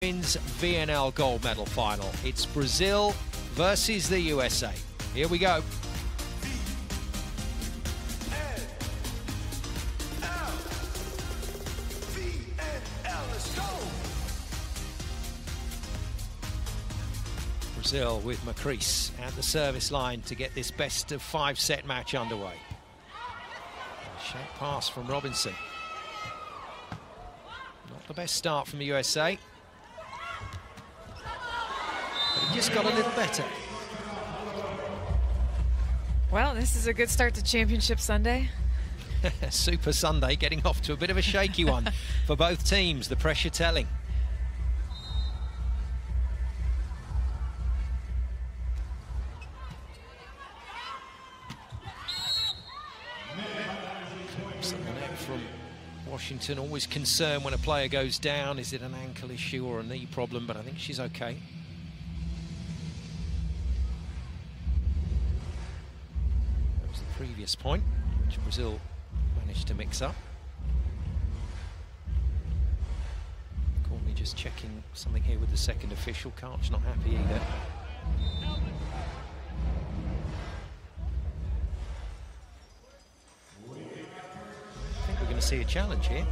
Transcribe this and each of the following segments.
Women's VNL gold medal final. It's Brazil versus the USA. Here we go. Brazil with Macris at the service line to get this best of 5 set match underway. Sharp pass from Robinson. Not the best start from the USA. But he just got a little better. Well, this is a good start to Championship Sunday. Super Sunday getting off to a bit of a shaky one for both teams, the pressure telling. From Washington, always concerned when a player goes down. Is it an ankle issue or a knee problem? But I think she's okay. That was the previous point, which Brazil managed to mix up. Courtney just checking something here with the second official. Karp's not happy either. See a challenge here.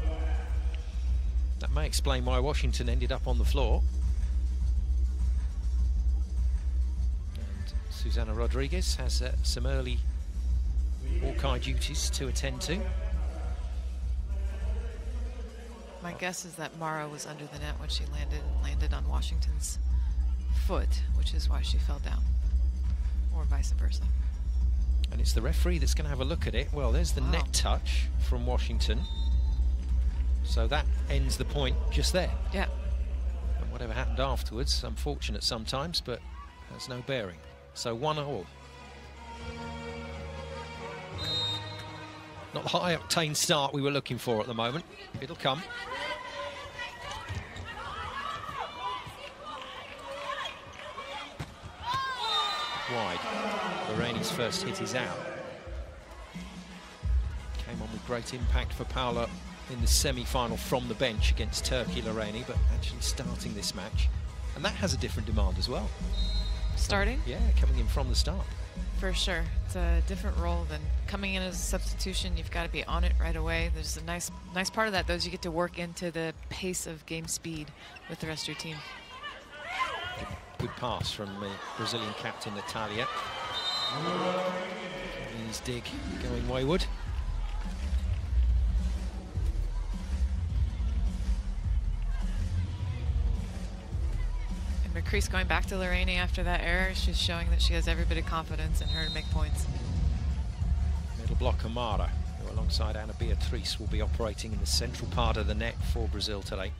That may explain why Washington ended up on the floor. And Susana Rodriguez has some early Hawkeye duties to attend to. My guess is that Mara was under the net when she landed on Washington's foot, which is why she fell down, or vice versa. And it's the referee that's going to have a look at it. Well, there's the net touch from Washington. So that ends the point just there. Yeah. And whatever happened afterwards, unfortunate sometimes, but has no bearing. So 1-1. Not the high-octane start we were looking for at the moment. It'll come. Wide. Lorraine's first hit is out. Came on with great impact for Paula in the semi-final from the bench against Turkey, Lorraine, but actually starting this match. And that has a different demand as well. Starting? Yeah, coming in from the start. For sure. It's a different role than coming in as a substitution. You've got to be on it right away. There's a nice part of that, though, is you get to work into the pace of game speed with the rest of your team. Good pass from the Brazilian captain, Natalia. His dig going wayward. And Macris going back to Lorraine after that error. She's showing that she has every bit of confidence in her to make points. Middle blocker Mara, who alongside Ana Beatriz will be operating in the central part of the net for Brazil today.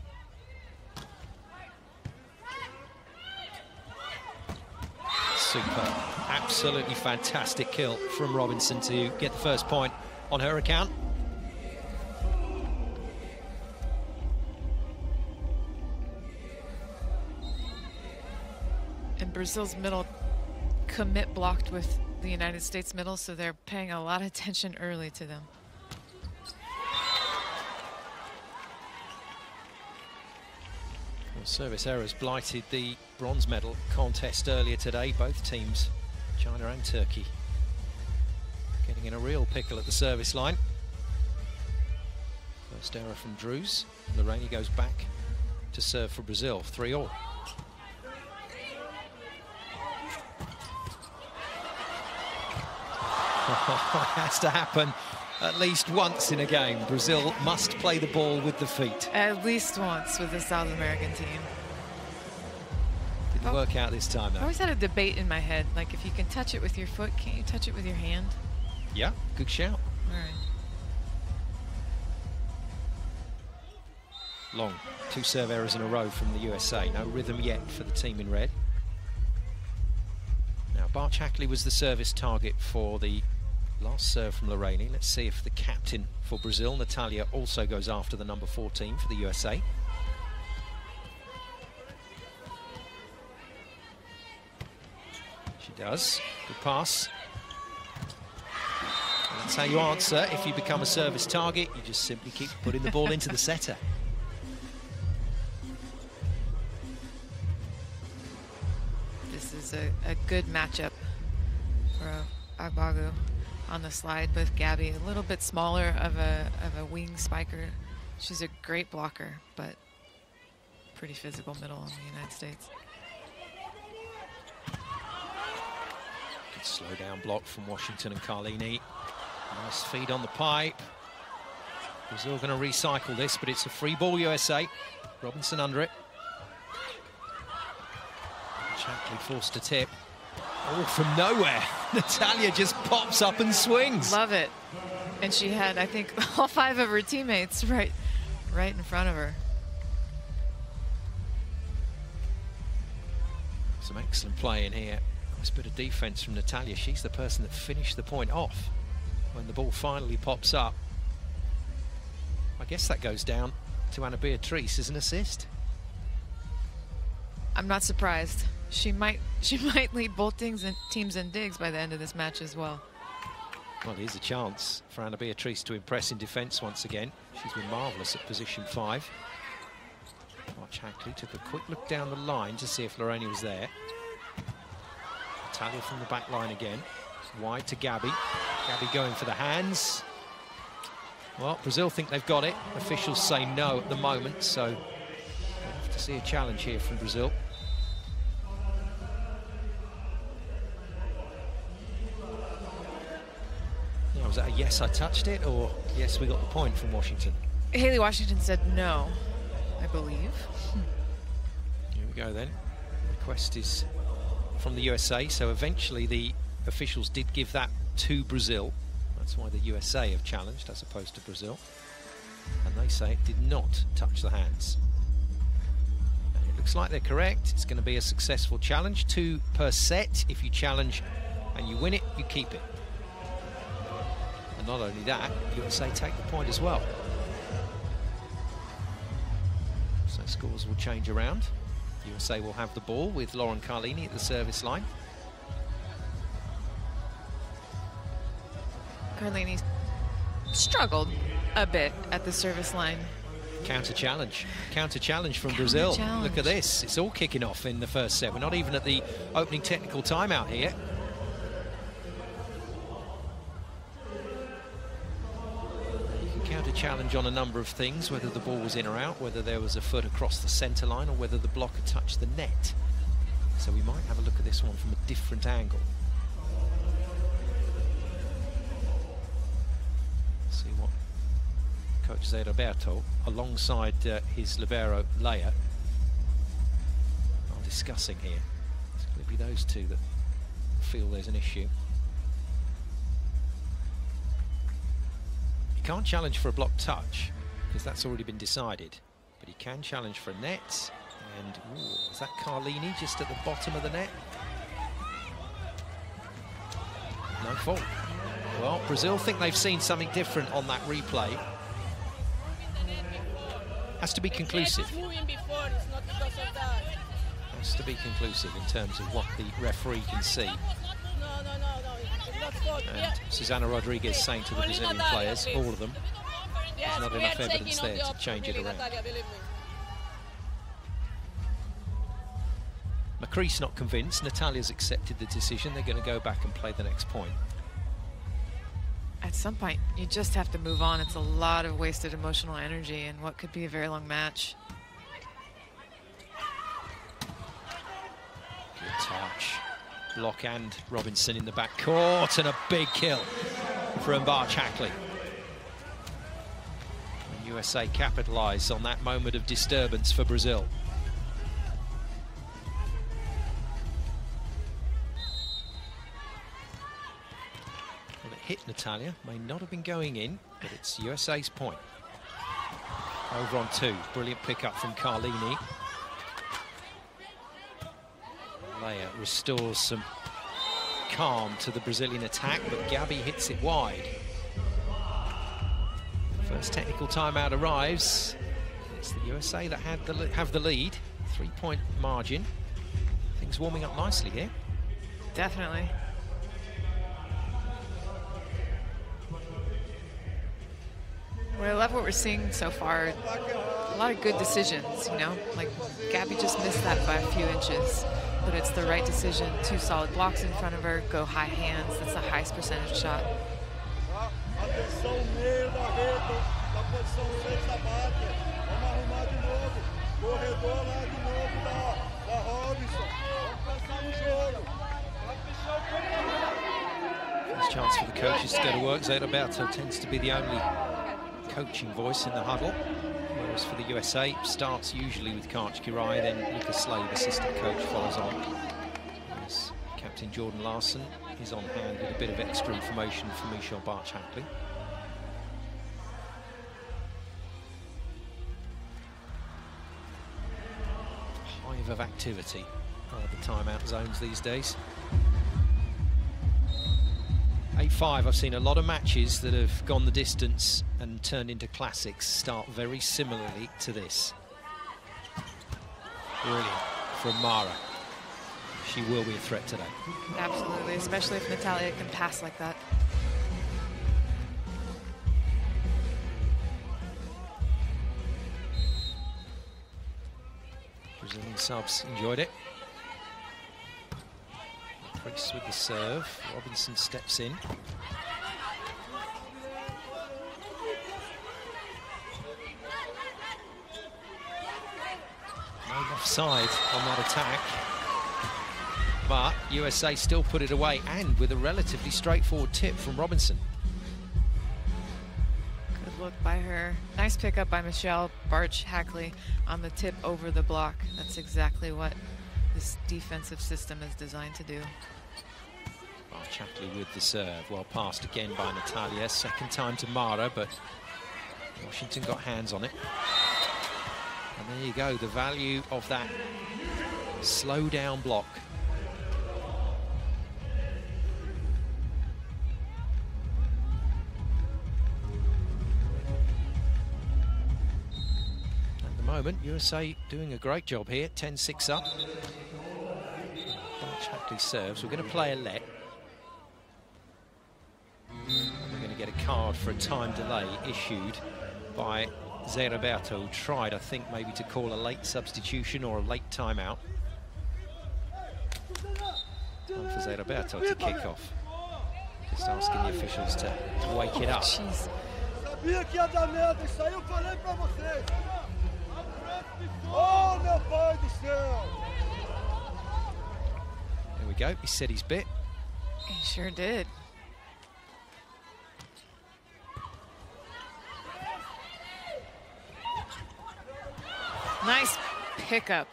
Super, absolutely fantastic kill from Robinson to get the first point on her account. And Brazil's middle commit blocked with the United States middle, so they're paying a lot of attention early to them. Service errors blighted the bronze medal contest earlier today. Both teams, China and Turkey, getting in a real pickle at the service line. First error from Drews. Lorraine goes back to serve for Brazil, 3-all. It has to happen at least once in a game. Brazil must play the ball with the feet. At least once with the South American team. Didn't work out this time, though. I always had a debate in my head, like if you can touch it with your foot, can't you touch it with your hand? Yeah, good shout. All right. Long, 2 serve errors in a row from the USA. No rhythm yet for the team in red. Now, Barch Hackley was the service target for the last serve from Lorraine. Let's see if the captain for Brazil, Natalia, also goes after the number 14 for the USA. She does. Good pass. And that's how you answer if you become a service target. You just simply keep putting the ball into the setter. is a good matchup for Agbagu on the slide with Gabby. A little bit smaller of a wing spiker. She's a great blocker, but pretty physical middle in the United States. Good slow down block from Washington and Carlini. Nice feed on the pipe. Brazil going to recycle this, but it's a free ball, USA. Robinson under it. Shankly forced to tip. Oh, from nowhere, Natalia just pops up and swings. Love it. And she had, I think, all 5 of her teammates right in front of her. Some excellent play in here. Nice bit of defense from Natalia. She's the person that finished the point off when the ball finally pops up. I guess that goes down to Ana Beatriz as an assist. I'm not surprised. She might lead both teams in digs by the end of this match as well. Well, here's a chance for Ana Beatriz to impress in defence once again. She's been marvellous at position 5. March Hackley took a quick look down the line to see if Lorraine was there. Natalia from the back line again. Wide to Gabby. Gabby going for the hands. Well, Brazil think they've got it. Officials say no at the moment, so we'll have to see a challenge here from Brazil. Now, was that a yes, I touched it, or yes, we got the point from Washington? Haley Washington said no, I believe. Here we go then. The request is from the USA, so eventually the officials did give that to Brazil. That's why the USA have challenged as opposed to Brazil. And they say it did not touch the hands. And it looks like they're correct. It's going to be a successful challenge. 2 per set. If you challenge and you win it, you keep it. And not only that, USA take the point as well. So scores will change around. USA will have the ball with Lauren Carlini at the service line. Carlini struggled a bit at the service line. Counter challenge from Brazil. Look at this, it's all kicking off in the first set. We're not even at the opening technical timeout here. You can counter challenge on a number of things, whether the ball was in or out, whether there was a foot across the centre line, or whether the blocker touched the net. So we might have a look at this one from a different angle. See what Coach Zé Roberto, alongside his libero Leia, are discussing here. It's going to be those two that feel there's an issue. He can't challenge for a blocked touch because that's already been decided, but he can challenge for a net. And ooh, is that Carlini just at the bottom of the net? No fault. Well, Brazil think they've seen something different on that replay. Has to be conclusive. Has to be conclusive in terms of what the referee can see. And Susana Rodriguez saying to the Brazilian players, all of them, there's not enough evidence there to change it around. McCree's not convinced. Natalia's accepted the decision. They're going to go back and play the next point. At some point, you just have to move on. It's a lot of wasted emotional energy in what could be a very long match. Good touch. Block and Robinson in the back court, and a big kill from March Hackley. And USA capitalise on that moment of disturbance for Brazil. Hit Natalia, may not have been going in, but it's USA's point. Over on 2, brilliant pickup from Carlini. Leia restores some calm to the Brazilian attack, but Gabby hits it wide. First technical timeout arrives. It's the USA that have the lead, 3-point margin. Things warming up nicely here. Definitely. Well, I love what we're seeing so far. A lot of good decisions, you know, like Gabby just missed that by a few inches. but it's the right decision. 2 solid blocks in front of her, go high hands. That's the highest percentage shot. First chance for the coaches to go to work. Zé Roberto tends to be the only coaching voice in the huddle, whereas for the USA, starts usually with Karch Kirai, then Lucas Slave, assistant coach, follows on. Yes, Captain Jordan Larson is on hand with a bit of extra information for Michel Barch-Hackley. Hive of activity are the timeout zones these days. 8-5, I've seen a lot of matches that have gone the distance and turned into classics start very similarly to this. Brilliant from Mara. She will be a threat today. Absolutely, especially if Natalia can pass like that. Brazilian subs enjoyed it. Priest with the serve. Robinson steps in. No offside on that attack. But USA still put it away, and with a relatively straightforward tip from Robinson. Good look by her. Nice pickup by Michel Barch-Hackley on the tip over the block. That's exactly what this defensive system is designed to do. Barch-Hackley with the serve. Well passed again by Natalia. Second time to Mara, but Washington got hands on it. And there you go, the value of that slow down block. At the moment, USA doing a great job here. 10-6 up. Barch-Hackley serves. We're going to play a let. We're going to get a card for a time delay issued by Zé Roberto, who tried, I think, maybe to call a late substitution or a late timeout. Time for Zé Roberto to kick off. Just asking the officials to wake it up. Jeez. There we go, he said his bit. He sure did. Nice pickup.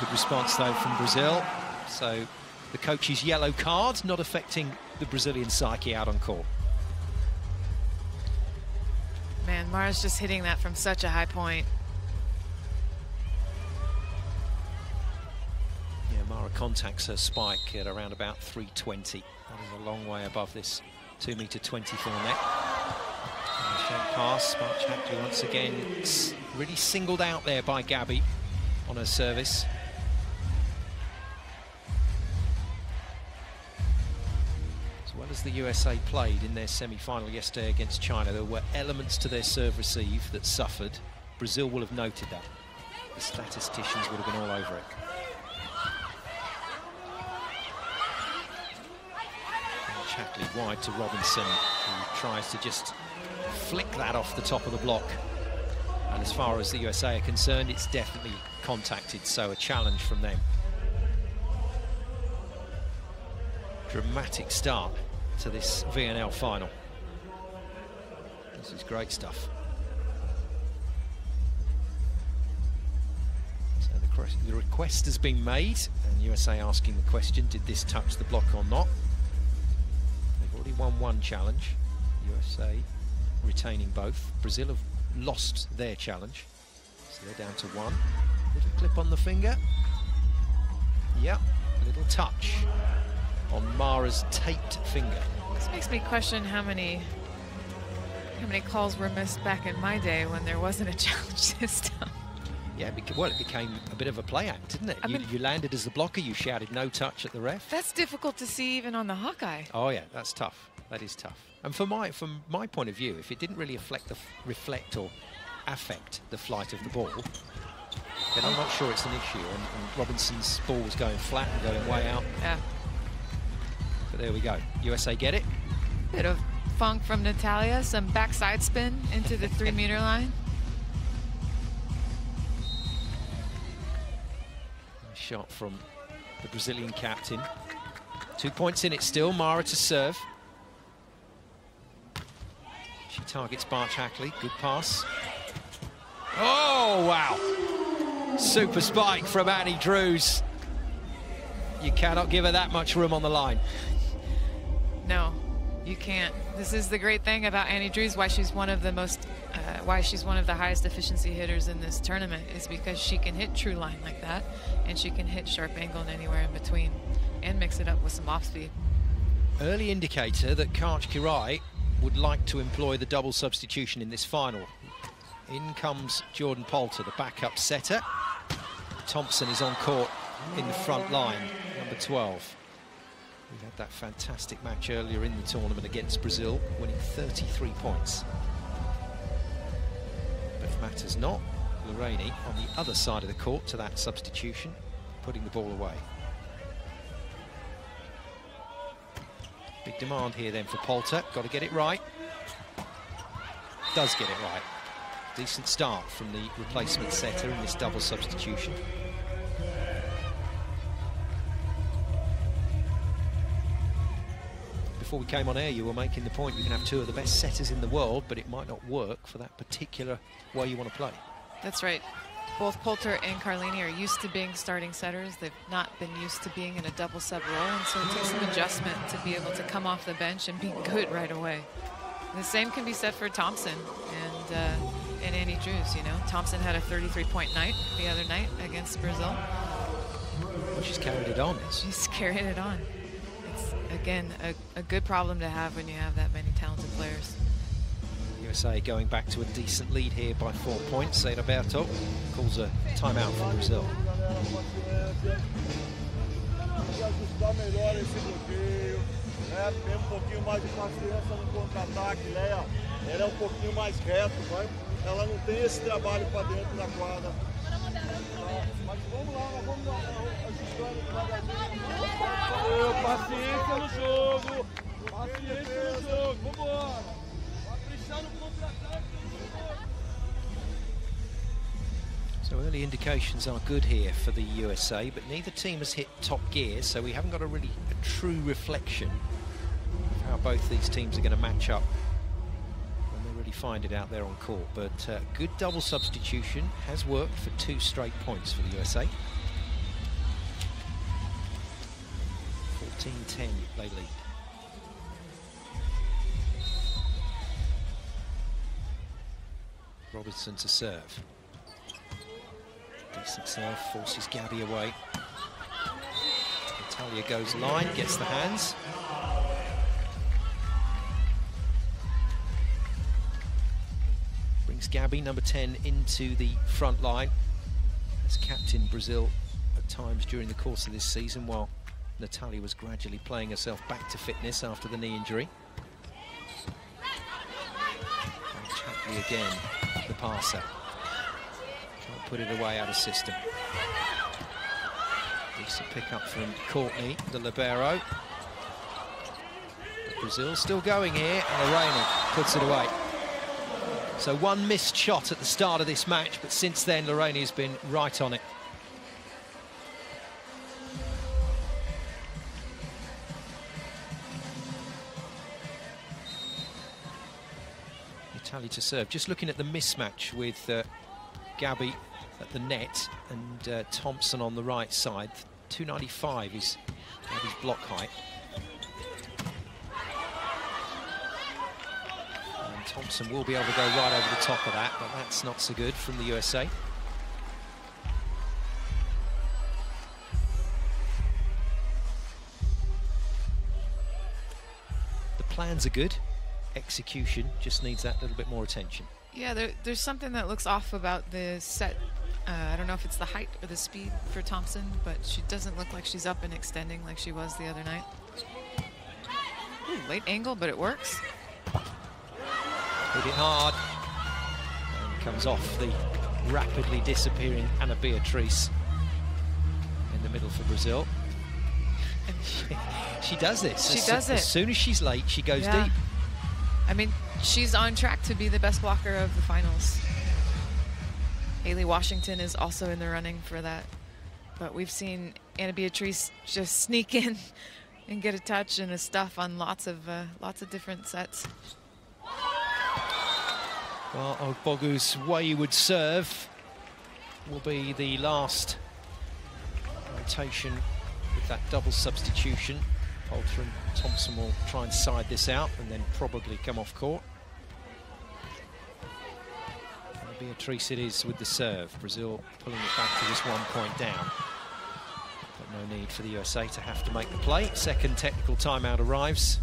Good response, though, from Brazil. So the coach's yellow card not affecting the Brazilian psyche out on court. Man, Mara's just hitting that from such a high point. Yeah, Mara contacts her spike at around about 320. That is a long way above this 2-meter-24 net. Short pass, Barch-Hackley once again really singled out there by Gabby on her service. As well as the USA played in their semi-final yesterday against China, there were elements to their serve receive that suffered. Brazil will have noted that. The statisticians would have been all over it. Barch-Hackley wide to Robinson, who tries to just flick that off the top of the block. And as far as the USA are concerned, it's definitely contacted, so a challenge from them. Dramatic start to this VNL final. This is great stuff. So the request has been made, and USA asking the question, did this touch the block or not? They've already won one challenge. USA retaining both. Brazil have lost their challenge, so they're down to one. Little clip on the finger. Yep, a little touch on Mara's taped finger. This makes me question how many calls were missed back in my day when there wasn't a challenge system. Yeah, well, it became a bit of a play act, didn't it? You landed as the blocker, you shouted no touch at the ref. That's difficult to see even on the Hawkeye. Oh yeah, that's tough. That is tough. And from my point of view, if it didn't really reflect or affect the flight of the ball, Then I'm not sure it's an issue. And Robinson's ball was going flat and going way out. Yeah. But there we go. USA get it. Bit of funk from Natalia. Some backside spin into the 3-meter line. Nice shot from the Brazilian captain. 2 points in it still. Mara to serve. She targets Barch Hackley. Good pass. Oh, wow. Super spike from Annie Drews. You cannot give her that much room on the line. No, you can't. This is the great thing about Annie Drews, why she's one of the highest efficiency hitters in this tournament, is because she can hit true line like that, and she can hit sharp angle and anywhere in between, and mix it up with some off speed. Early indicator that Karch Kirai would like to employ the double substitution in this final. In comes Jordan Poulter, the backup setter. Thompson is on court in the front line, number 12. We had that fantastic match earlier in the tournament against Brazil, winning 33 points. But if matters not, Lorraine on the other side of the court to that substitution, putting the ball away. Big demand here then for Poulter. Got to get it right. Does get it right. Decent start from the replacement setter in this double substitution. Before we came on air, you were making the point you can have two of the best setters in the world, but it might not work for that particular way you want to play. That's right. Both Poulter and Carlini are used to being starting setters. They've not been used to being in a double sub role, and so it takes some adjustment to be able to come off the bench and be good right away. The same can be said for Thompson and Annie Drews. You know, Thompson had a 33-point night the other night against Brazil. Well, she's carried it on. She's carried it on. It's, again, a good problem to have when you have that many talented players. USA going back to a decent lead here by 4 points. Zé Roberto calls a timeout for Brazil. Tem pouquinho mais de paciência no contra-ataque, Leia. Ela é pouquinho mais reto, ela não tem esse trabalho para dentro da quadra. Mas vamos lá, vamos ajustando devagarzinho. Paciência no jogo, vamos embora. Caprichar no contra-ataque, So early indications are good here for the USA, but neither team has hit top gear, so we haven't got a true reflection of how both these teams are going to match up when they really find it out there on court. But good double substitution has worked for 2 straight points for the USA. 14-10 they lead. Robertson to serve. Decent serve, forces Gabby away. Natalia goes line, gets the hands. Brings Gabby, number 10, into the front line. As captain Brazil at times during the course of this season, while Natalia was gradually playing herself back to fitness after the knee injury. And Chapley again, the passer. Can't put it away out of system. Decent pick-up from Courtney, the libero. But Brazil still going here, and Lorraine puts it away. So one missed shot at the start of this match, but since then Lorraine has been right on it. Italy to serve. Just looking at the mismatch with Gabby at the net and Thompson on the right side. 295 is Gabby's block height. And Thompson will be able to go right over the top of that, but that's not so good from the USA. The plans are good. Execution just needs that little bit more attention. Yeah, there's something that looks off about the set. I don't know if it's the height or the speed for Thompson, but she doesn't look like she's up and extending like she was the other night. Ooh, late angle, but it works. Hit it hard. And comes off the rapidly disappearing Ana Beatriz in the middle for Brazil. She does this. She does it. As soon as she's late, she goes deep. I mean, she's on track to be the best blocker of the finals. Haley Washington is also in the running for that. But we've seen Ana Beatriz just sneak in and get a touch and a stuff on lots of different sets. Well, Ogbogu's wayward serve will be the last rotation with that double substitution. Poulter and Thompson will try and side this out and then probably come off court. Beatriz it is with the serve. Brazil pulling it back to just 1 point down. But no need for the USA to have to make the play. Second technical timeout arrives.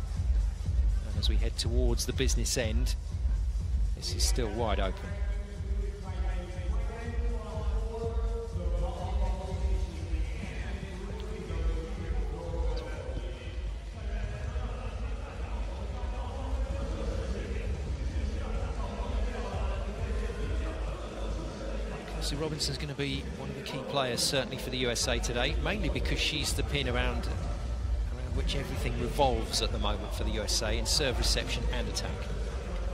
And as we head towards the business end, this is still wide open. Kelsey Robinson's going to be one of the key players, certainly for the USA today, mainly because she's the pin around which everything revolves at the moment for the USA in serve, reception and attack.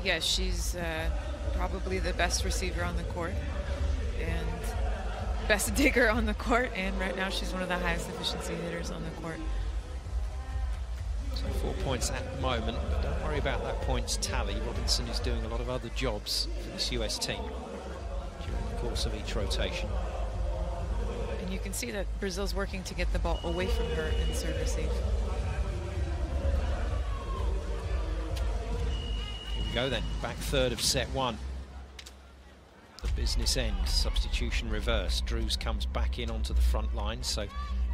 Yeah, she's probably the best receiver on the court and best digger on the court, and right now she's one of the highest efficiency hitters on the court. So 4 points at the moment, but don't worry about that points tally. Robinson is doing a lot of other jobs for this US team during the course of each rotation. And you can see that Brazil's working to get the ball away from her in serve receive. Here we go then, back third of set one. The business end, substitution reverse. Drews comes back in onto the front line, so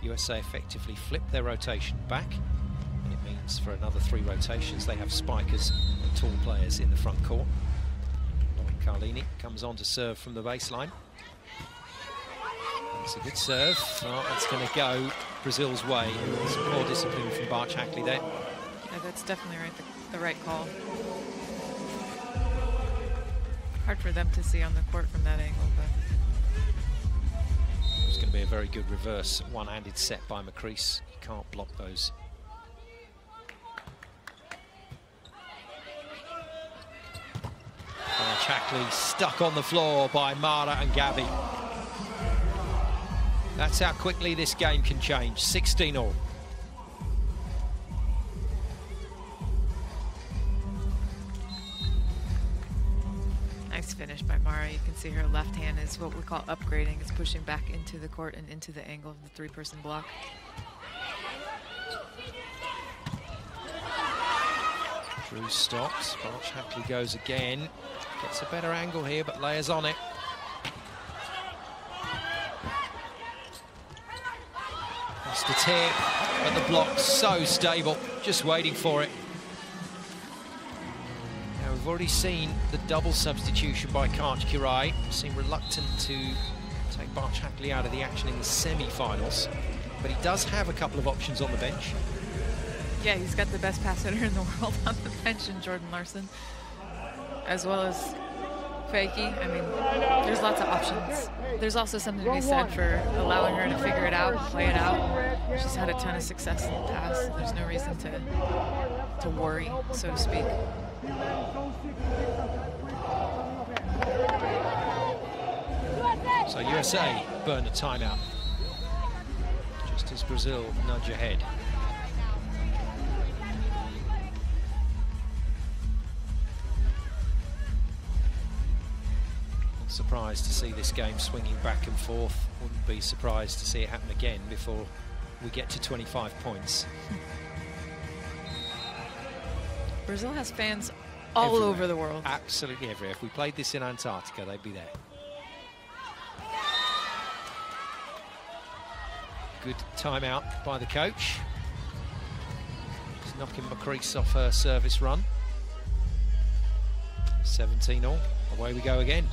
USA effectively flip their rotation back. And it means for another 3 rotations they have spikers and tall players in the front court. Carlini comes on to serve from the baseline. It's a good serve. Oh, that's going to go Brazil's way. Some poor discipline from Barch Hackley there. Yeah, that's definitely the right call. Hard for them to see on the court from that angle, but it's going to be a very good reverse one-handed set by McCrease. You can't block those. Hackley stuck on the floor by Mara and Gabby. That's how quickly this game can change. 16-all. Nice finish by Mara. You can see her left hand is what we call upgrading. It's pushing back into the court and into the angle of the 3-person block. Drew stops. Barch Hackley goes again. Gets a better angle here, but layers on it. That's the tip, but the block's so stable. Just waiting for it. Now we've already seen the double substitution by Karch Kirai. Seemed reluctant to take Barch Hackley out of the action in the semi-finals, but he does have a couple of options on the bench. Yeah, he's got the best pass hitter in the world on the bench in Jordan Larson, as well as Fakey. I mean, there's lots of options. There's also something to be said for allowing her to figure it out, play it out. She's had a ton of success in the past. There's no reason to worry, so to speak. So USA burn a timeout, just as Brazil nudge ahead. Surprised to see this game swinging back and forth. Wouldn't be surprised to see it happen again before we get to 25 points. Brazil has fans all everywhere. Over the world. Absolutely everywhere. If we played this in Antarctica, they'd be there. Good timeout by the coach. He's knocking McCrease off her service run. 17-all. Away we go again.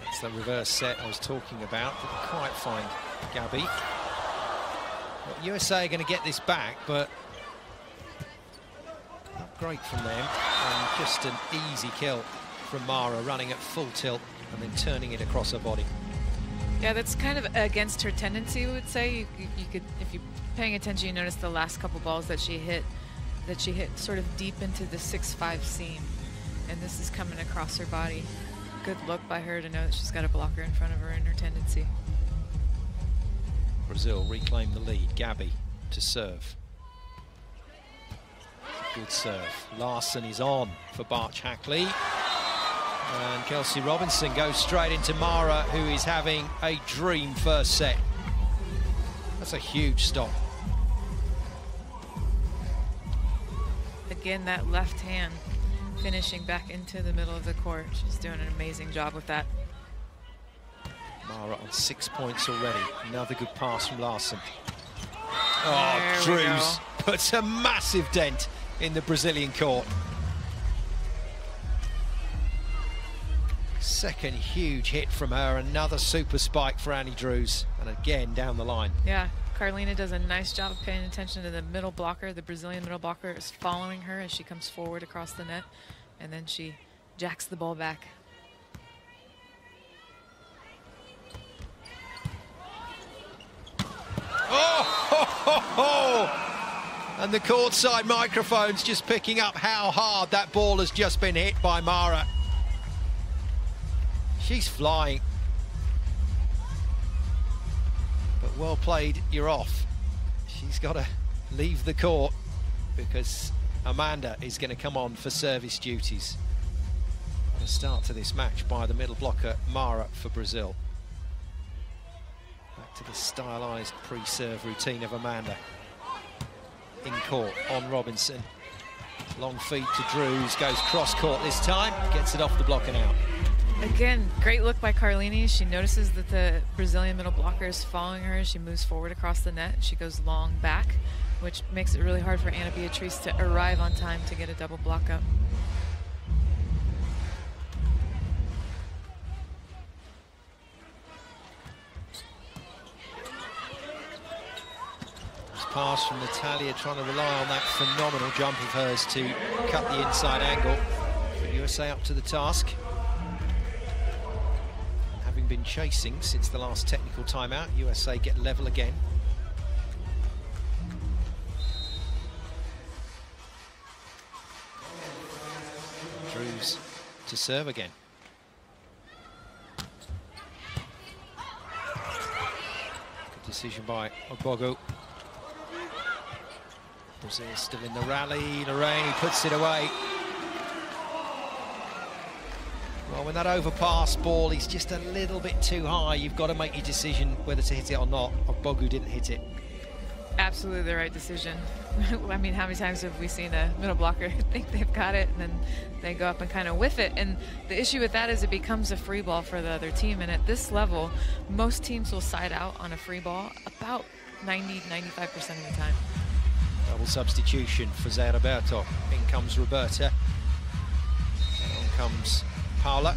That's the reverse set I was talking about. Didn't quite find Gabby. Well, USA are going to get this back, but not great from them, and just an easy kill from Mara, running at full tilt and then turning it across her body. Yeah, that's kind of against her tendency, we would say. You could, if you're paying attention, you notice the last couple balls that she hit sort of deep into the 6-5 seam, and this is coming across her body. Good look by her to know that she's got a blocker in front of her in her tendency. Brazil reclaim the lead. Gabby to serve. Good serve. Larson is on for Barch Hackley. And Kelsey Robinson goes straight into Mara, who is having a dream first set. That's a huge stop. Again, that left hand finishing back into the middle of the court. She's doing an amazing job with that. Mara on 6 points already. Another good pass from Larson. Oh, Drews puts a massive dent in the Brazilian court. Second huge hit from her, another super spike for Annie Drews, and again down the line. Yeah, Carlina does a nice job of paying attention to the middle blocker. The Brazilian middle blocker is following her as she comes forward across the net, and then she jacks the ball back. Oh, ho, ho, ho. And the courtside microphone's just picking up how hard that ball has just been hit by Mara. She's flying. But well played, you're off. She's got to leave the court because Amanda is going to come on for service duties. The start to this match by the middle blocker, Mara, for Brazil. Back to the stylised pre-serve routine of Amanda. In court on Robinson. Long feed to Drews, goes cross-court this time, gets it off the block and out. Again, great look by Carlini. She notices that the Brazilian middle blocker is following her as she moves forward across the net. She goes long back, which makes it really hard for Ana Beatriz to arrive on time to get a double block up. Pass from Natalia, trying to rely on that phenomenal jump of hers to cut the inside angle. But USA up to the task. And having been chasing since the last technical timeout, USA get level again. Drews to serve again. Good decision by Ogbogu. Brazil still in the rally. Lorraine puts it away. Well, when that overpass ball is just a little bit too high, you've got to make your decision whether to hit it or not. Ogbogu didn't hit it. Absolutely the right decision. I mean, how many times have we seen a middle blocker think they've got it and then they go up and kind of whiff it? And the issue with that is it becomes a free ball for the other team. And at this level, most teams will side out on a free ball about 90–95% of the time. Double substitution for Zé Roberto. In comes Roberta. And on comes Paula.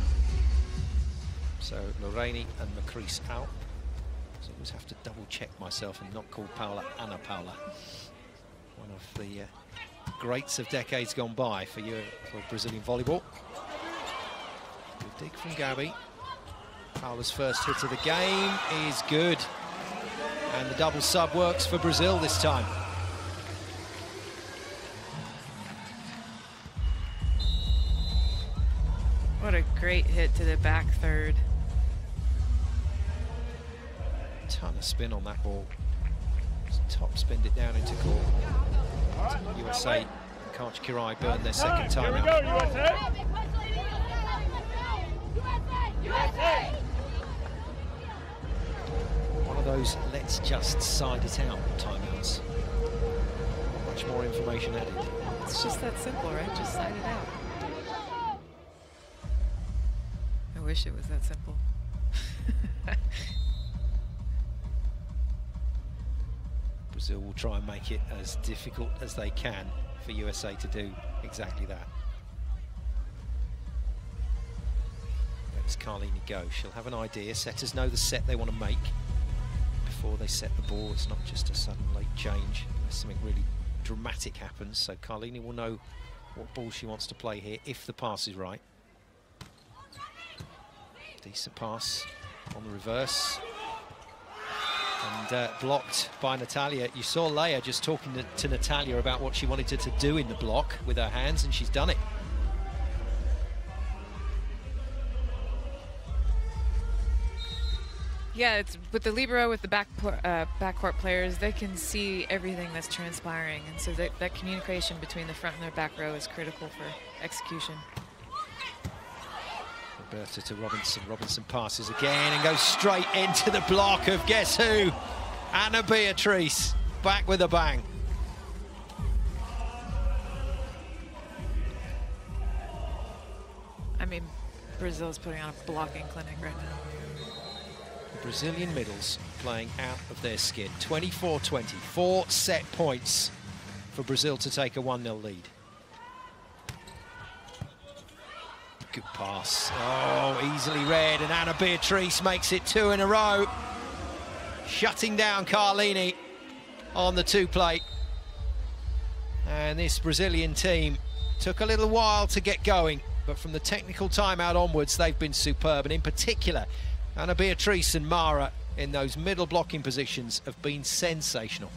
So Lorraine and Macris out. So I always have to double check myself and not call Paula Ana Paula. One of the greats of decades gone by for Brazilian volleyball. Good dig from Gabby. Paula's first hit of the game is good. And the double sub works for Brazil this time. What a great hit to the back third. Ton of spin on that ball. Just top spinned it down into court. USA and Karch Kirai burn their second timeout. One of those let's just side it out timeouts. Not much more information added. It's just that simple, right? Just side it out. I wish it was that simple. Brazil will try and make it as difficult as they can for USA to do exactly that. Let's Carlini go. She'll have an idea. Setters know the set they want to make before they set the ball. It's not just a sudden late change unless something really dramatic happens. So Carlini will know what ball she wants to play here if the pass is right. Decent pass on the reverse. And blocked by Natalia. You saw Leia just talking to Natalia about what she wanted her to do in the block with her hands, and she's done it. Yeah, it's with the libero, with the backcourt players, they can see everything that's transpiring, and so that communication between the front and their back row is critical for execution. Roberta to Robinson. Robinson passes again and goes straight into the block of guess who? Ana Beatriz, back with a bang. I mean, Brazil's putting on a blocking clinic right now. The Brazilian middles playing out of their skin. 24-20, 4 set points for Brazil to take a 1-0 lead. Good pass. Oh, easily read, and Ana Beatriz makes it 2 in a row. Shutting down Carlini on the 2-play. And this Brazilian team took a little while to get going, but from the technical timeout onwards, they've been superb. And in particular, Ana Beatriz and Mara in those middle blocking positions have been sensational.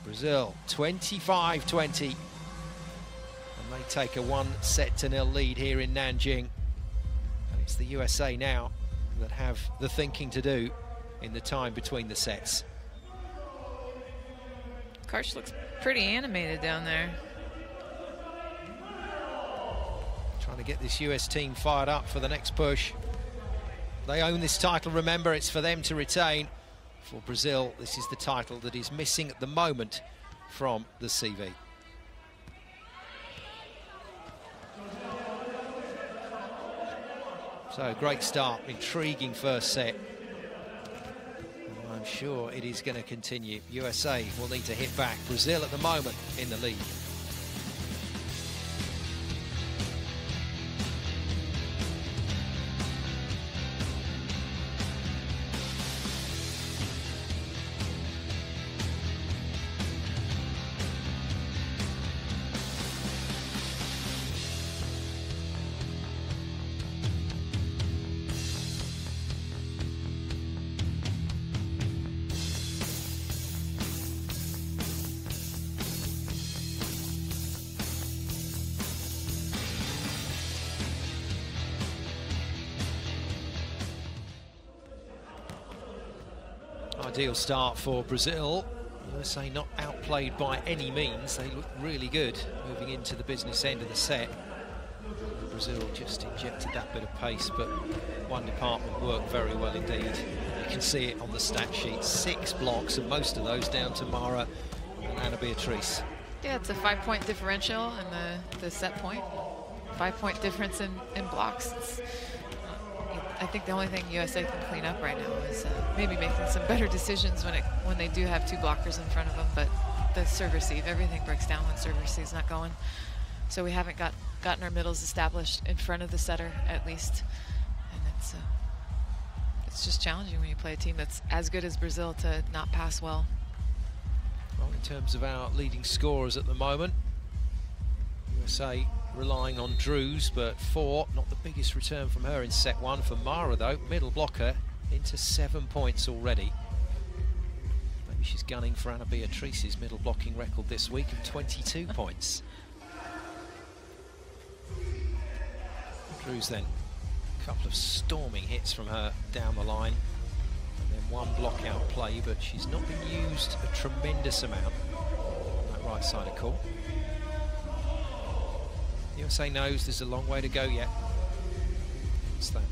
Brazil, 25-20. They take a 1-0 lead here in Nanjing. And it's the USA now that have the thinking to do in the time between the sets. Karch looks pretty animated down there. Trying to get this US team fired up for the next push. They own this title, remember, it's for them to retain. For Brazil, this is the title that is missing at the moment from the CV. So, great start, intriguing first set. And I'm sure it is going to continue. USA will need to hit back. Brazil at the moment in the lead. Ideal start for Brazil. USA not outplayed by any means. They look really good moving into the business end of the set. Brazil just injected that bit of pace, but one department worked very well indeed. You can see it on the stat sheet. 6 blocks, and most of those down to Mara and Ana Beatriz. Yeah, it's a 5-point differential in the set point. 5-point difference in blocks. I think the only thing USA can clean up right now is maybe making some better decisions when they do have 2 blockers in front of them. But the serve receive, everything breaks down when serve receive's not going. So we haven't gotten our middles established in front of the setter at least, and it's just challenging when you play a team that's as good as Brazil to not pass well. Well, in terms of our leading scorers at the moment, USA relying on Drews, but 4, not the biggest return from her in set 1. For Mara, though, middle blocker into 7 points already. Maybe she's gunning for Ana Beatriz's middle blocking record this week of 22 points. Drews then, a couple of storming hits from her down the line, and then 1 block out play, but she's not been used a tremendous amount on that right side of court. USA knows there's a long way to go yet. It's that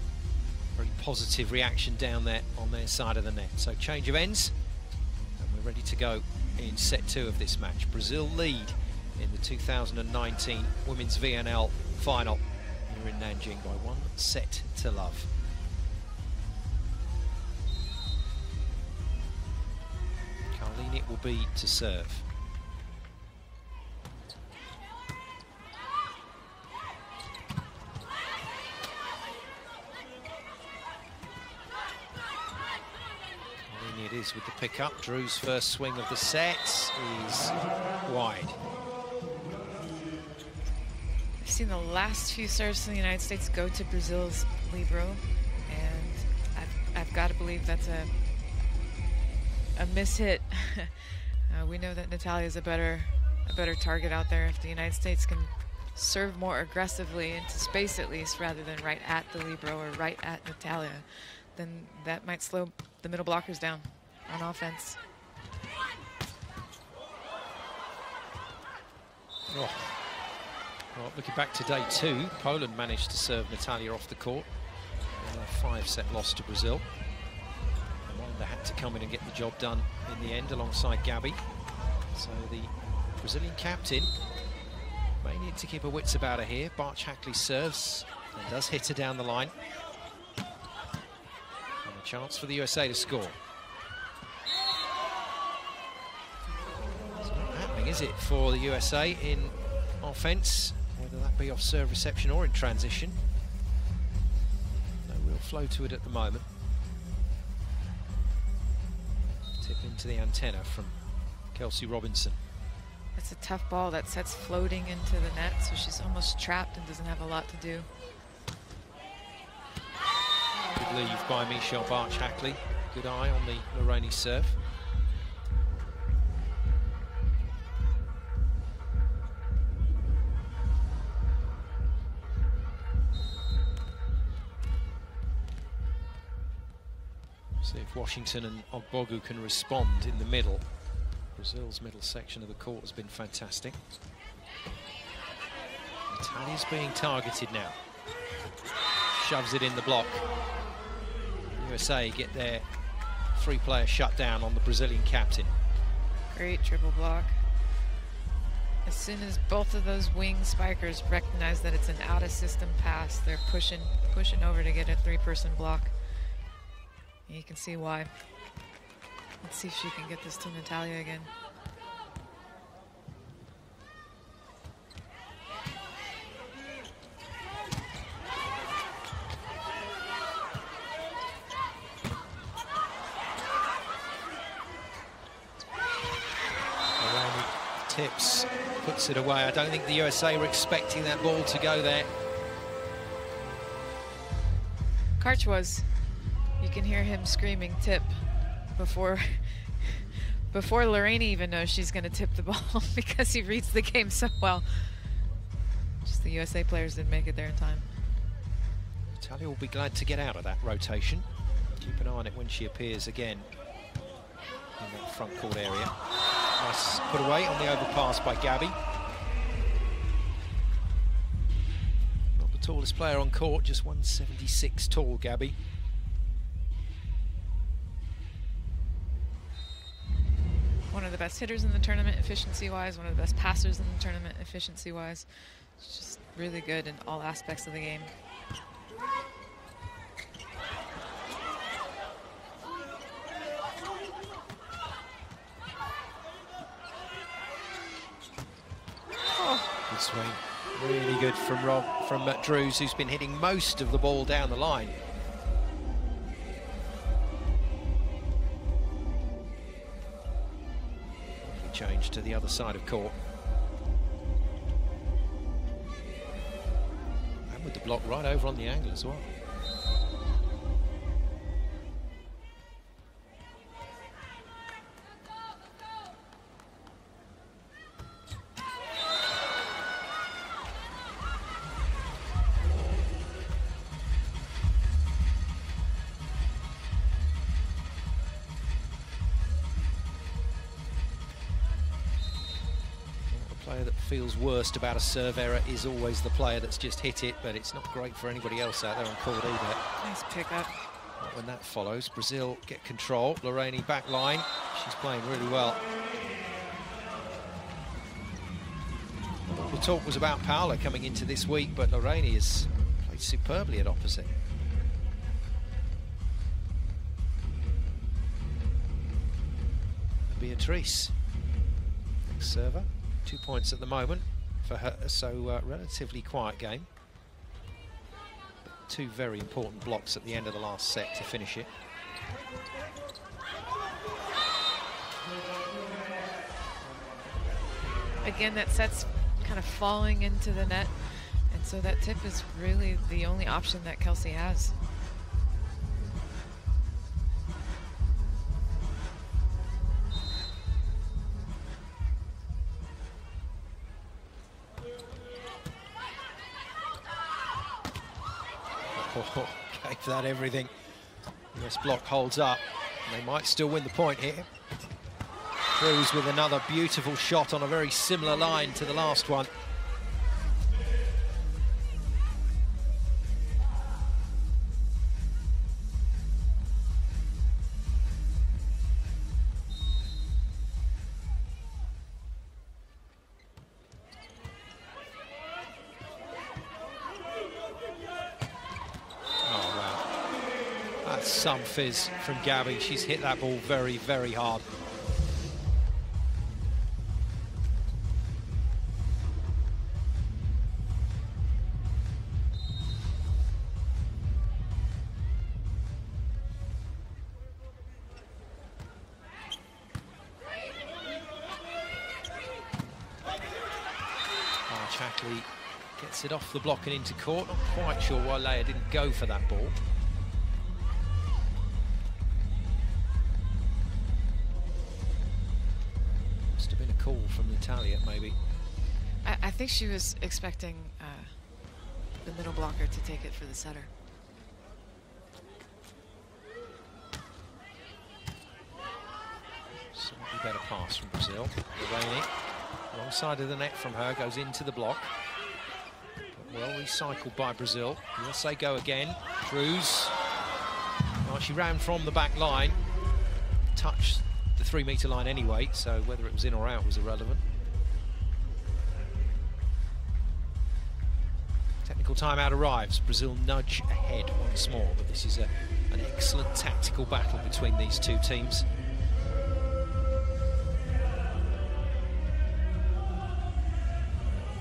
very positive reaction down there on their side of the net. So change of ends, and we're ready to go in set 2 of this match. Brazil lead in the 2019 Women's VNL final here in Nanjing by 1-0. Carlini will be to serve. It is with the pickup. Drew's first swing of the set is wide. seen the last few serves from the United States go to Brazil's libero, and I've got to believe that's a mishit. We know that Natalia is a better target out there. If the United States can serve more aggressively into space at least, rather than right at the libero or right at Natalia, then that might slow the middle blockers down on offense. Oh. Well, looking back to day 2, Poland managed to serve Natalia off the court in a 5-set loss to Brazil. Amanda had to come in and get the job done in the end alongside Gabby. So the Brazilian captain may need to keep her wits about her here. Barch Hackley serves and does hit her down the line. And a chance for the USA to score. It's not happening, is it, for the USA in offense, whether that be off serve reception or in transition. No real flow to it at the moment. Tip into the antenna from Kelsey Robinson. It's a tough ball that sets floating into the net, so she's almost trapped and doesn't have a lot to do. Good leave by Michelle Barch Hackley. Good eye on the Lorraine serve. See if Washington and Ogbogu can respond in the middle. Brazil's middle section of the court has been fantastic. Natalia's being targeted now. Shoves it in the block. USA get their 3-player shutdown on the Brazilian captain. Great triple block. As soon as both of those wing spikers recognize that it's an out-of-system pass, they're pushing over to get a 3-person block. And you can see why. Let's see if she can get this to Natalia again. Tips, puts it away. I don't think the USA were expecting that ball to go there. Karch was. You can hear him screaming tip before Lorraine even knows she's going to tip the ball because he reads the game so well. Just the USA players didn't make it there in time. Natalia will be glad to get out of that rotation. Keep an eye on it when she appears again in that front court area. Nice put away on the overpass by Gabby. Not the tallest player on court, just 176 tall, Gabby. One of the best hitters in the tournament efficiency-wise, one of the best passers in the tournament efficiency-wise. It's just really good in all aspects of the game. Good swing, really good from Drews, who's been hitting most of the ball down the line. Change to the other side of court. And with the block right over on the angle as well. Feels worst about a serve error is always the player that's just hit it, but it's not great for anybody else out there on court either. Nice pickup. When that follows, Brazil get control. Lorraine back line. She's playing really well. The talk was about Paola coming into this week, but Lorraine has played superbly at opposite. Beatrice, next server. 2 points at the moment for her, so relatively quiet game. But 2 very important blocks at the end of the last set to finish it. Again, that set's kind of falling into the net, So that tip is really the only option that Kelsey has. Oh, gave that everything. US block holds up. They might still win the point here. Drews with another beautiful shot on a very similar line to the last one. Some fizz from Gabby. She's hit that ball very, very hard. Shackley gets it off the block and into court. Not quite sure why Leia didn't go for that ball. Call from Natalia, maybe. I think she was expecting the middle blocker to take it for the setter. Slightly better pass from Brazil. Delaney, wrong side of the net from her, goes into the block. But well recycled by Brazil. USA go again. Drews. Well, she ran from the back line. Touched the 3-meter line anyway, so whether it was in or out was irrelevant. Technical timeout arrives. Brazil nudge ahead once more, but this is an excellent tactical battle between these two teams.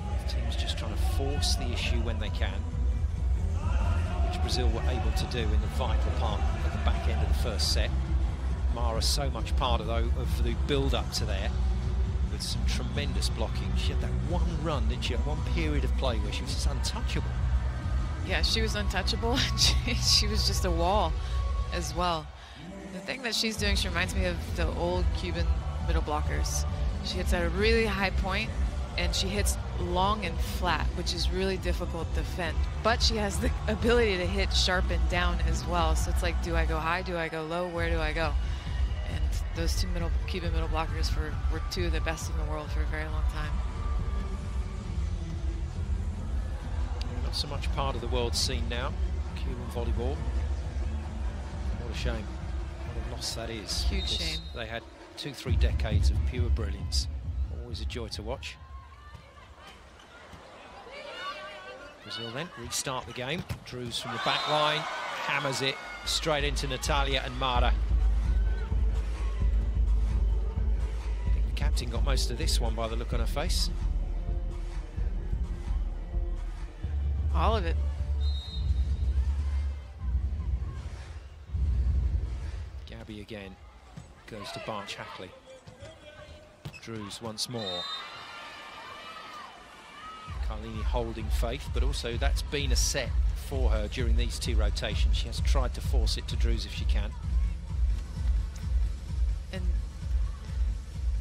Both teams just trying to force the issue when they can, which Brazil were able to do in the vital part at the back end of the first set. Mara so much part of the build-up to there, with some tremendous blocking. She had that one run, didn't she? One period of play where she was just untouchable. Yeah, she was untouchable. She was just a wall as well. The thing that she's doing, she reminds me of the old Cuban middle blockers. She hits at a really high point, and she hits long and flat, which is really difficult to defend. But she has the ability to hit sharp and down as well. So it's like, do I go high? Do I go low? Where do I go? And those two Cuban middle blockers were two of the best in the world for a very long time. Not so much part of the world scene now, Cuban volleyball. What a shame. What a loss that is. Huge shame. They had 2-3 decades of pure brilliance. Always a joy to watch. Brazil then restart the game. Drews from the back line, hammers it straight into Natalia and Mara. I think the captain got most of this one by the look on her face. All of it. Gabby again goes to Barch Hackley. Drews once more. Carlini holding faith, but also that's been a set for her during these two rotations. She has tried to force it to Drews if she can. And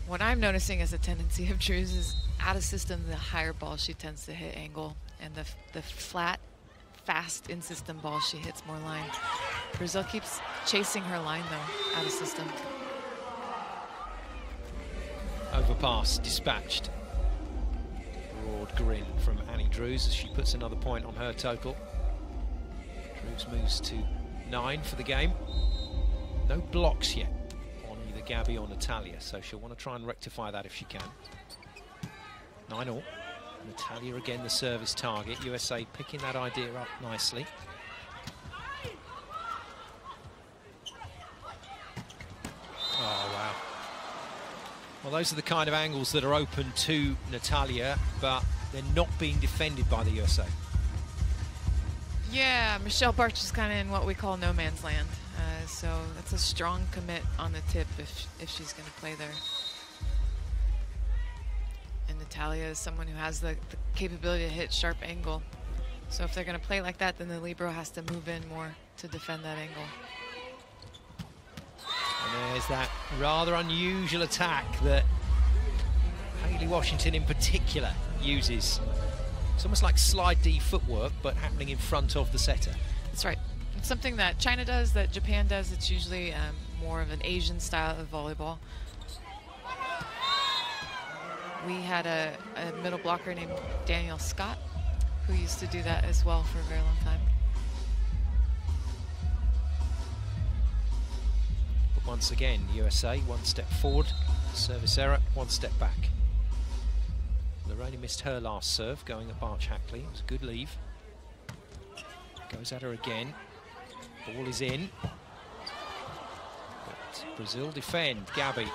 what I'm noticing as a tendency of Drews is out of system, the higher ball she tends to hit angle, and the flat, fast in-system ball she hits more line. Brazil keeps chasing her line though, out of system. Overpass dispatched. Broad grin from Annie Drews as she puts another point on her total. Drews moves to 9 for the game. No blocks yet on either Gabby or Natalia, so she'll want to try and rectify that if she can. 9-all. Natalia again the service target. USA picking that idea up nicely. Oh, wow. Well, those are the kind of angles that are open to Natalia, but they're not being defended by the USA. Yeah, Michelle Barch is kind of in what we call no man's land. So that's a strong commit on the tip if she's going to play there. And Natalia is someone who has the capability to hit sharp angle. So if they're going to play like that, then the libero has to move in more to defend that angle. And there's that rather unusual attack that Hayley Washington in particular uses. It's almost like slide D footwork, but happening in front of the setter. That's right. It's something that China does, that Japan does. It's usually more of an Asian style of volleyball. We had a middle blocker named Daniel Scott who used to do that as well for a very long time. But once again, USA 1 step forward, service error, 1 step back. Lorraine missed her last serve, going at Barch Hackley. It was a good leave. Goes at her again. Ball is in. But Brazil defend. Gabby,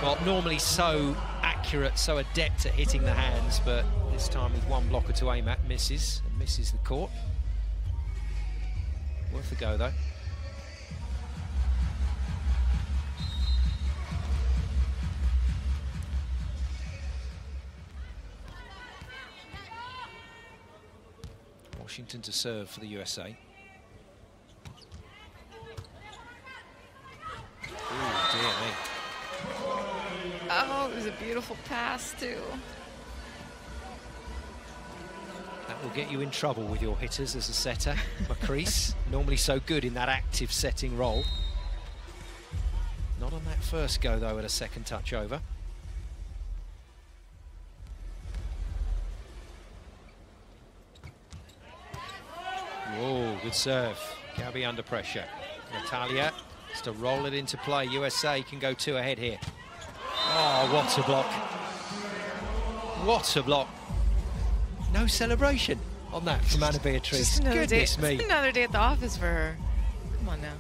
well, normally so accurate, so adept at hitting the hands, but this time with 1 blocker to aim at, misses, and misses the court. Worth a go, though. Washington to serve for the USA. Oh, dear me. Oh, it was a beautiful pass, too. That will get you in trouble with your hitters as a setter. Macrease, normally so good in that active setting role. Not on that first go, though, at a second touch over. Whoa, good serve. Gabby under pressure. Natalia has to roll it into play. USA can go 2 ahead here. Oh, what a block. What a block. No celebration on that from Anna Beatrice. Goodness me. It's another day at the office for her. Come on now.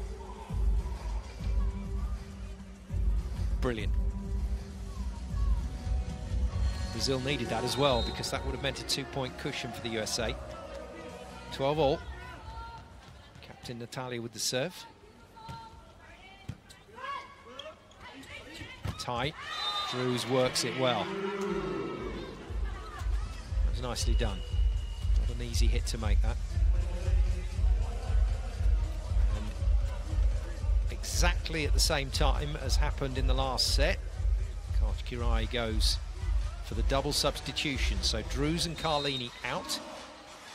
Brilliant. Brazil needed that as well, because that would have meant a 2-point cushion for the USA. 12 all. Captain Natalia with the serve. Tight. Drews works it well. That was nicely done. Not an easy hit to make that. And exactly at the same time as happened in the last set, Kirai goes for the double substitution. So Drews and Carlini out.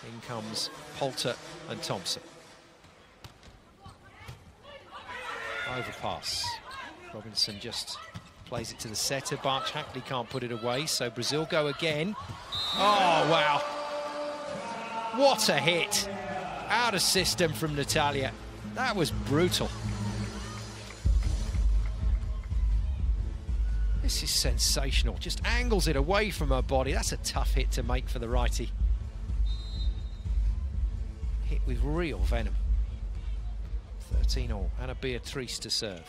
In comes Poulter and Thompson. Overpass. Robinson just plays it to the setter. Barch Hackley can't put it away, so Brazil go again. Oh, wow. What a hit. Out of system from Natalia. That was brutal. This is sensational. Just angles it away from her body. That's a tough hit to make for the righty. Hit with real venom. 13 all. Anna Beatrice to serve.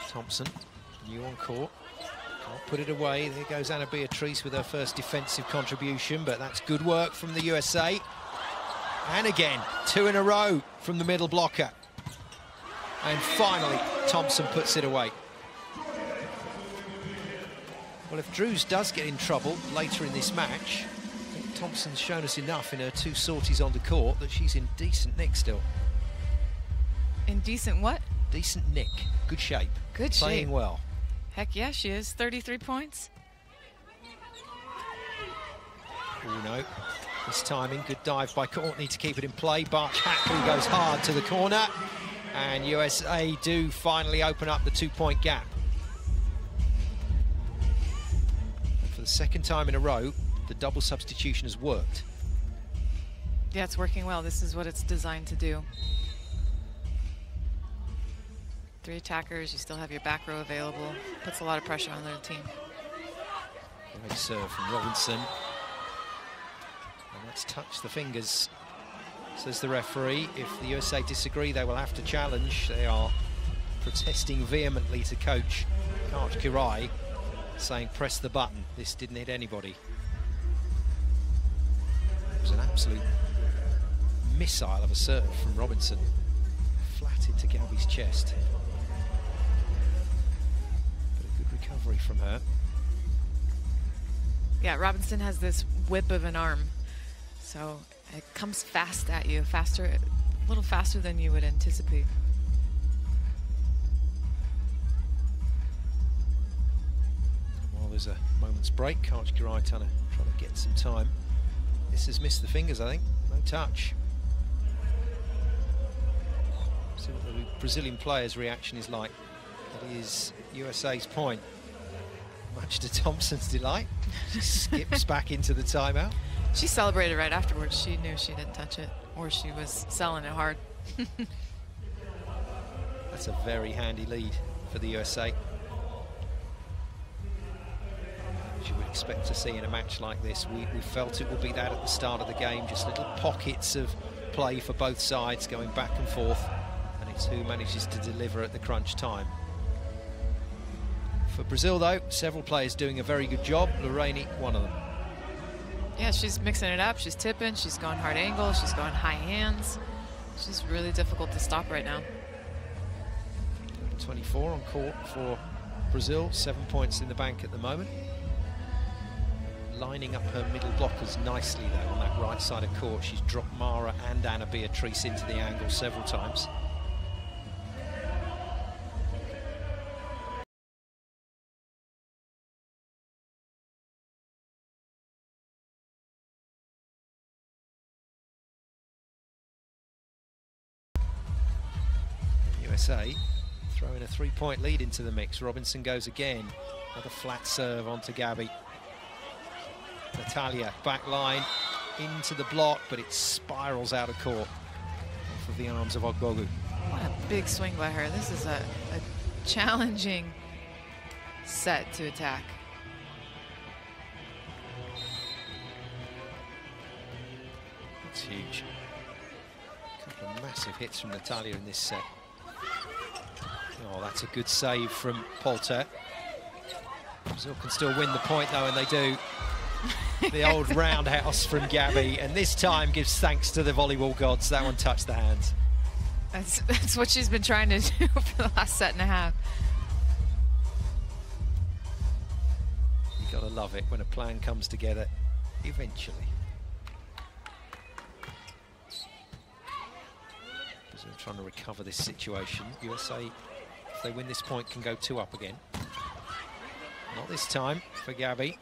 Thompson, new on court. Can't put it away. There goes Anna Beatrice with her first defensive contribution, but that's good work from the USA. And again, 2 in a row from the middle blocker. And finally, Thompson puts it away. Well, if Drews does get in trouble later in this match, I think Thompson's shown us enough in her 2 sorties on the court that she's in decent nick still. In decent what? Decent nick. Good shape. Good shape. Playing well. Heck yeah, she is. 33 points. Oh, no. This timing. Good dive by Courtney to keep it in play. Barch Hackley goes hard to the corner. And USA do finally open up the 2-point gap. And for the second time in a row, the double substitution has worked. Yeah, it's working well. This is what it's designed to do. 3 attackers, you still have your back row available. Puts a lot of pressure on the team. Great serve from Robinson. And let's touch the fingers, says the referee. If the USA disagree, they will have to challenge. They are protesting vehemently to coach Arch Kirai, saying press the button. This didn't hit anybody. It was an absolute missile of a serve from Robinson. Flat into Gabby's chest. But a good recovery from her. Yeah, Robinson has this whip of an arm, so it comes fast at you, a little faster than you would anticipate. Well, there's a moment's break. Karchkirai trying to get some time. This has missed the fingers, I think. No touch. See what the Brazilian player's reaction is like. That is USA's point. Much to Thompson's delight. She skips back into the timeout. She celebrated right afterwards. She knew she didn't touch it, or she was selling it hard. That's a very handy lead for the USA. As you would expect to see in a match like this. We felt it would be that at the start of the game, just little pockets of play for both sides going back and forth, and it's who manages to deliver at the crunch time. For Brazil, though, several players doing a very good job. Lorraine, one of them. Yeah, she's mixing it up. She's tipping. She's going hard angle. She's going high hands. She's really difficult to stop right now. 24 on court for Brazil. 7 points in the bank at the moment. Lining up her middle blockers nicely, though, on that right side of court. She's dropped Mara and Anna Beatrice into the angle several times. USA throwing a 3-point lead into the mix. Robinson goes again. Another flat serve onto Gabby. Natalia, back line, into the block, but it spirals out of court off of the arms of Ogbogu. What a big swing by her. This is a challenging set to attack. It's huge. A couple of massive hits from Natalia in this set. Oh, that's a good save from Polter. Brazil can still win the point, though, and they do. The old roundhouse from Gabby, and this time gives thanks to the volleyball gods. That one touched the hands. That's what she's been trying to do for the last set and a half. You gotta love it when a plan comes together eventually. Brazil trying to recover this situation. USA, if they win this point, can go 2 up again. Not this time for Gabby.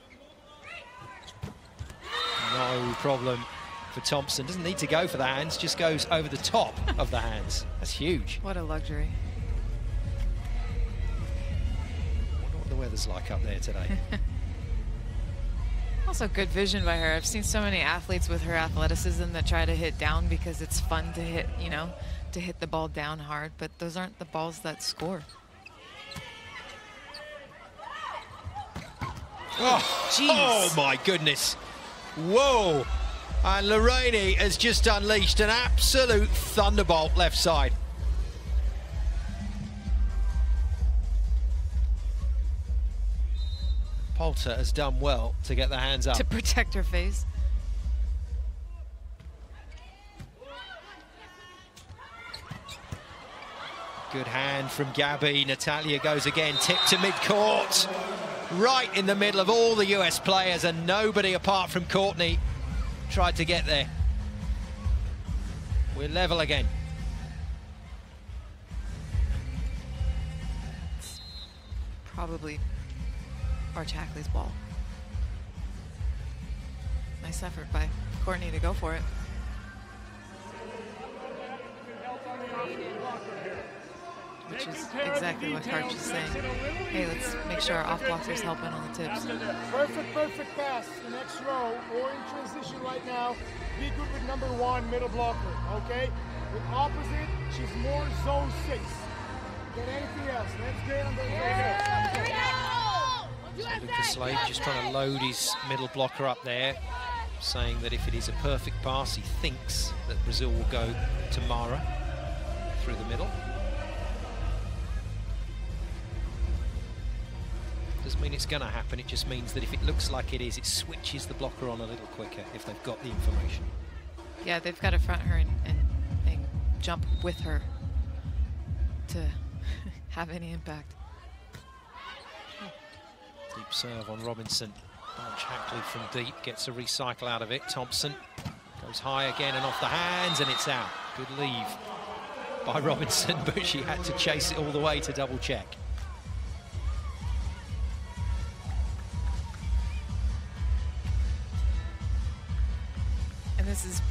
No problem for Thompson. Doesn't need to go for the hands, just goes over the top of the hands. That's huge. What a luxury. I wonder what the weather's like up there today. Also good vision by her. I've seen so many athletes with her athleticism that try to hit down because it's fun to hit, you know, to hit the ball down hard, but those aren't the balls that score. Oh my goodness. Whoa. And Lorraine has just unleashed an absolute thunderbolt left side. Polter has done well to get the hands up. To protect her face. Good hand from Gabby. Natalia goes again, tip to mid-court. Right in the middle of all the US players, and nobody apart from Courtney tried to get there. We're level again. It's probably Arch Hackley's ball. Nice effort by Courtney to go for it. Which is exactly what Arch is saying. Hey, let's make sure our off blockers helping on the tips. Perfect pass. The next row, or in transition right now. Be good with number 1, middle blocker, okay? With opposite, she's more zone 6 than anything else. Let's get on the So Lucas Slade just trying to load his middle blocker up there, saying that if it is a perfect pass, he thinks that Brazil will go to Mara through the middle. Doesn't mean it's going to happen, it just means that if it looks like it is, it switches the blocker on a little quicker if they've got the information. Yeah, they've got to front her and jump with her to have any impact. Deep serve on Robinson. Hackley from deep gets a recycle out of it. Thompson goes high again and off the hands, and it's out. Good leave by Robinson, but she had to chase it all the way to double check. And this is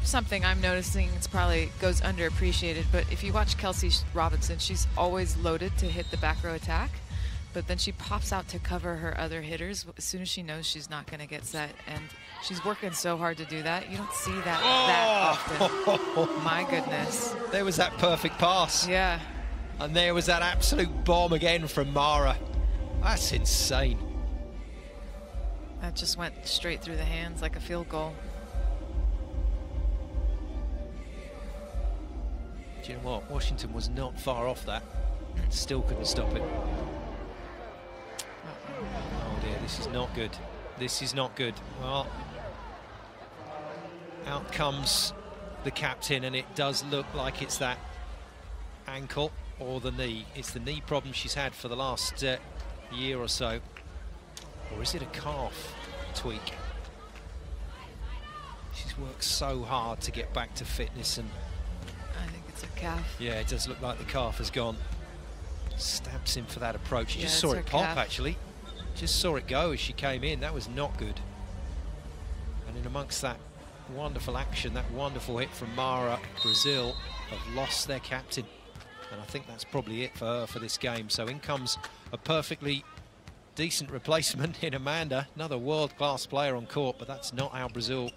something I'm noticing, it's probably goes underappreciated, but if you watch Kelsey Robinson, she's always loaded to hit the back row attack, but then she pops out to cover her other hitters as soon as she knows she's not going to get set, and she's working so hard to do that. You don't see that that often. My goodness. There was that perfect pass. Yeah. And there was that absolute bomb again from Mara. That's insane. That just went straight through the hands like a field goal. Do you know what? Washington was not far off that. Still couldn't stop it. Oh dear, this is not good. This is not good. Well, out comes the captain, and it does look like it's that ankle or the knee. It's the knee problem she's had for the last year or so. Or is it a calf tweak? She's worked so hard to get back to fitness, and I think it's a calf. yeah, it does look like the calf has gone. Stabs him for that approach. You just Yeah, saw it pop, calf. actually. Just saw it go as she came in. That was not good. And in amongst that wonderful action, that wonderful hit from Mara, Brazil have lost their captain. And I think that's probably it for her for this game. So in comes a perfectly decent replacement in Amanda. Another world-class player on court, but that's not how Brazil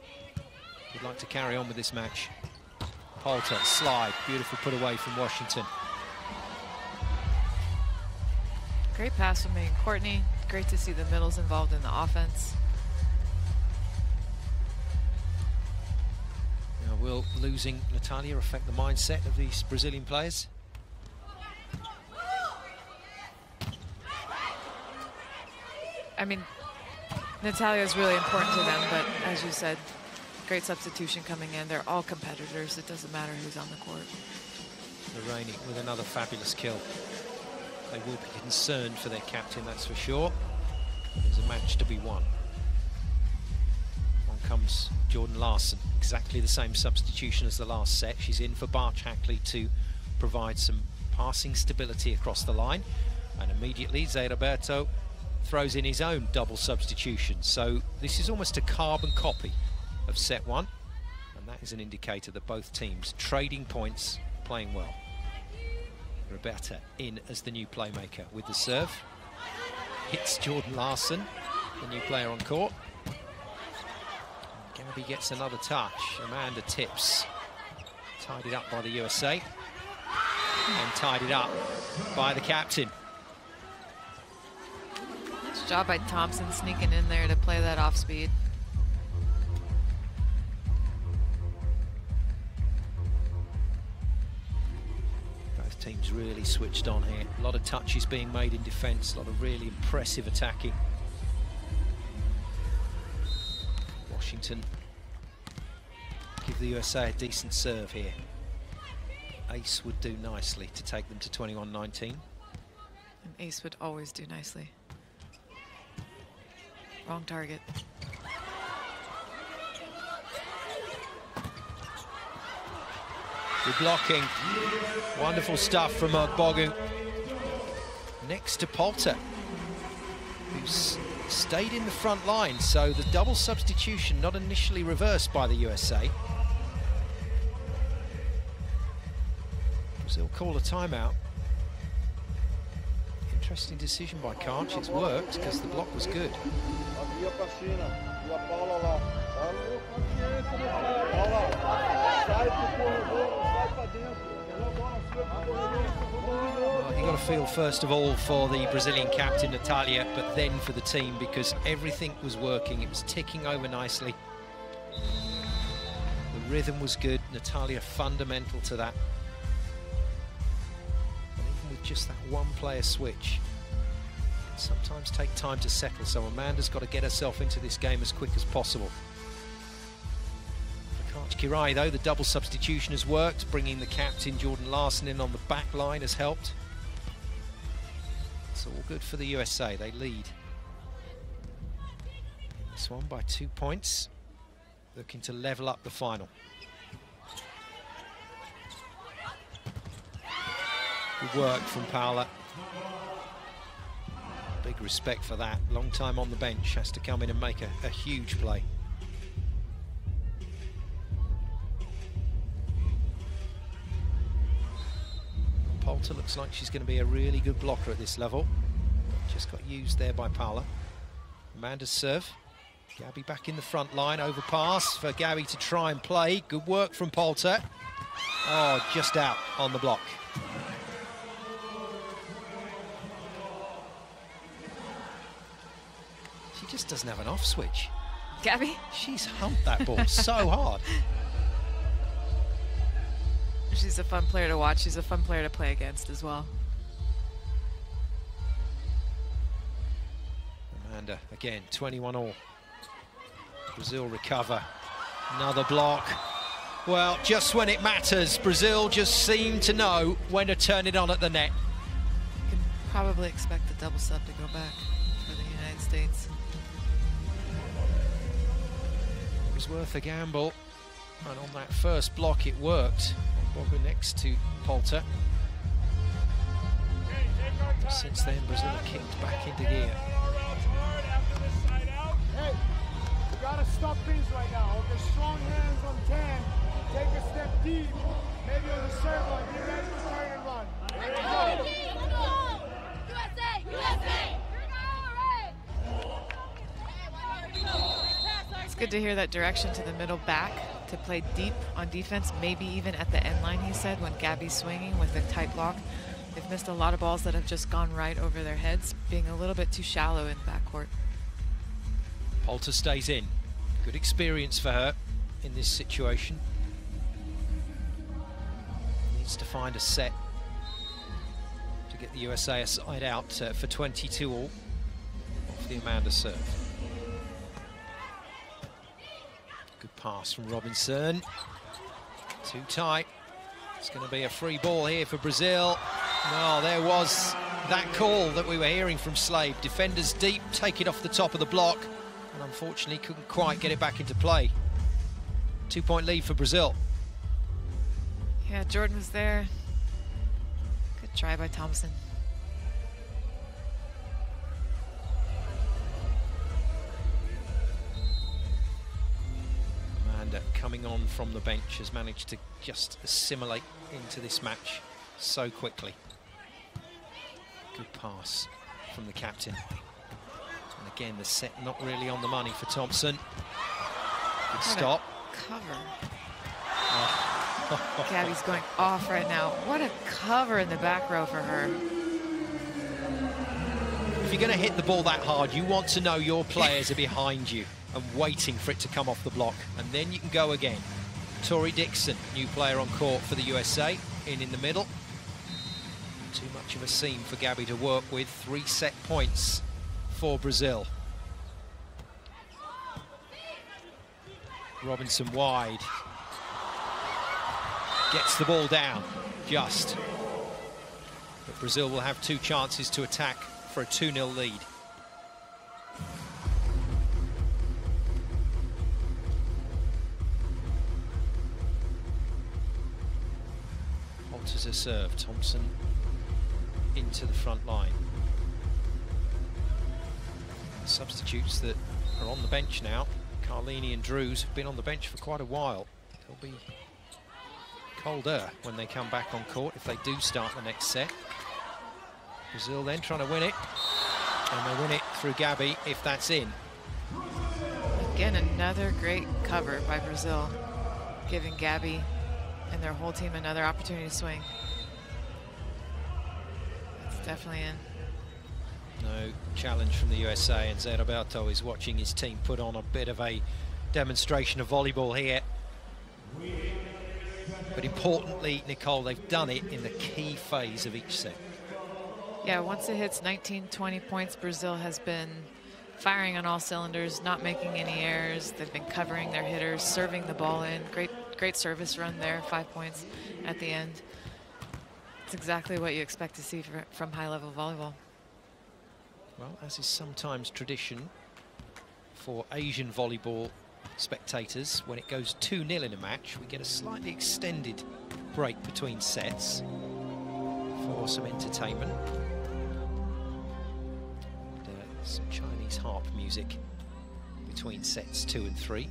would like to carry on with this match. Poulter, slide, beautiful put away from Washington. Great pass from Megan Courtney. Great to see the middles involved in the offense. Now, will losing Natalia affect the mindset of these Brazilian players? I mean, Natalia is really important to them, but as you said, great substitution coming in. They're all competitors. It doesn't matter who's on the court. Lorraine with another fabulous kill. They will be concerned for their captain, that's for sure. There's a match to be won. On comes Jordan Larson. Exactly the same substitution as the last set. She's in for Barch Hackley to provide some passing stability across the line. And immediately Zé Roberto throws in his own double substitution. So this is almost a carbon copy of set one. And that is an indicator that both teams trading points, playing well. Roberta in as the new playmaker with the serve. Hits Jordan Larson, the new player on court. Gabby gets another touch. Amanda tips. Tidied up by the USA. And tidied up by the captain. Nice job by Thompson sneaking in there to play that off speed. Teams really switched on here. A lot of touches being made in defence, a lot of really impressive attacking. Washington give the USA a decent serve here. Ace would do nicely to take them to 21-19. And Ace would always do nicely. Wrong target. Good blocking. Wonderful stuff from Bogu. Next to Poulter, who's stayed in the front line, so the double substitution not initially reversed by the USA. Brazil call a timeout. Interesting decision by Karch. It's worked because the block was good. Well, you got to feel first of all for the Brazilian captain Natalia, but then for the team, because everything was working. It was ticking over nicely. The rhythm was good. Natalia fundamental to that. And even with just that one player switch, it can sometimes take time to settle. So Amanda's got to get herself into this game as quick as possible. Kirai, though, the double substitution has worked. Bringing the captain Jordan Larson in on the back line has helped. It's all good for the USA. They lead. This one by 2 points. Looking to level up the final. Good work from Paula. Big respect for that. Long time on the bench, has to come in and make a huge play. Poulter looks like she's going to be a really good blocker at this level. Just got used there by Paula. Amanda's serve. Gabby back in the front line, overpass for Gabby to try and play. Good work from Poulter. Oh, just out on the block. She just doesn't have an off switch. Gabby? She's humped that ball so hard. She's a fun player to watch. She's a fun player to play against as well. Amanda, again, 21-all. Brazil recover. Another block. Well, just when it matters, Brazil just seem to know when to turn it on at the net. You can probably expect the double sub to go back for the United States. It was worth a gamble. And on that first block, it worked. Bogger next to Poulter. Since then, Brazil have kicked back into gear. Hey, you gotta stop things right now. Okay, strong hands on 10. Take a step deep. Maybe on the serve line. Be ready to turn and run. USA! USA! It's good to hear that direction to the middle back, to play deep on defense, maybe even at the end line, he said, when Gabby's swinging with a tight block. They've missed a lot of balls that have just gone right over their heads, being a little bit too shallow in the backcourt. Poulter stays in. Good experience for her in this situation. Needs to find a set to get the USA side out for 22-all off the Amanda serve. Good pass from Robinson. Too tight. It's going to be a free ball here for Brazil. No, there was that call that we were hearing from Slade. Defenders deep, take it off the top of the block, and unfortunately couldn't quite get it back into play. 2-point lead for Brazil. Yeah, Jordan was there. Good try by Thompson. Amanda, coming on from the bench, has managed to just assimilate into this match so quickly. Good pass from the captain. And again, the set not really on the money for Thompson. Good stop. Cover. Gabby's going off right now. What a cover in the back row for her. If you're going to hit the ball that hard, you want to know your players are behind you and waiting for it to come off the block, and then you can go again. Tori Dixon, new player on court for the USA, in the middle. Too much of a seam for Gabby to work with. 3 set points for Brazil. Robinson wide. Gets the ball down, just. But Brazil will have 2 chances to attack for a 2-0 lead. Alters a serve. Thompson into the front line. The substitutes that are on the bench now, Carlini and Drews, have been on the bench for quite a while. They'll be colder when they come back on court if they do start the next set. Brazil then trying to win it, and they win it through Gabby if that's in. Again, another great cover by Brazil, giving Gabby and their whole team another opportunity to swing. It's definitely in. No challenge from the USA, and Zé Roberto is watching his team put on a bit of a demonstration of volleyball here. But importantly, Nicole, they've done it in the key phase of each set. Yeah, once it hits 19, 20 points, Brazil has been firing on all cylinders, not making any errors. They've been covering their hitters, serving the ball in. Great service run there, 5 points at the end. It's exactly what you expect to see from high-level volleyball. Well, as is sometimes tradition for Asian volleyball spectators, when it goes 2-0 in a match, we get a slightly extended break between sets for some entertainment. And, some Chinese harp music between sets 2 and 3.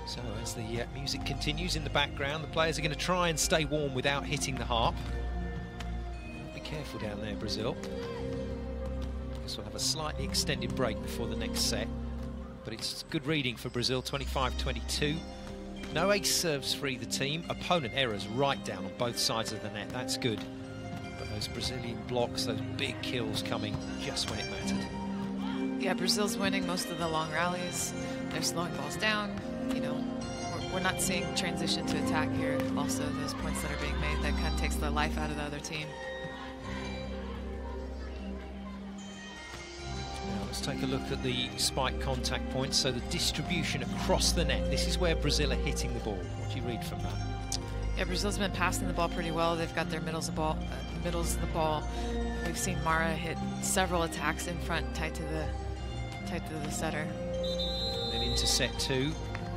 So as the music continues in the background, the players are going to try and stay warm without hitting the harp. Be careful down there, Brazil. Guess we'll have a slightly extended break before the next set. But it's good reading for Brazil, 25-22. No ace serves for either team. Opponent errors right down on both sides of the net. That's good. But those Brazilian blocks, those big kills coming just when it mattered. Yeah, Brazil's winning most of the long rallies. They're slowing balls down. You know, we're not seeing transition to attack here. Also, those points that are being made, that kind of takes the life out of the other team. Now let's take a look at the spike contact points. So the distribution across the net. This is where Brazil are hitting the ball. What do you read from that? Yeah, Brazil's been passing the ball pretty well. They've got their middles of the ball. We've seen Mara hit several attacks in front, tight to the setter. And then into set 2.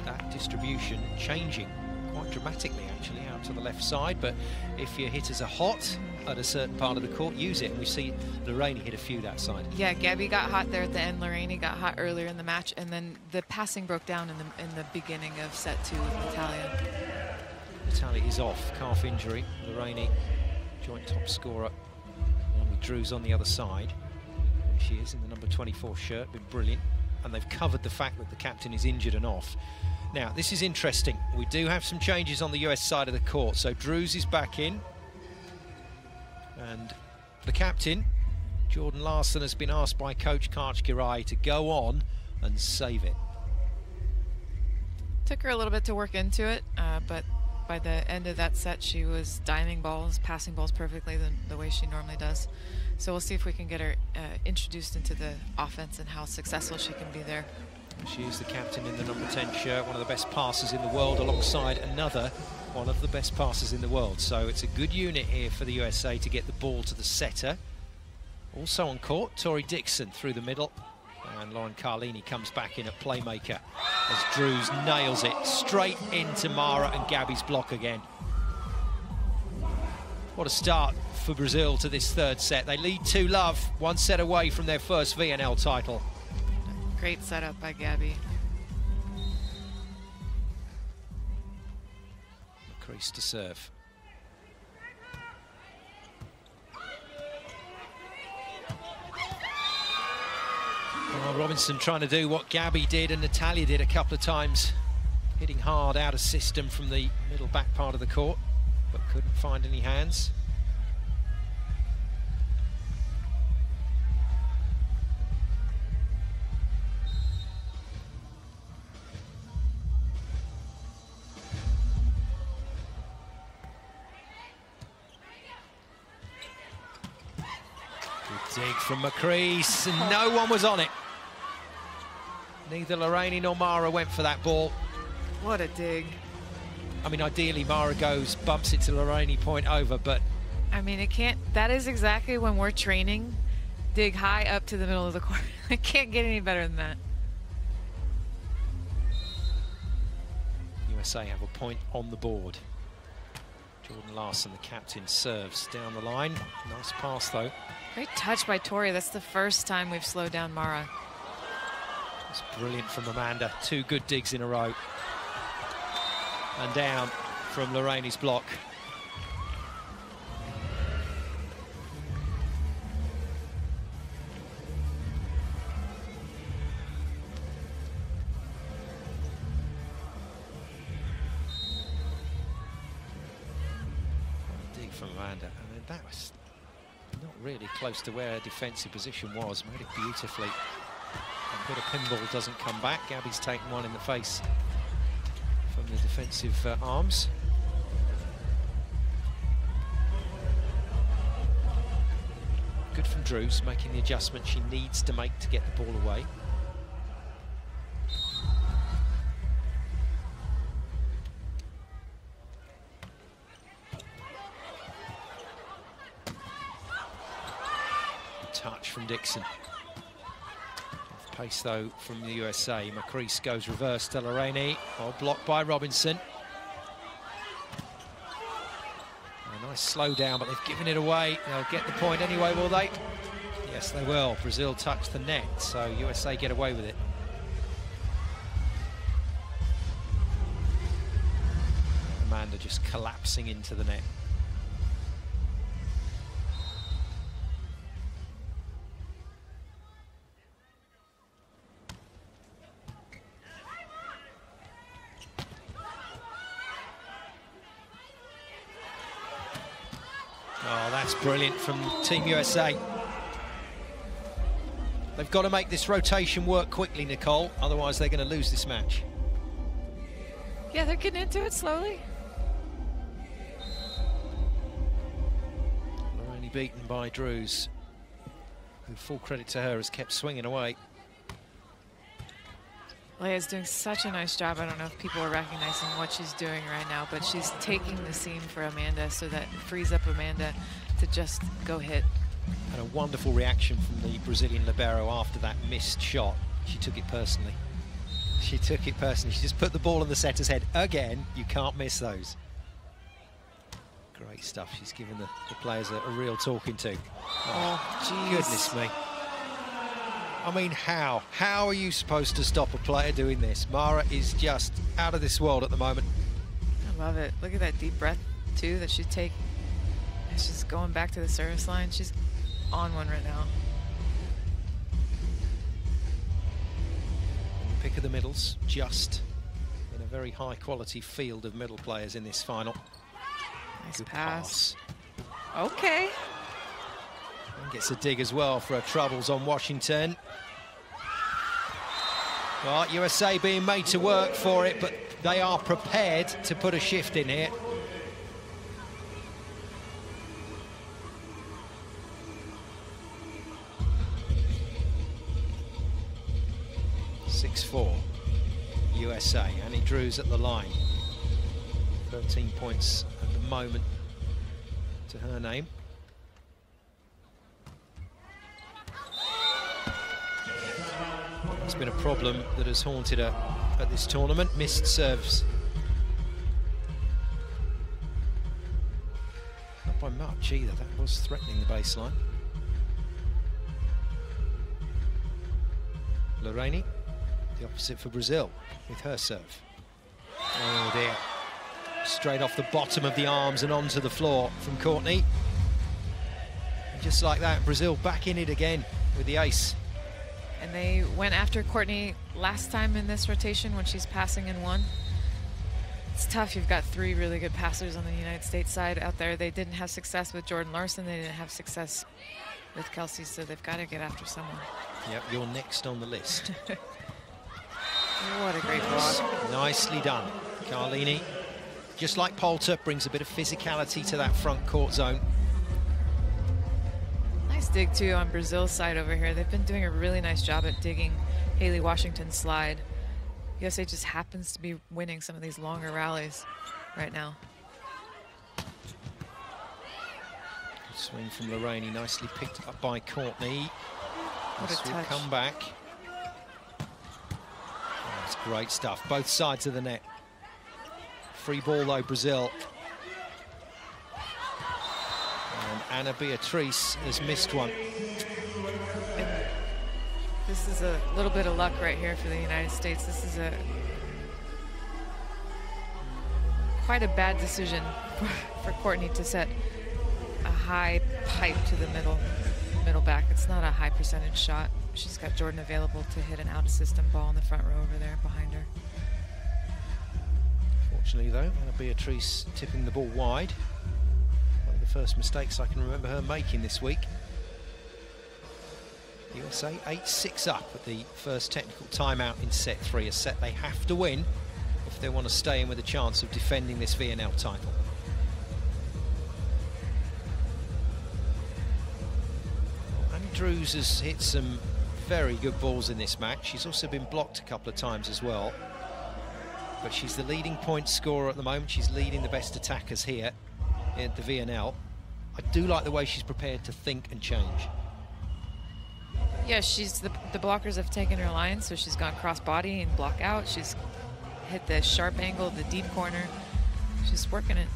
That distribution changing quite dramatically actually out to the left side, but if your hitters are hot at a certain part of the court, use it, and we see Lorraine hit a few that side. Yeah, Gabby got hot there at the end, Lorraine got hot earlier in the match, and then the passing broke down in the beginning of set 2 with Natalia. Natalia is off, calf injury. Lorraine, joint top scorer, and with Drews on the other side. There she is in the number 24 shirt, been brilliant, and they've covered the fact that the captain is injured and off. Now, this is interesting. We do have some changes on the US side of the court. So Drews is back in. And the captain, Jordan Larson, has been asked by Coach Karch-Kirai to go on and save it. Took her a little bit to work into it, but by the end of that set, she was diming balls, passing balls perfectly the way she normally does. So we'll see if we can get her introduced into the offense and how successful she can be there. She is the captain in the number 10 shirt, one of the best passers in the world, alongside another one of the best passers in the world. So it's a good unit here for the USA to get the ball to the setter. Also on court, Tori Dixon through the middle. And Lauren Carlini comes back in at playmaker as Drews nails it straight into Mara and Gabby's block again. What a start for Brazil to this third set. They lead 2-0, one set away from their first VNL title. Great setup by Gabby. Crease to serve. Well, Robinson trying to do what Gabby did and Natalia did a couple of times, hitting hard out of system from the middle back part of the court, but couldn't find any hands. Dig from McCrease, and no one was on it. Neither Lorraine nor Mara went for that ball. What a dig. I mean, ideally Mara goes, bumps it to Lorraine, point over, but... I mean, it can't... That is exactly when we're training. Dig high up to the middle of the court. It can't get any better than that. USA have a point on the board. Jordan Larson, the captain, serves down the line. Nice pass, though. Great touch by Tori. That's the first time we've slowed down Mara. It's brilliant from Amanda. Two good digs in a row. And down from Lorraine's block. from Amanda. I mean, that was not really close to where her defensive position was. Made it beautifully. A bit of pinball doesn't come back. Gabby's taken one in the face from the defensive arms. Good from Drews, making the adjustment she needs to make to get the ball away. Touch from Dixon. Off pace though from the USA. McCrease goes reverse to Lorraine. Oh, blocked by Robinson. A nice slow down, but they've given it away. They'll get the point anyway, will they? Yes, they will. Brazil touch the net, so USA get away with it. Amanda just collapsing into the net. Oh, that's brilliant from Team USA. They've got to make this rotation work quickly, Nicole, otherwise they're going to lose this match. Yeah, they're getting into it slowly. They're only beaten by Drews, who, full credit to her, has kept swinging away. Leia's doing such a nice job. I don't know if people are recognizing what she's doing right now, but she's taking the seam for Amanda so that frees up Amanda to just go hit. And a wonderful reaction from the Brazilian libero after that missed shot. She took it personally. She took it personally. She just put the ball on the setter's head again. You can't miss those. Great stuff. She's given the players a real talking to. Oh, geez. Goodness me. I mean, how? How are you supposed to stop a player doing this? Mara is just out of this world at the moment. I love it. Look at that deep breath, too, that she's taking. She's going back to the service line. She's on one right now. Pick of the middles, just in a very high-quality field of middle players in this final. Nice Good pass. Okay. And gets a dig as well for her troubles on Washington. Well, USA being made to work for it, but they are prepared to put a shift in here. USA. Annie Drews at the line. 13 points at the moment to her name. It's been a problem that has haunted her at this tournament. Missed serves. Not by much either. That was threatening the baseline. Lorraine, the opposite for Brazil with her serve. Oh dear. Straight off the bottom of the arms and onto the floor from Courtney. And just like that, Brazil back in it again with the ace. And they went after Courtney last time in this rotation when she's passing in one. It's tough. You've got three really good passers on the United States side out there. They didn't have success with Jordan Larson. They didn't have success with Kelsey, so they've got to get after someone. Yep, you're next on the list. What a great block. Nicely done. Carlini, just like Poulter, brings a bit of physicality to that front court zone. Nice dig, too, on Brazil's side over here. They've been doing a really nice job at digging Haley Washington's slide. USA just happens to be winning some of these longer rallies right now. Good swing from Lorraine, nicely picked up by Courtney. What a This will touch. come back. That's great stuff. Both sides of the net. Free ball though, Brazil. And Ana Beatriz has missed one. This is a little bit of luck right here for the United States. This is quite a bad decision for Courtney to set a high pipe to the middle back. It's not a high percentage shot. She's got Jordan available to hit an out-of-system ball in the front row over there behind her. Fortunately though, Ana Beatriz tipping the ball wide. Play the first mistakes I can remember her making this week. USA 8-6 up at the first technical timeout in set 3, a set they have to win if they want to stay in with a chance of defending this VNL title. Andrews has hit some very good balls in this match. She's also been blocked a couple of times as well. But she's the leading point scorer at the moment. She's leading the best attackers here at the VNL. I do like the way she's prepared to think and change. Yeah, she's the blockers have taken her line, so she's gone cross body and block out. She's hit the sharp angle, the deep corner. She's working it.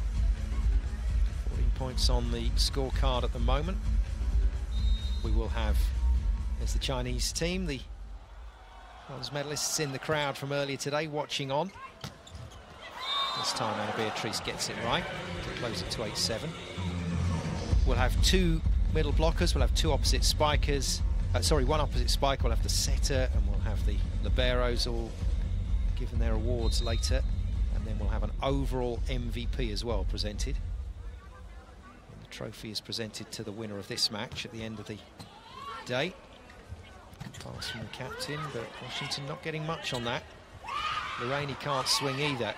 14 points on the scorecard at the moment. We will have, as the Chinese team, the bronze medalists in the crowd from earlier today watching on. This time Anna Beatrice gets it right to close it to 8-7. We'll have two middle blockers, we'll have two opposite spikers. One opposite spiker, we'll have the setter, and we'll have the liberos all given their awards later. And then we'll have an overall MVP as well presented. And the trophy is presented to the winner of this match at the end of the day. Pass from the captain, but Washington not getting much on that. Lorraine can't swing either.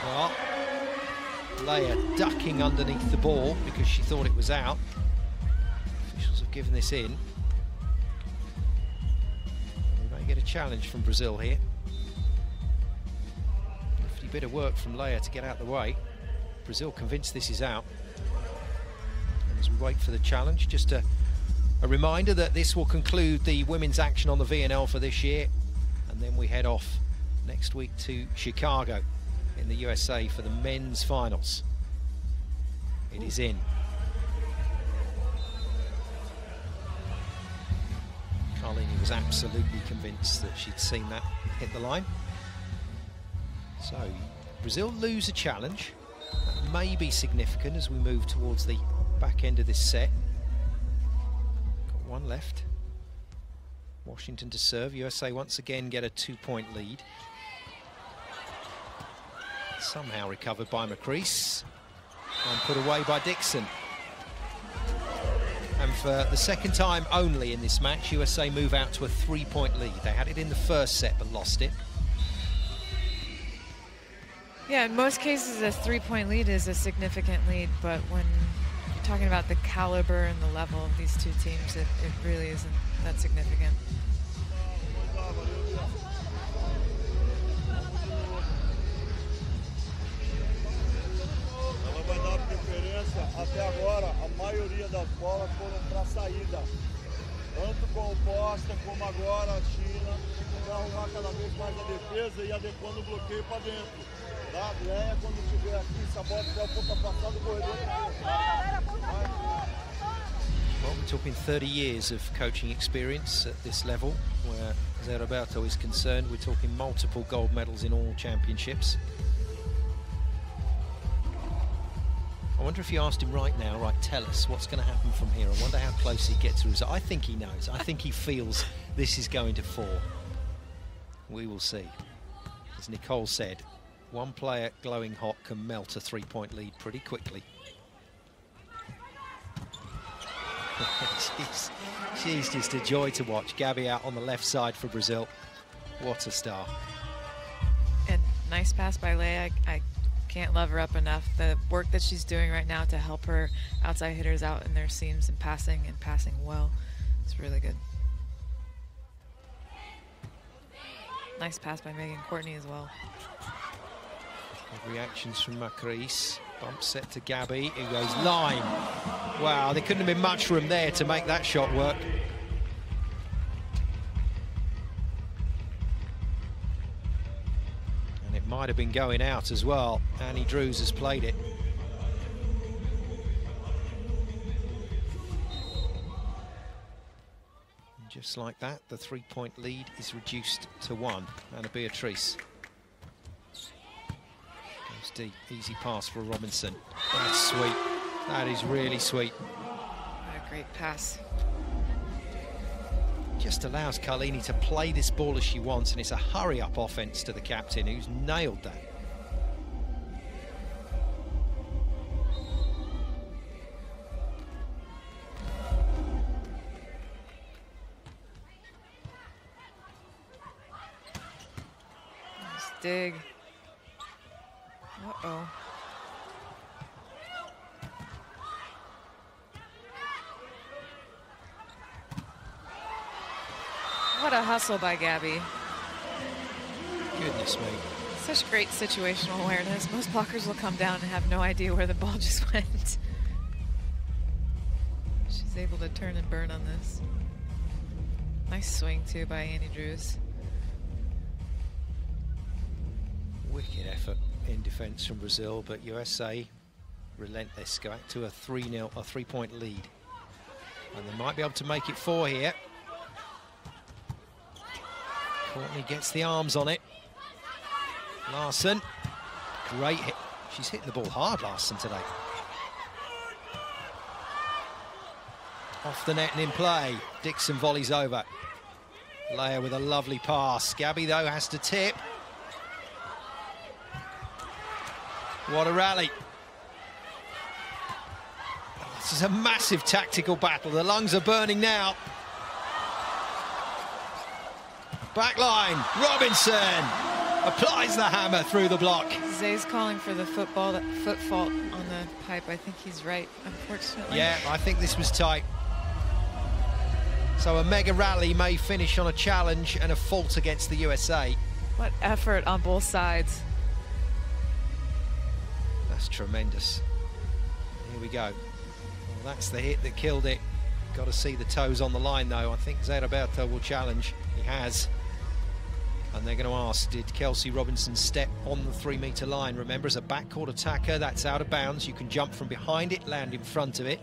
Well, Leia ducking underneath the ball because she thought it was out. Officials have given this in. We may get a challenge from Brazil here. Nifty bit of work from Leia to get out of the way. Brazil convinced this is out. And as we wait for the challenge, just a reminder that this will conclude the women's action on the VNL for this year. And then we head off next week to Chicago in the USA for the men's finals. It is in. Carlini was absolutely convinced that she'd seen that hit the line. So Brazil lose a challenge. That may be significant as we move towards the back end of this set. Got one left. Washington to serve. USA once again get a 2-point lead. Somehow recovered by McCrease and put away by Dixon. And for the second time only in this match, USA move out to a 3-point lead. They had it in the first set but lost it. Yeah, in most cases a 3-point lead is a significant lead, but when you're talking about the caliber and the level of these two teams, it really isn't that significant. Até agora, a maioria das bolas foram para saída. Tanto com o Costa como agora a China, para arrumar cada vez mais a defesa e adequando o bloqueio para dentro. Tá? Leia, quando estiver aqui, se a bola tiver a ponta passada, o corredor. Well, we're talking 30 years of coaching experience at this level, where Zé Roberto is concerned. We're talking multiple gold medals in all championships. I wonder if you asked him right now, right, tell us what's going to happen from here. I wonder how close he gets to result. I think he knows. I think he feels this is going to fall. We will see. As Nicole said, one player glowing hot can melt a 3-point lead pretty quickly. she's just a joy to watch. Gabby out on the left side for Brazil. What a star. And nice pass by Leia. I can't love her up enough. The work that she's doing right now to help her outside hitters out in their seams and passing well. It's really good. Nice pass by Megan Courtney as well. Good reactions from Macris. Bump set to Gabby. It goes line. Wow, there couldn't have been much room there to make that shot work. It might have been going out as well. Annie Drews has played it. And just like that, the 3-point lead is reduced to 1. Anna Beatrice goes deep. Easy pass for Robinson. That's sweet. That is really sweet. What a great pass. Just allows Carlini to play this ball as she wants, and it's a hurry-up offense to the captain, who's nailed that. dig. Uh-oh. What a hustle by Gabby. Goodness me. Such great situational awareness. Most blockers will come down and have no idea where the ball just went. She's able to turn and burn on this. Nice swing, too, by Annie Drews. Wicked effort in defence from Brazil, but USA relentless. Go back to a 3-0, a 3-point lead. And they might be able to make it 4 here. Courtney gets the arms on it. Larson, great hit. She's hitting the ball hard, Larson, today. Off the net and in play. Dixon volleys over. Leia with a lovely pass. Gabby, though, has to tip. What a rally. This is a massive tactical battle. The lungs are burning now. Backline, Robinson applies the hammer through the block. Zay's calling for the foot fault on the pipe. I think he's right, unfortunately. Yeah, I think this was tight. So a mega rally may finish on a challenge and a fault against the USA. What effort on both sides. That's tremendous. Here we go. Well, that's the hit that killed it. Got to see the toes on the line, though. I think Zé Roberto will challenge. He has. And they're going to ask, did Kelsey Robinson step on the 3-meter line? Remember, as a backcourt attacker, that's out of bounds. You can jump from behind it, land in front of it.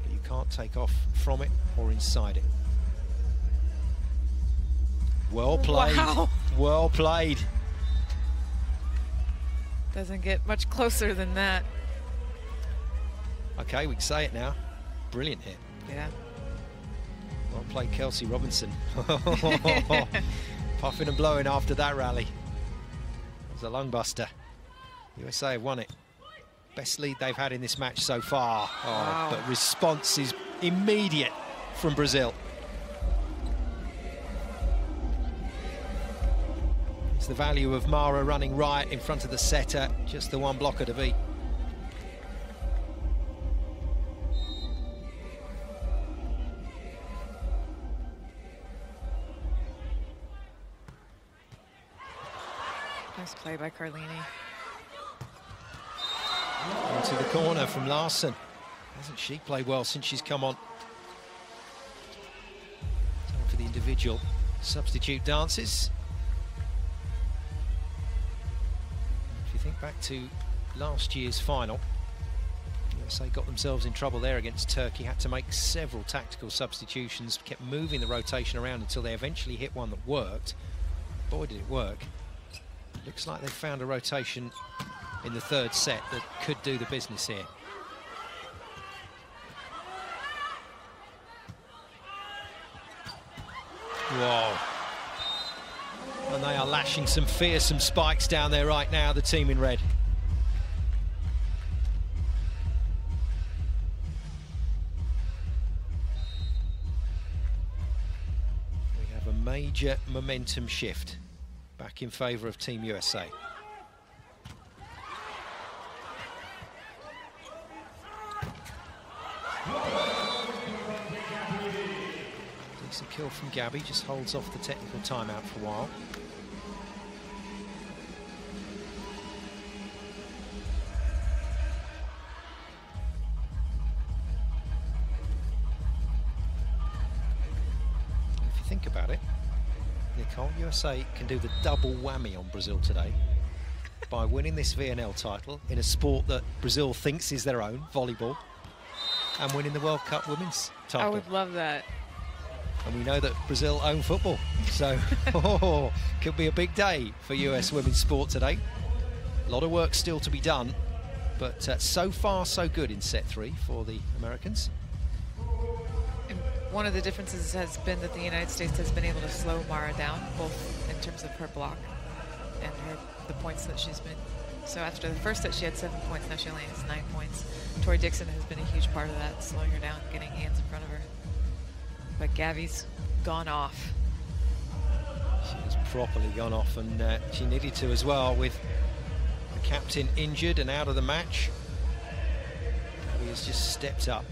But you can't take off from it or inside it. Well played. Wow. Well played. Doesn't get much closer than that. Okay, we can say it now. Brilliant hit. Yeah. Well played, Kelsey Robinson. Puffing and blowing after that rally. It was a lung buster. USA have won it. Best lead they've had in this match so far. Oh, wow. But response is immediate from Brazil. It's the value of Mara running right in front of the setter. Just the one blocker to beat. Nice play by Carlini. Into the corner from Larson. Hasn't she played well since she's come on? Time for the individual substitute dances. If you think back to last year's final, USA got themselves in trouble there against Turkey, had to make several tactical substitutions, kept moving the rotation around until they eventually hit one that worked. Boy, did it work. Looks like they've found a rotation in the third set that could do the business here. Whoa. And they are lashing some fearsome spikes down there right now, the team in red. We have a major momentum shift back in favour of Team USA. Decent kill from Gabby, just holds off the technical timeout for a while. If you think about it, Nicole, USA can do the double whammy on Brazil today by winning this VNL title in a sport that Brazil thinks is their own, volleyball, and winning the World Cup women's title. I would love that. And we know that Brazil own football, so could be a big day for US women's sport today. A lot of work still to be done, but so far so good in set 3 for the Americans. And one of the differences has been that the United States has been able to slow Mara down, both in terms of her block and the points that she's been. So after the first set, she had 7 points. Now she only has 9 points. Tori Dixon has been a huge part of that, slowing her down, getting hands in front of her. But Gabby's gone off. She's properly gone off, and she needed to as well, with the captain injured and out of the match. He has just stepped up.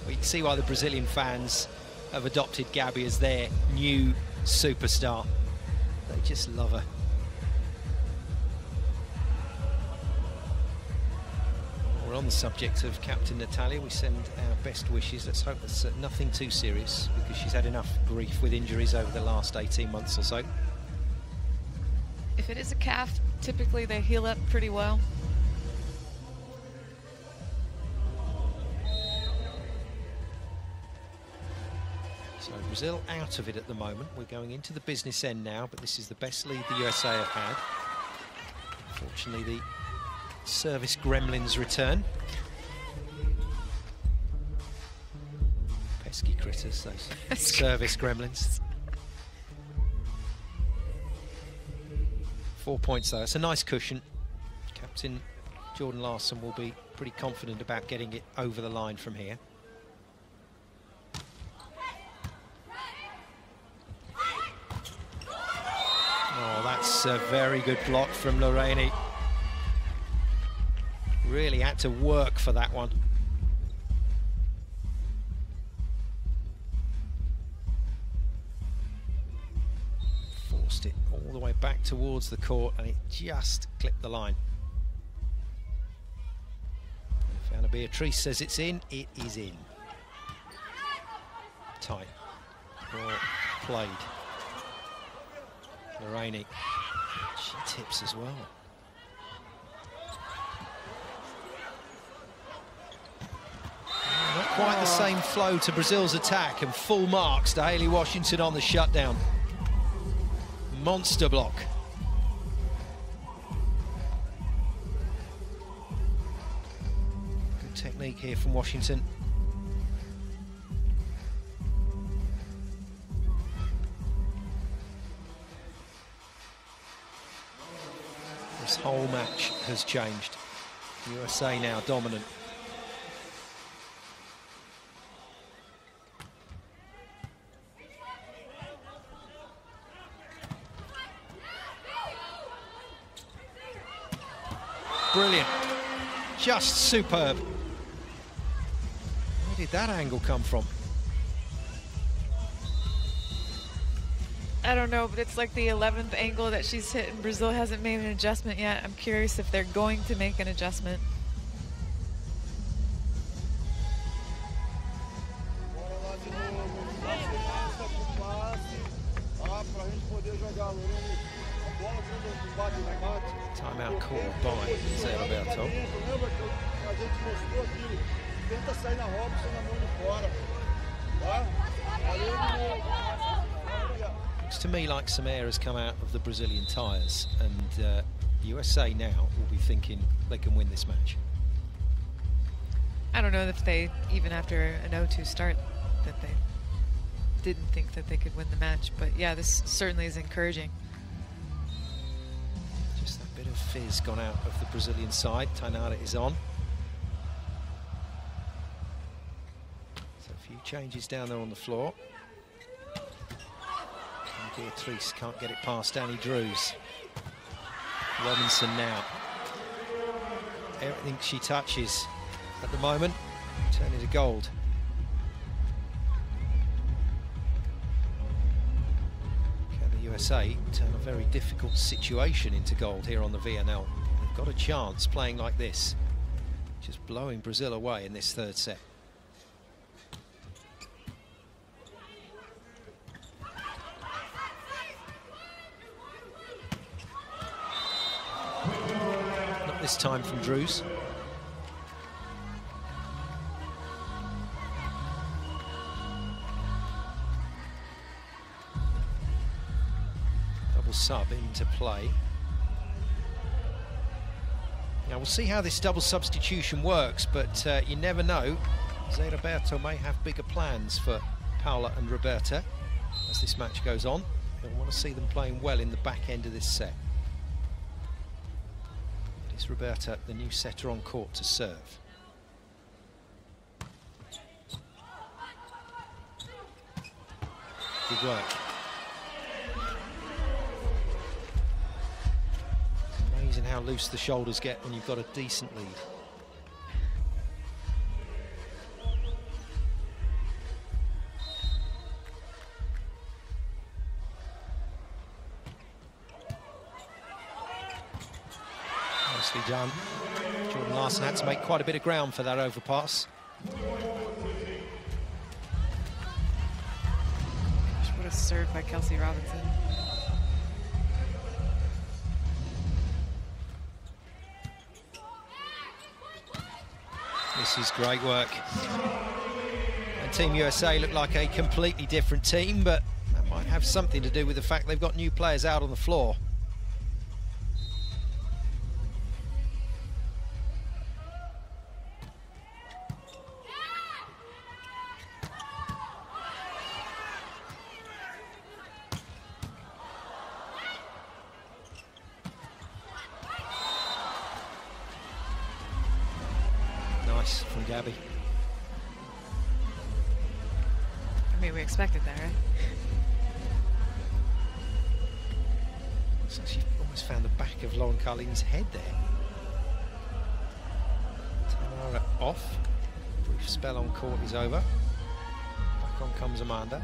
We can see why the Brazilian fans have adopted Gabby as their new superstar. They just love her. We're on the subject of Captain Natalia. We send our best wishes. Let's hope it's nothing too serious, because she's had enough grief with injuries over the last 18 months or so. If it is a calf, typically they heal up pretty well. So Brazil out of it at the moment. We're going into the business end now, but this is the best lead the USA have had. Fortunately, the service gremlins return. Pesky critters, those service gremlins. 4 points though, it's a nice cushion. Captain Jordan Larson will be pretty confident about getting it over the line from here. Oh, that's a very good block from Lorraine. Really had to work for that one. Forced it all the way back towards the court, and it just clipped the line. If Anna Beatrice says it's in, it is in. Tight. Ball played. Lorraine, she tips as well. Not quite the same flow to Brazil's attack, and full marks to Hayley Washington on the shutdown. Monster block. Good technique here from Washington. This whole match has changed. USA now dominant. Brilliant. Just superb. Where did that angle come from? I don't know, but it's like the 11th angle that she's hit, and Brazil hasn't made an adjustment yet. I'm curious if they're going to make an adjustment. Timeout called by Zé Roberto. Looks to me like some air has come out of the Brazilian tyres, and USA now will be thinking they can win this match. I don't know if they, even after an 0-2 start, that they didn't think that they could win the match, but yeah, this certainly is encouraging. Just that bit of fizz gone out of the Brazilian side. Tainara is on. So a few changes down there on the floor. And Beatrice can't get it past Danny Drews. Robinson now. Everything she touches at the moment turning to gold. USA turn a very difficult situation into gold here on the VNL. They've got a chance playing like this, just blowing Brazil away in this third set. Not this time from Drews. Sub into play. Now we'll see how this double substitution works, but you never know. Zé Roberto may have bigger plans for Paula and Roberta as this match goes on. He'll want to see them playing well in the back end of this set. It is Roberta, the new setter on court, to serve. Good work. Amazing how loose the shoulders get when you've got a decent lead. Nicely done. Jordan Larson had to make quite a bit of ground for that overpass. What a serve by Kelsey Robinson. This is great work. And Team USA look like a completely different team, but that might have something to do with the fact they've got new players out on the floor. From Gabby. I mean, we expected that, right? So she almost found the back of Lauren Carlini's head there. Tamara off. Brief spell on court is over. Back on comes Amanda.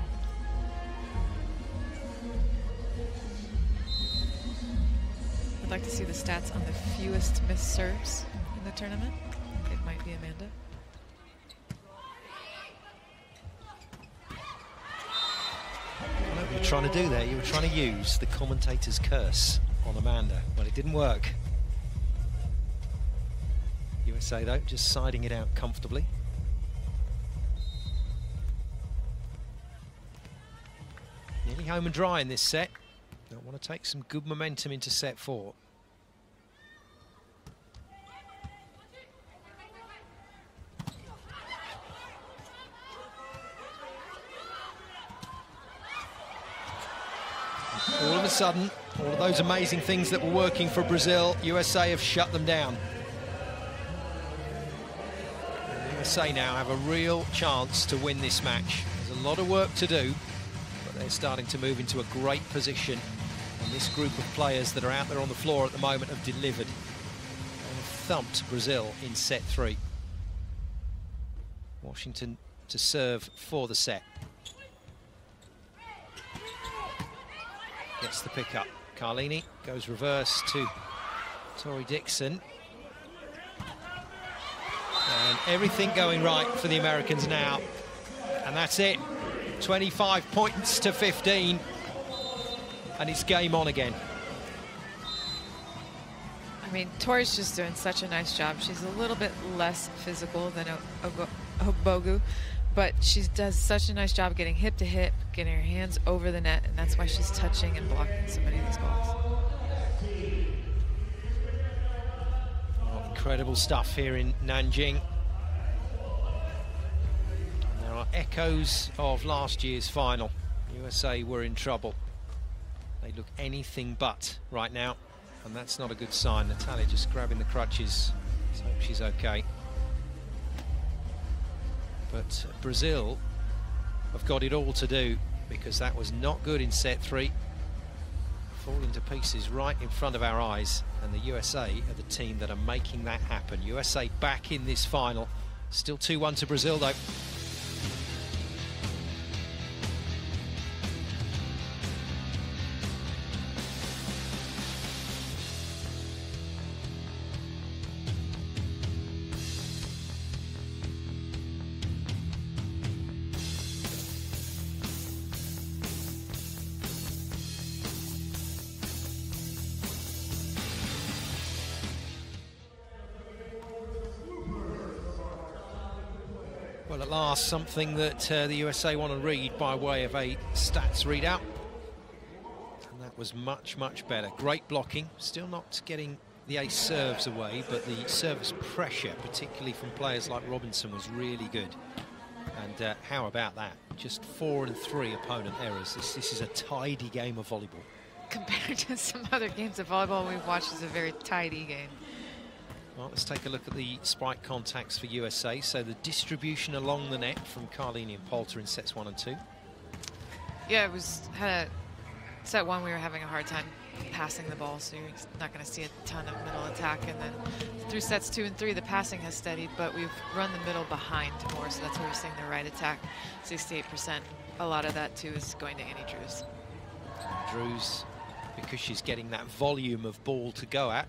I'd like to see the stats on the fewest missed serves in the tournament. It might be Amanda. What you were trying to do there, you were trying to use the commentator's curse on Amanda, but it didn't work. USA though, just siding it out comfortably. Nearly home and dry in this set. Don't want to take some good momentum into set 4. All of a sudden, all of those amazing things that were working for Brazil, USA have shut them down. And USA now have a real chance to win this match. There's a lot of work to do, but they're starting to move into a great position. And this group of players that are out there on the floor at the moment have delivered. They have thumped Brazil in set 3. Washington to serve for the set. Gets the pick up. Carlini goes reverse to Tori Dixon. And everything going right for the Americans now. And that's it. 25 points to 15. And it's game on again. I mean, Tori's just doing such a nice job. She's a little bit less physical than Ogbogu, but she does such a nice job getting hip to hip, getting her hands over the net, and that's why she's touching and blocking so many of these balls. Oh, incredible stuff here in Nanjing. And there are echoes of last year's final. USA were in trouble. They look anything but right now, and that's not a good sign. Natalia just grabbing the crutches. Let's hope she's okay. But Brazil have got it all to do, because that was not good in set 3. Falling to pieces right in front of our eyes, and the USA are the team that are making that happen. USA back in this final. Still 2-1 to Brazil though. Well, at last, something that the USA want to read by way of a stats readout. And that was much, much better. Great blocking. Still not getting the ace serves away, but the service pressure, particularly from players like Robinson, was really good. And how about that? Just 4 and 3 opponent errors. This is a tidy game of volleyball. Compared to some other games of volleyball we've watched, it's a very tidy game. Well, let's take a look at the spike contacts for USA. So the distribution along the net from Carlini and Poulter in sets 1 and 2. Yeah, it was set one. We were having a hard time passing the ball, so you're not going to see a ton of middle attack. And then through sets 2 and 3, the passing has steadied, but we've run the middle behind more, so that's why we're seeing the right attack 68%. A lot of that too is going to Annie Drews. Drews, because she's getting that volume of ball to go at,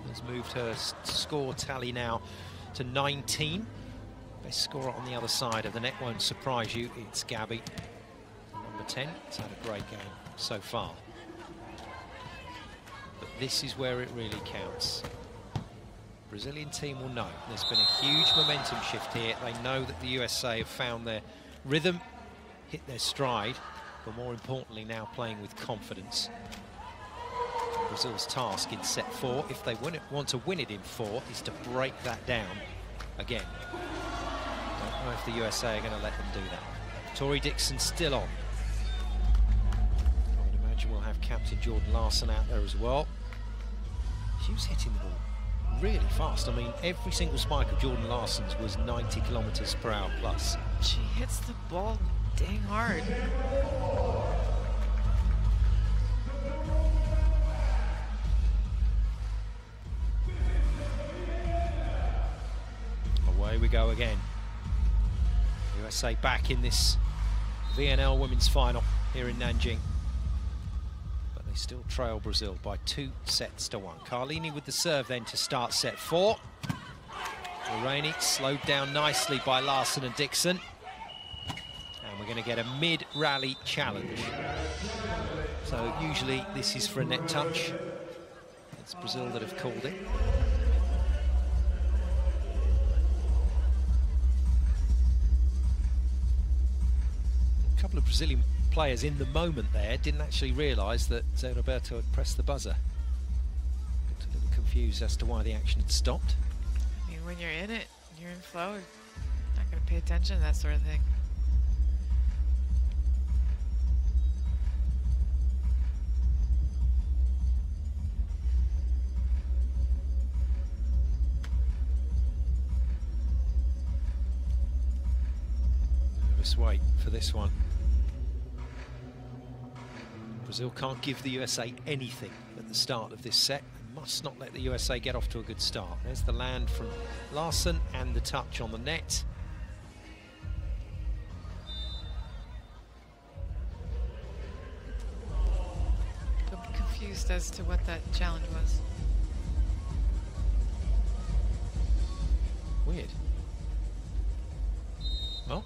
has moved her score tally now to 19. Best scorer on the other side of the net won't surprise you. It's Gabby, number 10. It's had a great game so far. But this is where it really counts. Brazilian team will know there's been a huge momentum shift here. They know that the USA have found their rhythm, hit their stride, but more importantly now playing with confidence. Brazil's task in set 4, if they want to win it in 4, is to break that down again. Don't know if the USA are going to let them do that. Tori Dixon still on. I would imagine we'll have captain Jordan Larson out there as well. She was hitting the ball really fast. I mean, every single spike of Jordan Larson's was 90 kilometers per hour plus. She hits the ball dang hard. Away we go again. USA back in this VNL women's final here in Nanjing. But they still trail Brazil by 2 sets to 1. Carlini with the serve then to start set 4. Lorraine slowed down nicely by Larson and Dixon. And we're going to get a mid-rally challenge. So usually this is for a net touch. It's Brazil that have called it. A couple of Brazilian players in the moment there didn't actually realise that Zé Roberto had pressed the buzzer. Got a little confused as to why the action had stopped. I mean, when you're in it, you're in flow, you're not going to pay attention to that sort of thing. Nervous wait for this one. Brazil can't give the USA anything at the start of this set. They must not let the USA get off to a good start. There's the land from Larson and the touch on the net. I'm confused as to what that challenge was. Weird. Well,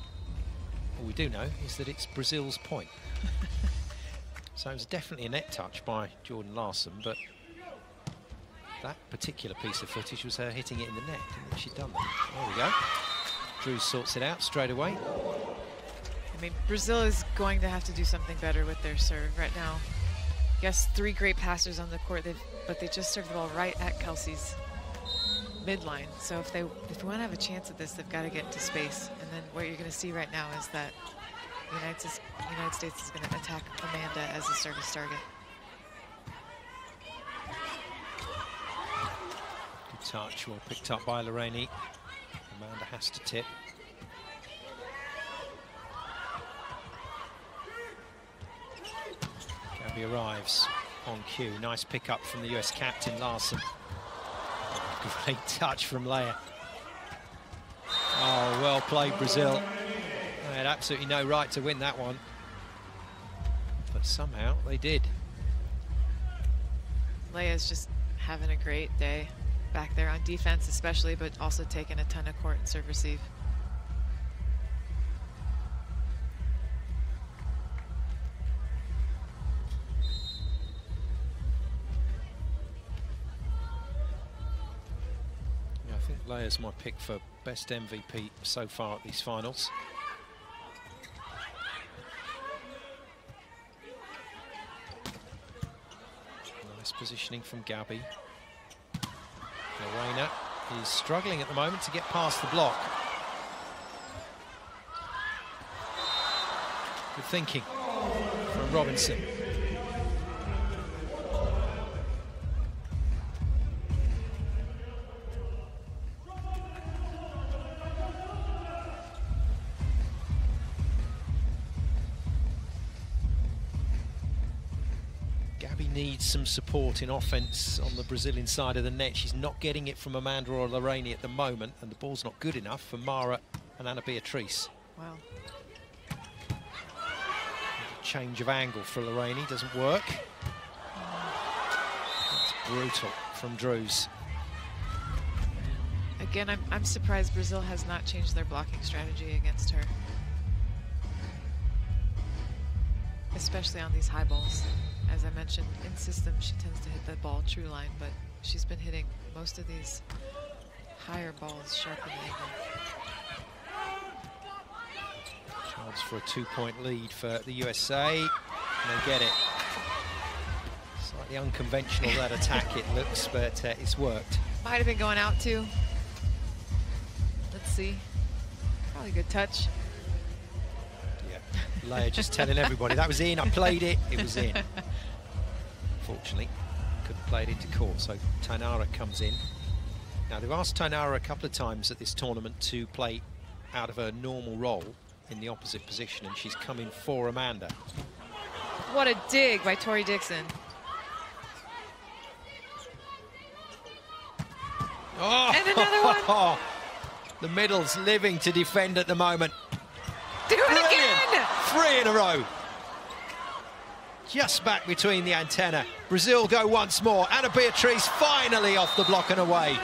all we do know is that it's Brazil's point. So it was definitely a net touch by Jordan Larson, but that particular piece of footage was her hitting it in the net. Didn't think she'd done that. There we go. Drews sorts it out straight away. I mean, Brazil is going to have to do something better with their serve right now. Yes, 3 great passers on the court, but they just served the ball right at Kelsey's midline. So if we want to have a chance at this, they've got to get into space. And then what you're going to see right now is that the United States is going to attack Amanda as a service target. Good touch, well picked up by Lorraine. Amanda has to tip. Gabby arrives on cue. Nice pick up from the US captain Larson. Great touch from Leia. Oh, well played, Brazil. They had absolutely no right to win that one. But somehow they did. Leia's just having a great day back there on defense especially, but also taking a ton of court and serve receive. Yeah, I think Leia's my pick for best MVP so far at these finals. Nice positioning from Gabby. Lorena is struggling at the moment to get past the block. Good thinking from Robinson. Gabby needs some support in offense on the Brazilian side of the net. She's not getting it from Amanda or Lorraine at the moment, and the ball's not good enough for Mara and Ana Beatriz. Wow. Change of angle for Lorraine doesn't work. That's brutal from Drews. Again, I'm surprised Brazil has not changed their blocking strategy against her. Especially on these high balls. As I mentioned, in system, she tends to hit the ball true line, but she's been hitting most of these higher balls sharp and angle. Chance for a 2-point lead for the USA, and they get it. Slightly unconventional, that attack, it looks, but it's worked. Might have been going out too. Let's see. Probably a good touch. Yeah, Leia just telling everybody that was in. I played it. It was in. Unfortunately, couldn't play it into court. So Tainara comes in. Now they've asked Tainara a couple of times at this tournament to play out of her normal role in the opposite position, and she's coming for Amanda. What a dig by Tori Dixon. Oh, and another one. The middle's living to defend at the moment. Do it Brilliant. again! 3 in a row. Just back between the antenna. Brazil go once more. Ana Beatriz finally off the block and away.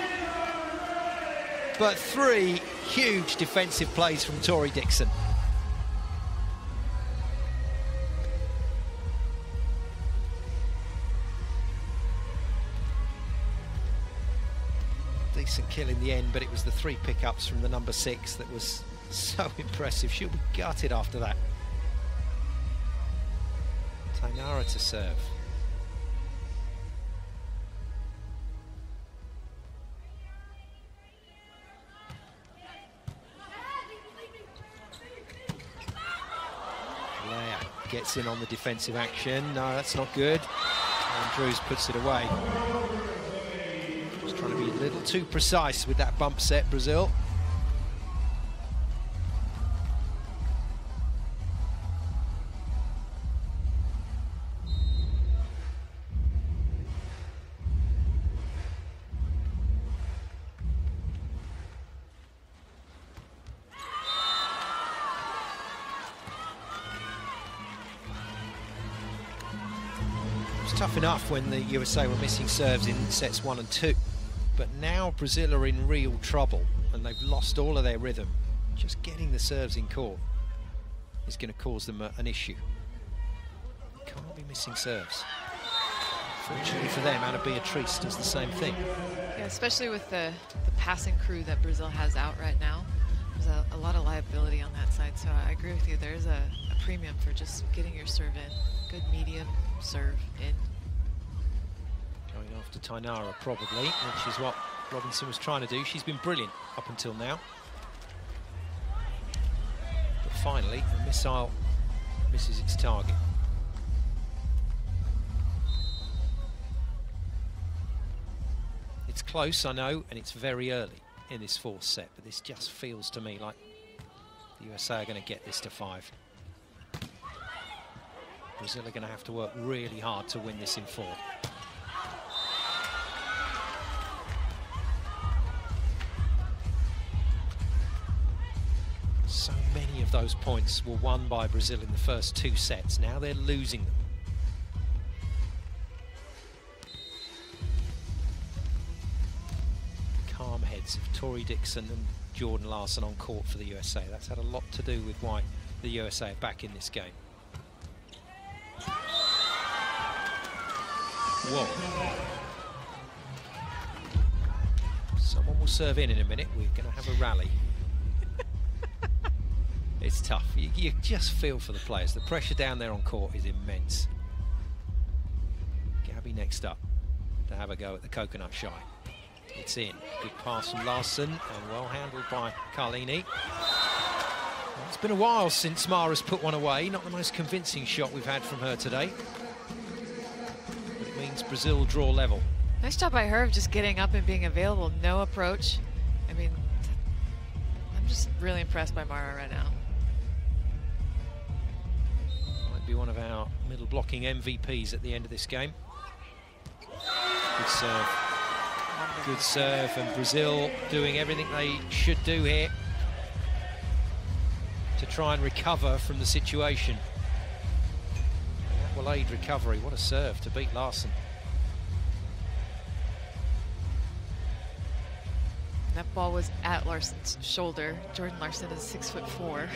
But 3 huge defensive plays from Tori Dixon. Decent kill in the end, but it was the 3 pickups from the number 6 that was so impressive. She'll be gutted after that. Tainara to serve. Leia gets in on the defensive action. No, that's not good. And Drews puts it away. Just trying to be a little too precise with that bump set, Brazil. Tough enough when the USA were missing serves in sets 1 and 2, but now Brazil are in real trouble and they've lost all of their rhythm. Just getting the serves in court is going to cause them an issue. Can't be missing serves. Fortunately for them, Ana Beatriz does the same thing. Yeah, especially with the passing crew that Brazil has out right now. There's a lot of liability on that side, so I agree with you. There's a premium for just getting your serve in. Good medium serve in. Going after Tainara probably, which is what Robinson was trying to do. She's been brilliant up until now. But finally, the missile misses its target. It's close, I know, and it's very early in this 4th set, but this just feels to me like the USA are going to get this to 5. Brazil are going to have to work really hard to win this in 4. So many of those points were won by Brazil in the first 2 sets. Now they're losing them. Calm heads of Tori Dixon and Jordan Larson on court for the USA. That's had a lot to do with why the USA are back in this game. Whoa. Someone will serve in a minute. We're going to have a rally. It's tough. You just feel for the players. The pressure down there on court is immense. Gabby next up to have a go at the coconut shy. It's in. Good pass from Larson and well handled by Carlini. Well, it's been a while since Mara's put one away. Not the most convincing shot we've had from her today. But it means Brazil draw level. Nice job by her of just getting up and being available. No approach. I mean, I'm just really impressed by Mara right now. Might be be one of our middle blocking MVPs at the end of this game. Good serve. Good serve, and Brazil doing everything they should do here to try and recover from the situation. That will aid recovery. What a serve to beat Larson. That ball was at Larson's shoulder. Jordan Larson is 6'4".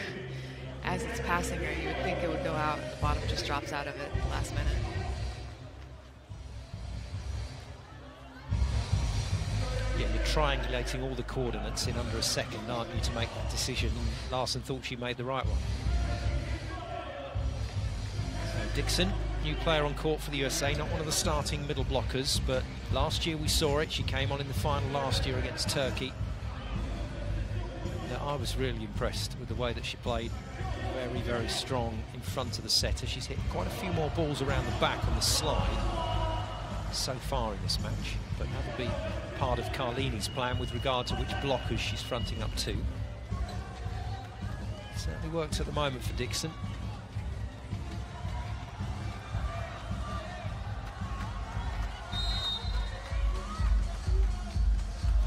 As it's passing her, you would think it would go out. The bottom just drops out of it at the last minute. Yeah, you're triangulating all the coordinates in under a second, aren't you, to make that decision? And Larson thought she made the right one. So Dixon, new player on court for the USA, not one of the starting middle blockers, but last year we saw it. She came on in the final last year against Turkey. Now, I was really impressed with the way that she played. Very, very strong in front of the setter. She's hit quite a few more balls around the back on the slide so far in this match, but that'll be part of Carlini's plan with regard to which blockers she's fronting up to. Certainly works at the moment for Dixon.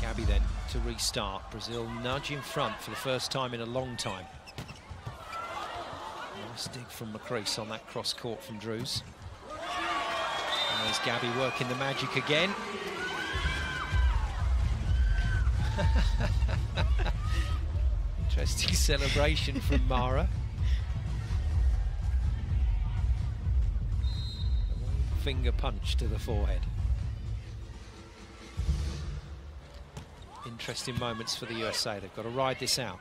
Gabby then to restart. Brazil nudge in front for the first time in a long time. Nice dig from McCrease on that cross court from Drews. And there's Gabby working the magic again. Interesting celebration from Mara. Finger punch to the forehead. Interesting moments for the USA. They've got to ride this out.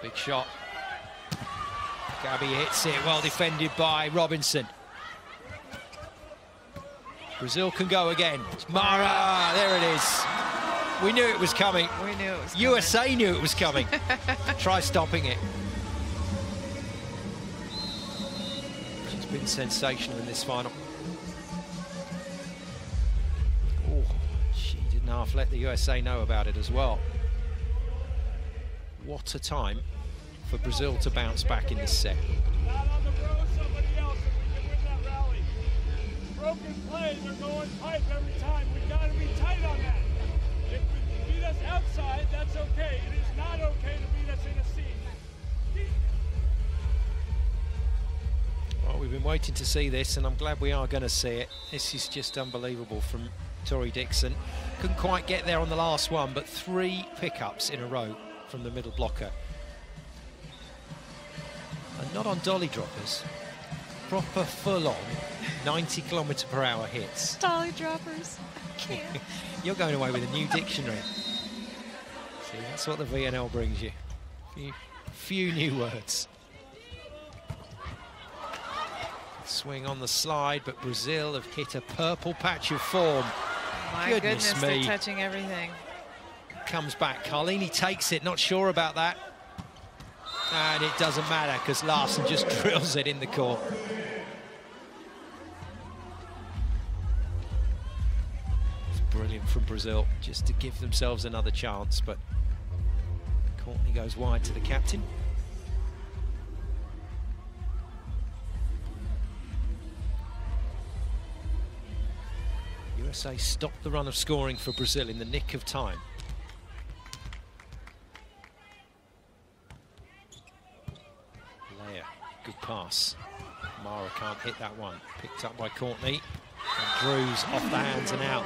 Big shot. Gabby hits it, well defended by Robinson. Brazil can go again. It's Mara, there it is. We knew it was coming. We knew it was coming. USA knew it was coming. Try stopping it. She's been sensational in this final. Oh, she didn't half let the USA know about it as well. What a time for Brazil to bounce back in this set. Not on the road, somebody else, and we can win that rally. Broken plays are going pipe every time. We've got to be tight on that. If we beat us outside, that's okay. It is not okay to beat us in a seat. Well, we've been waiting to see this, and I'm glad we are going to see it. This is just unbelievable from Tori Dixon. Couldn't quite get there on the last one, but 3 pickups in a row from the middle blocker. And not on dolly droppers, proper full-on 90km/h hits. Dolly droppers. I can't. You're going away with a new dictionary. See, that's what the VNL brings you. Few new words. Swing on the slide, but Brazil have hit a purple patch of form. My goodness, they're touching everything. Comes back, Carlini takes it, not sure about that. And it doesn't matter because Larson just drills it in the court. It's brilliant from Brazil just to give themselves another chance, but Courtney goes wide to the captain. USA stopped the run of scoring for Brazil in the nick of time. Good pass. Mara can't hit that one. Picked up by Courtney. And Drews off the hands and out.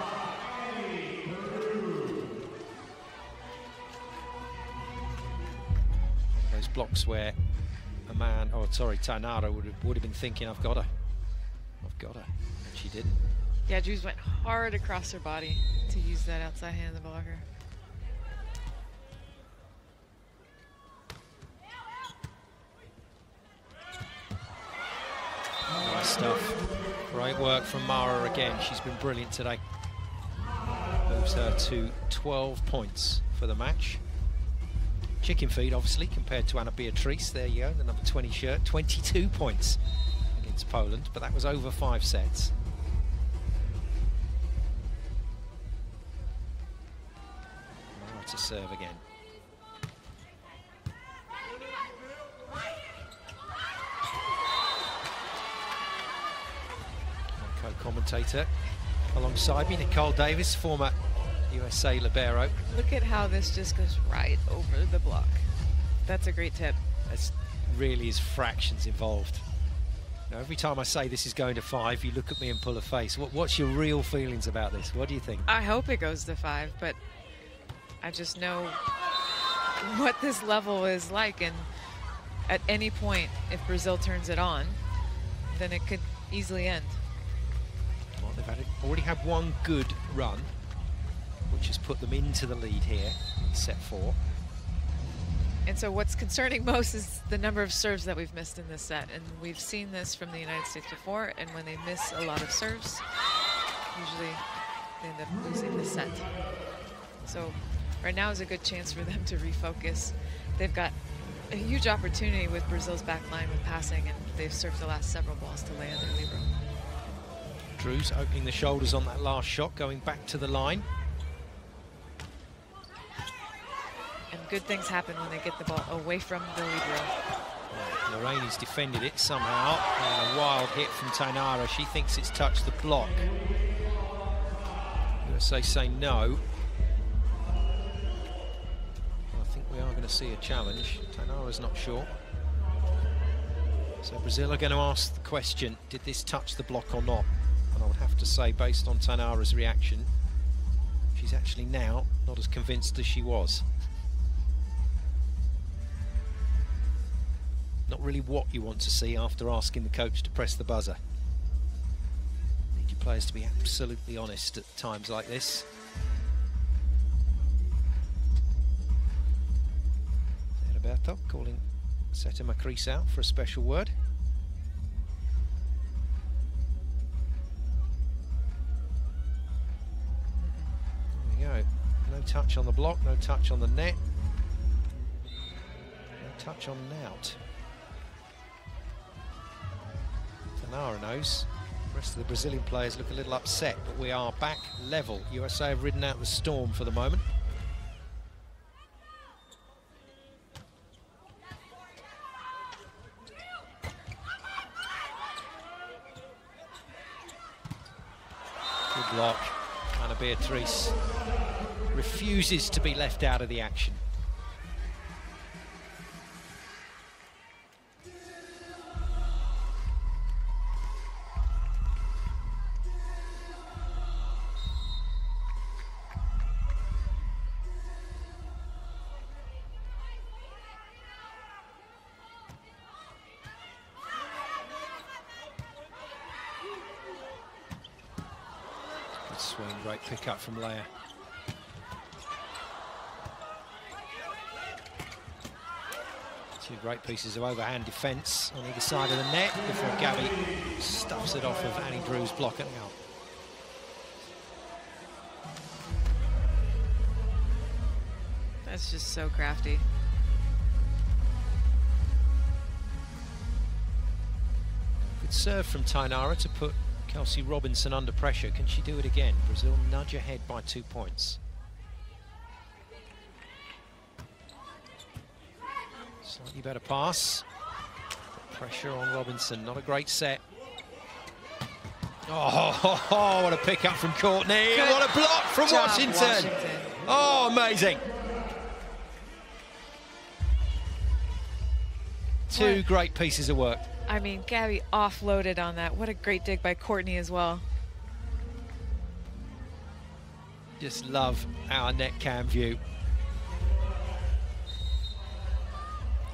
Those blocks where a man, oh sorry, Tainara would have been thinking, I've got her. And she didn't. Yeah, Drews went hard across her body to use that outside hand of the blocker. Nice stuff. Great work from Mara again. She's been brilliant today. Moves her to 12 points for the match. Chicken feed, obviously, compared to Anna Beatrice. There you go, the number 20 shirt. 22 points against Poland, but that was over 5 sets. to serve again. My co-commentator alongside me, Nicole Davis, former USA libero. Look at how this just goes right over the block. That's a great tip. There's really is fractions involved. Now, every time I say this is going to 5, you look at me and pull a face. What's your real feelings about this? What do you think? I hope it goes to 5, but I just know what this level is like, and at any point, if Brazil turns it on, then it could easily end. Well, they've already had one good run, which has put them into the lead here in set 4. And so what's concerning most is the number of serves that we've missed in this set. And we've seen this from the United States before, and when they miss a lot of serves, usually they end up losing the set. So right now is a good chance for them to refocus. They've got a huge opportunity with Brazil's back line with passing, and they've served the last several balls to lay on their libero. Drews opening the shoulders on that last shot, going back to the line. And good things happen when they get the ball away from the libero. Well, Lorraine's defended it somehow. And a wild hit from Tainara. She thinks it's touched the block. USA say no. I think we are going to see a challenge. Tainara's not sure. So Brazil are going to ask the question, did this touch the block or not? And I would have to say, based on Tainara's reaction, she's actually now not as convinced as she was. Not really what you want to see after asking the coach to press the buzzer. Need your players to be absolutely honest at times like this. Roberto calling Seta Macris out for a special word. There we go. No touch on the block, no touch on the net. No touch on Nout. Tainara knows. The rest of the Brazilian players look a little upset, but we are back level. USA have ridden out the storm for the moment. Good block. Ana Beatriz refuses to be left out of the action. Swing, great pick up from Leia. Two great pieces of overhand defence on either side of the net before Gabby stuffs it off of Annie Drew's block and out. That's just so crafty. Good serve from Tainara to put Kelsey Robinson under pressure. Can she do it again? Brazil nudge ahead by 2 points. Slightly better pass. Pressure on Robinson. Not a great set. Oh, what a pick up from Courtney. Good what a block from Washington. Oh, amazing. Two great pieces of work. I mean, Gabby offloaded on that. What a great dig by Courtney as well. Just love our net cam view.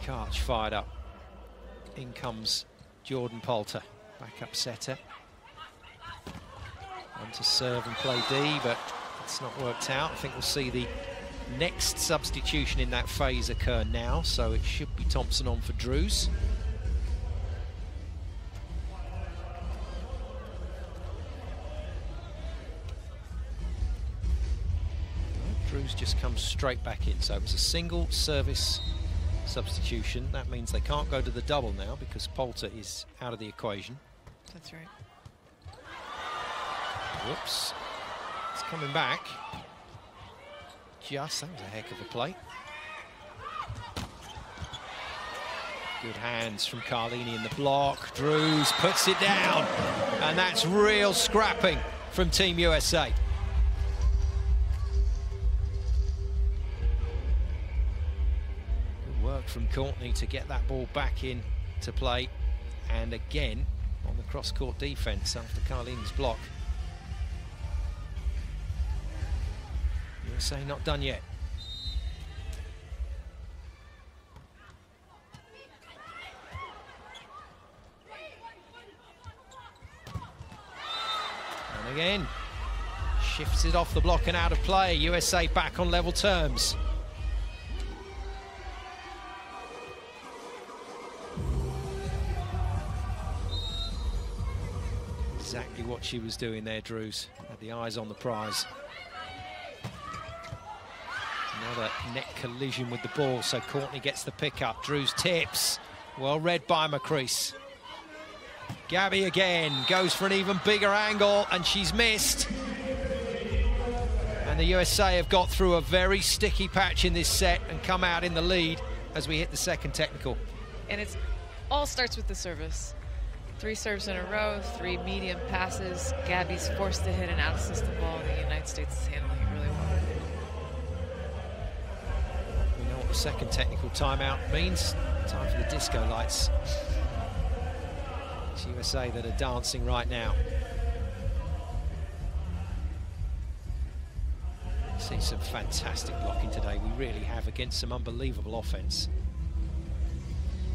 Karch fired up. In comes Jordan Poulter, backup setter. On to serve and play D, but it's not worked out. I think we'll see the next substitution in that phase occur now, so it should be Thompson on for Drews. Drews just comes straight back in, so it was a single service substitution. That means they can't go to the double now because Poulter is out of the equation. That's right. Whoops. It's coming back. that was a heck of a play. Good hands from Carlini in the block. Drews puts it down, and that's real scrapping from Team USA. Good work from Courtney to get that ball back in to play, and again on the cross-court defense after Carlini's block. USA not done yet. And again, shifts it off the block and out of play. USA back on level terms. Exactly what she was doing there, Drews. Had the eyes on the prize. Another neck collision with the ball, so Courtney gets the pick up. Drews tips. Well read by McCrease. Gabby again goes for an even bigger angle, and she's missed. And the USA have got through a very sticky patch in this set and come out in the lead as we hit the second technical. And it all starts with the service. 3 serves in a row, 3 medium passes. Gabby's forced to hit an out-of-system ball. The United States is handling it really well. We know what the second technical timeout means. Time for the disco lights. It's USA that are dancing right now. See some fantastic blocking today. We really have against some unbelievable offense.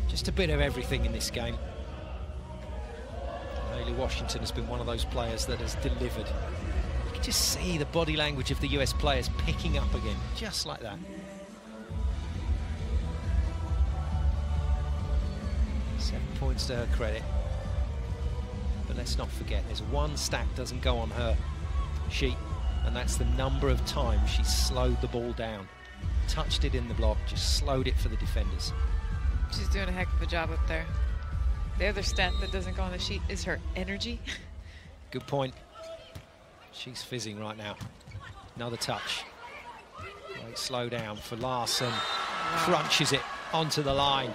Just a bit of everything in this game. Hayley Washington has been one of those players that has delivered. You can just see the body language of the US players picking up again, just like that. 7 points to her credit. But let's not forget, there's one stat doesn't go on her sheet, and that's the number of times she slowed the ball down. Touched it in the block, just slowed it for the defenders. She's doing a heck of a job up there. The other stat that doesn't go on the sheet is her energy. Good point. She's fizzing right now. Another touch. Great slow down for Larson. Wow. Crunches it onto the line.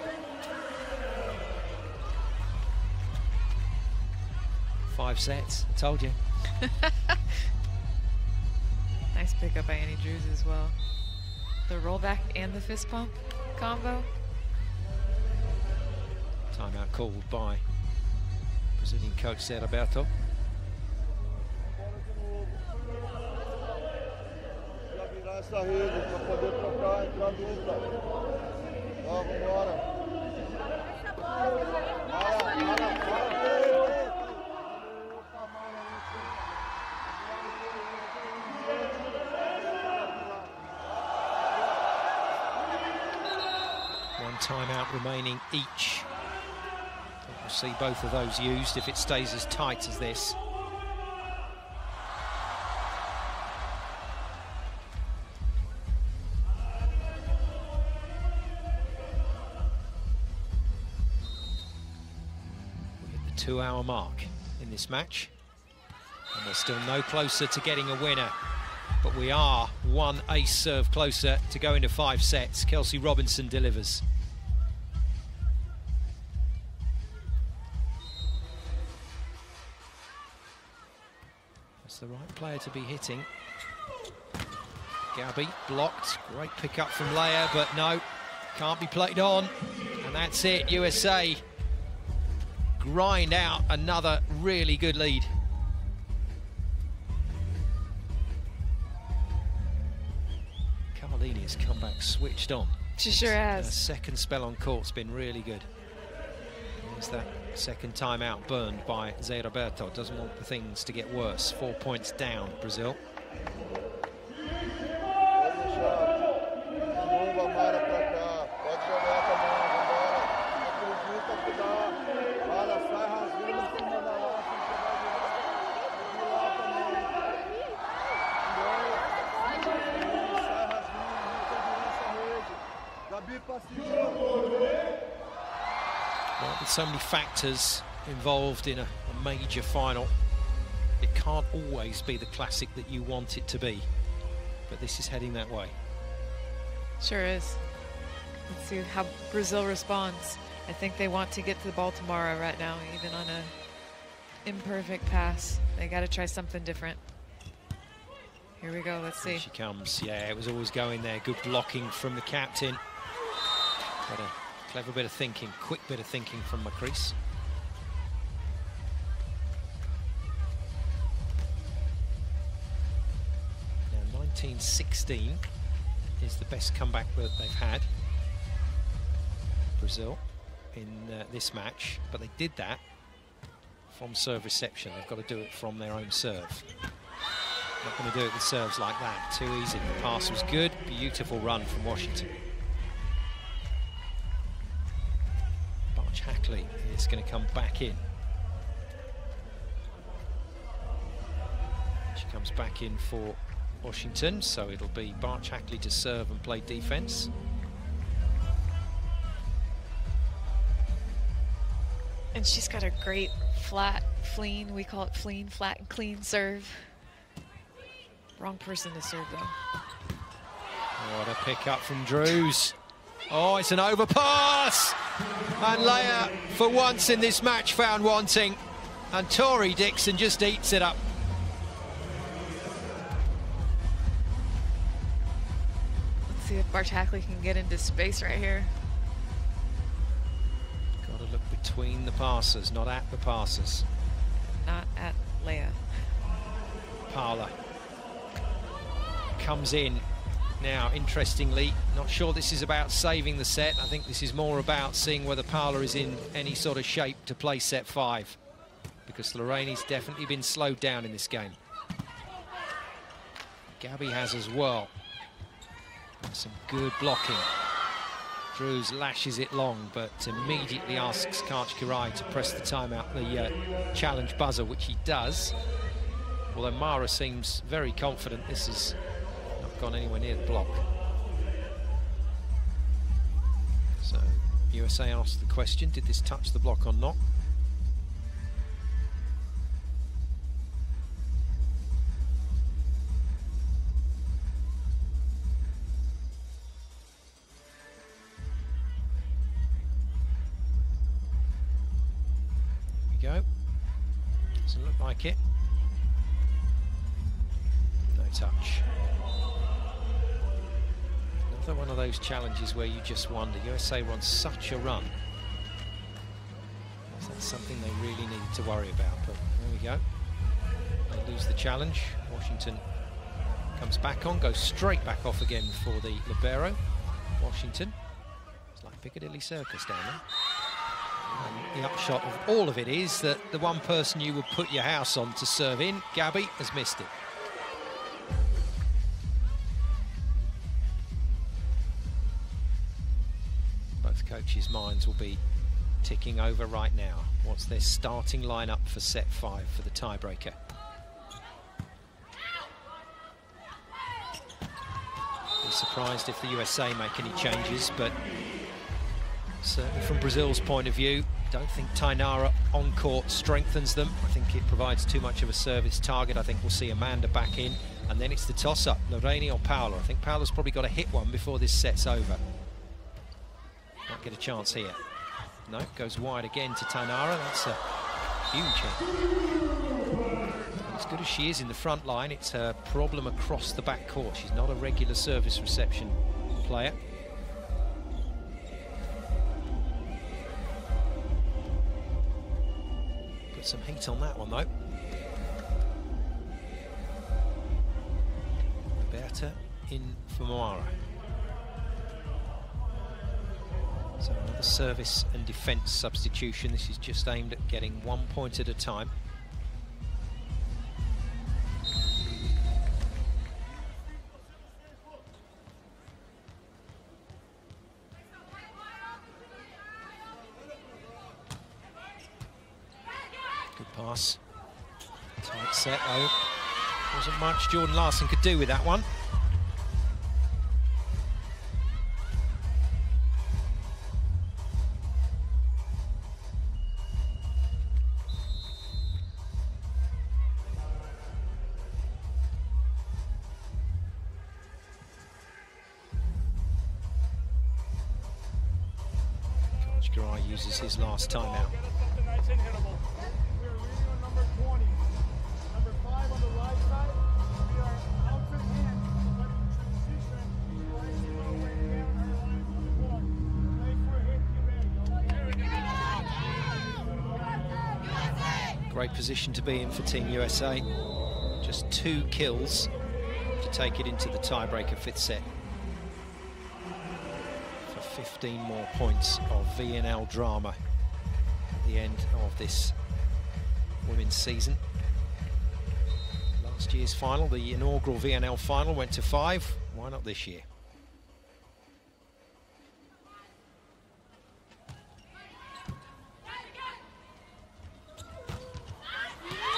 5 sets, I told you. Nice pickup by Annie Drews as well. The rollback and the fist pump combo. Timeout called by Brazilian coach Zé Roberto. One timeout remaining each. We'll see both of those used if it stays as tight as this. We hit the 2-hour mark in this match, and we're still no closer to getting a winner, but we are one ace serve closer to go into 5 sets. Kelsey Robinson delivers. The right player to be hitting. Gabby blocked. Great pick up from Leia, but no, can't be played on. And that's it. USA grind out another really good lead. Carlini has come back switched on. She sure has. Her second spell on court's been really good. There's that second timeout burned by Zé Roberto. Doesn't want the things to get worse. 4 points down, Brazil. Well, with so many factors involved in a major final, it can't always be the classic that you want it to be, but this is heading that way. Sure is. Let's see how Brazil responds. I think they want to get to the ball tomorrow right now, even on a imperfect pass. They got to try something different. Here we go, let's see. Here she comes. Yeah, it was always going there. Good blocking from the captain. Got a clever bit of thinking, quick bit of thinking from Macris. Now 1916 is the best comeback that they've had, Brazil, in this match, but they did that from serve reception. They've got to do it from their own serve. Not going to do it with serves like that. Too easy. The pass was good. Beautiful run from Washington. Barch-Hackley is going to come back in. She comes back in for Washington, so it'll be Barch-Hackley to serve and play defense. And she's got a great flat, flean, we call it flean, flat and clean serve. Wrong person to serve though. What a pick up from Drews. Oh, it's an overpass! And Leia, for once in this match, found wanting. And Tori Dixon just eats it up. Let's see if Barch-Hackley can get into space right here. Got to look between the passers, not at the passers. Not at Leia. Paula comes in. Now, interestingly, not sure this is about saving the set. I think this is more about seeing whether Paula is in any sort of shape to play set 5, because Lorraine's definitely been slowed down in this game. Gabby has as well. Some good blocking. Drews lashes it long, but immediately asks Karch-Kirai to press the timeout, the challenge buzzer, which he does. Although Mara seems very confident this has not gone anywhere near the block. So USA asked the question, did this touch the block or not? Here we go. Doesn't look like it. No touch. Another one of those challenges where you just wonder, USA were on such a run. Is that something they really needed to worry about? But there we go. They lose the challenge. Washington comes back on, goes straight back off again for the libero. Washington. It's like Piccadilly Circus down there. And the upshot of all of it is that the one person you would put your house on to serve in, Gabby, has missed it. Both coaches' minds will be ticking over right now. What's their starting lineup for set 5 for the tiebreaker? Be surprised if the USA make any changes, but certainly from Brazil's point of view, don't think Tainara on court strengthens them. I think it provides too much of a service target. I think we'll see Amanda back in, and then it's the toss-up, Lorraine or Paula. I think Paula's probably got to hit one before this set's over. Might get a chance here. No, goes wide again to Tainara. That's a huge hit. As good as she is in the front line, it's her problem across the back court. She's not a regular service reception player. Put some heat on that one though. Roberta in for Moara. So another service and defence substitution. This is just aimed at getting 1 point at a time. Good pass. Tight set though. Wasn't much Jordan Larson could do with that one. uses his last timeout. Great position to be in for Team USA. Just 2 kills to take it into the tiebreaker 5th set. For 15 more points of VNL drama at the end of this women's season. Last year's final, the inaugural VNL final, went to 5. Why not this year?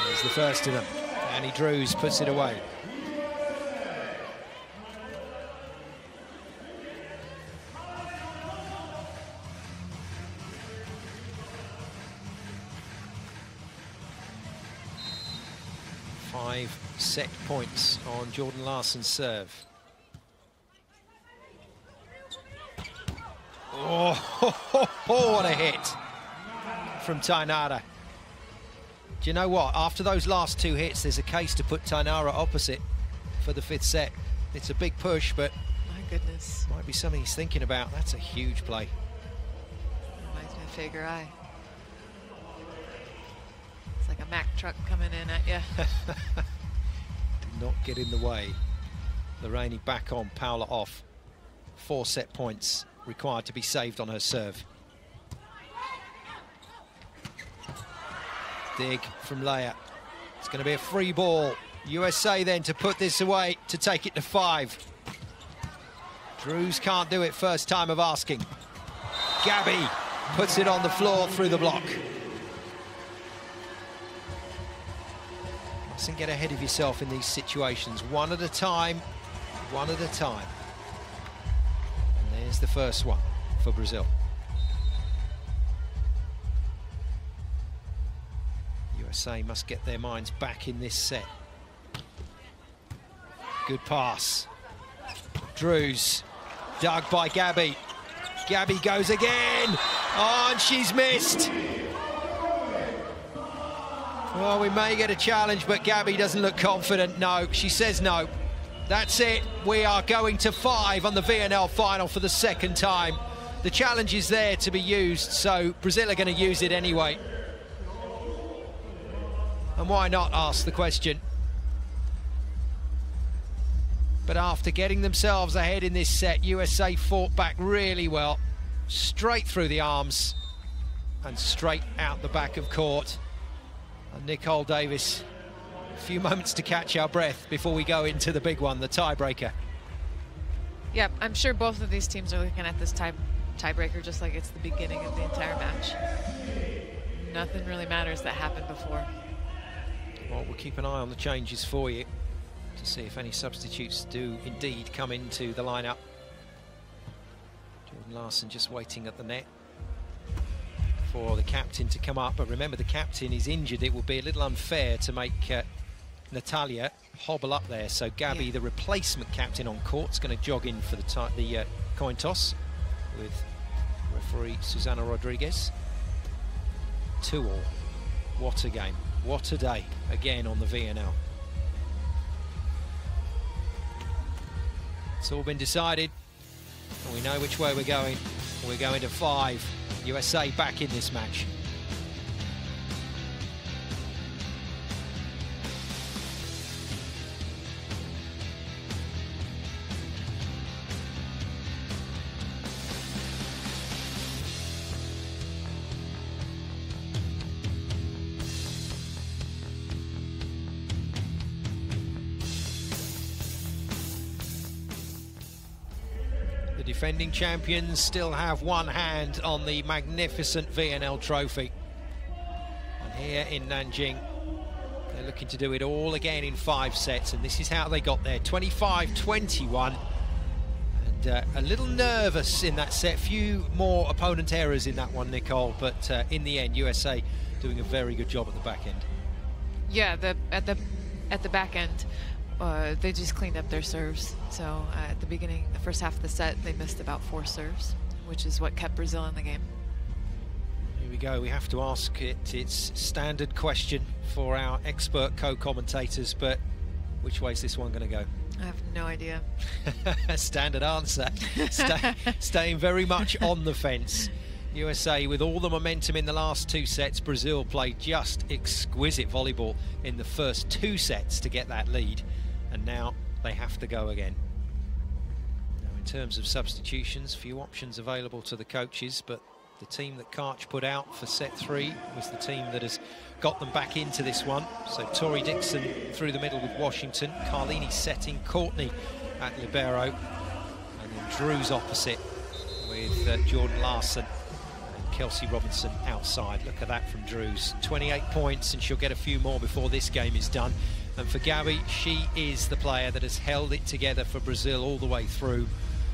There's the first of them. Annie Drews puts it away. Five set points on Jordan Larsson's serve. Oh, what a hit from Tainara. Do you know what? After those last 2 hits, there's a case to put Tainara opposite for the 5th set. It's a big push, but my goodness, might be something he's thinking about. That's a huge play. Reminds me of Figure Eye. It's like a Mack truck coming in at you. Did not get in the way. Lorraine back on, Paula off. 4 set points required to be saved on her serve. Dig from Leia. It's going to be a free ball. USA then to put this away, to take it to 5. Drews can't do it first time of asking. Gabby puts it on the floor through the block. Mustn't get ahead of yourself in these situations. One at a time, one at a time. And there's the first one for Brazil. USA must get their minds back in this set. Good pass. Drews, dug by Gabby. Gabby goes again. Oh, and she's missed. Well, we may get a challenge, but Gabby doesn't look confident. No, she says no. That's it. We are going to 5 on the VNL final for the 2nd time. The challenge is there to be used, so Brazil are going to use it anyway. And why not, ask the question. But after getting themselves ahead in this set, USA fought back really well. Straight through the arms and straight out the back of court. And Nicole Davis, a few moments to catch our breath before we go into the big one, the tiebreaker. Yeah, I'm sure both of these teams are looking at this tiebreaker just like it's the beginning of the entire match. Nothing really matters that happened before. Well, we'll keep an eye on the changes for you to see if any substitutes do indeed come into the lineup. Jordan Larsson just waiting at the net for the captain to come up. But remember, the captain is injured. It will be a little unfair to make Natalia hobble up there. So Gabby, the replacement captain on court, is going to jog in for the coin toss with referee Susana Rodriguez. 2-2. What a game. What a day, again on the VNL. It's all been decided, and we know which way we're going. We're going to 5. USA back in this match. Defending champions still have one hand on the magnificent VNL trophy. And here in Nanjing, they're looking to do it all again in 5 sets, and this is how they got there, 25-21. And a little nervous in that set, few more opponent errors in that one, Nicole, but in the end, USA doing a very good job at the back end. Yeah, at the back end, they just cleaned up their serves. So at the beginning, the first half of the set, they missed about 4 serves, which is what kept Brazil in the game. we go. We have to ask it. It's standard question for our expert co-commentators, but which way is this one going to go? I have no idea. Standard answer. Staying very much on the fence. USA with all the momentum in the last 2 sets. Brazil played just exquisite volleyball in the first 2 sets to get that lead, and now they have to go again. Now, in terms of substitutions, few options available to the coaches, but the team that Karch put out for set 3 was the team that has got them back into this one. So Tori Dixon through the middle with Washington, Carlini setting Courtney at libero, and then Drew's opposite with Jordan Larson and Kelsey Robinson outside. Look at that from Drew's. 28 points, and she'll get a few more before this game is done. And for Gabby, she is the player that has held it together for Brazil all the way through.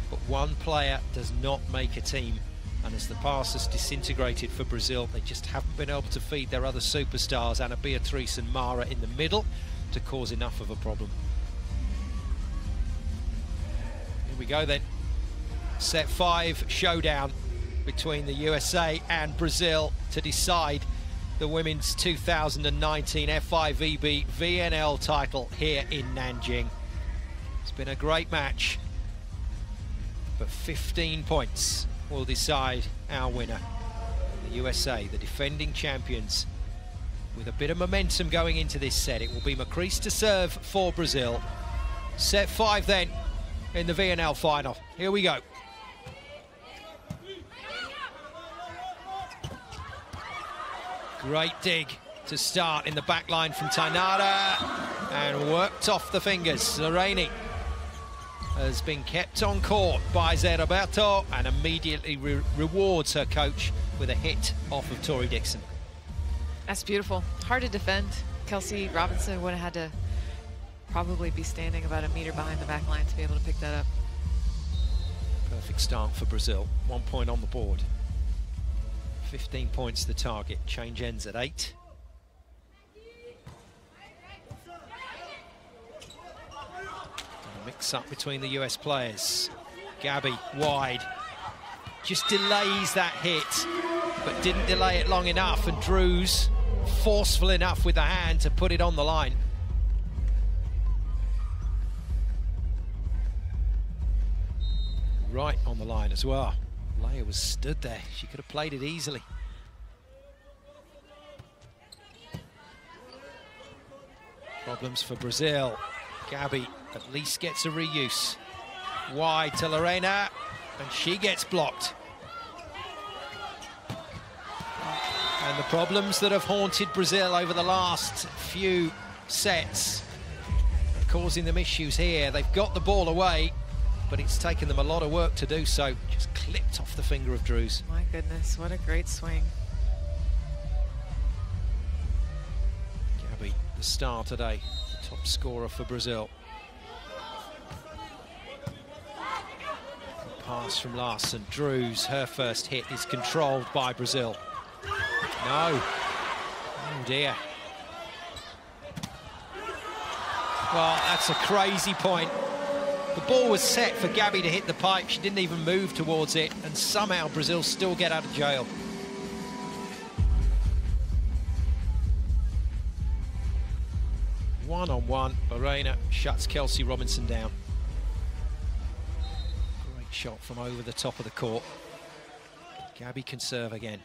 But one player does not make a team. And as the pass has disintegrated for Brazil, they just haven't been able to feed their other superstars, Ana Beatriz and Mara, in the middle to cause enough of a problem. Here we go then. Set 5 showdown between the USA and Brazil to decide the women's 2019 FIVB VNL title here in Nanjing. It's been a great match, but 15 points will decide our winner. The USA, the defending champions, with a bit of momentum going into this set. It will be Macris to serve for Brazil. Set 5 then in the VNL final. Here we go. Great dig to start in the back line from Tainara, and worked off the fingers. Lorraine has been kept on court by Zé Roberto and immediately rewards her coach with a hit off of Tori Dixon. That's beautiful. Hard to defend. Kelsey Robinson would have had to probably be standing about a meter behind the back line to be able to pick that up. Perfect start for Brazil. 1 point on the board. 15 points the target. Change ends at 8. Mix up between the US players. Gabby wide, just delays that hit, but didn't delay it long enough, and Drew's forceful enough with the hand to put it on the line. Right on the line as well. Leia was stood there. She could have played it easily. Problems for Brazil. Gabby at least gets a reuse. Wide to Lorena, and she gets blocked. And the problems that have haunted Brazil over the last few sets are causing them issues here. They've got the ball away, but it's taken them a lot of work to do so. Just clipped off the finger of Drew's. My goodness, what a great swing. Gabby, the star today, the top scorer for Brazil. Pass from Larson. Drew's, her first hit is controlled by Brazil. No. Oh dear. Well, that's a crazy point. The ball was set for Gabby to hit the pipe. She didn't even move towards it, and somehow Brazil still get out of jail. One-on-one, Lorena shuts Kelsey Robinson down. Great shot from over the top of the court. Gabby can serve again.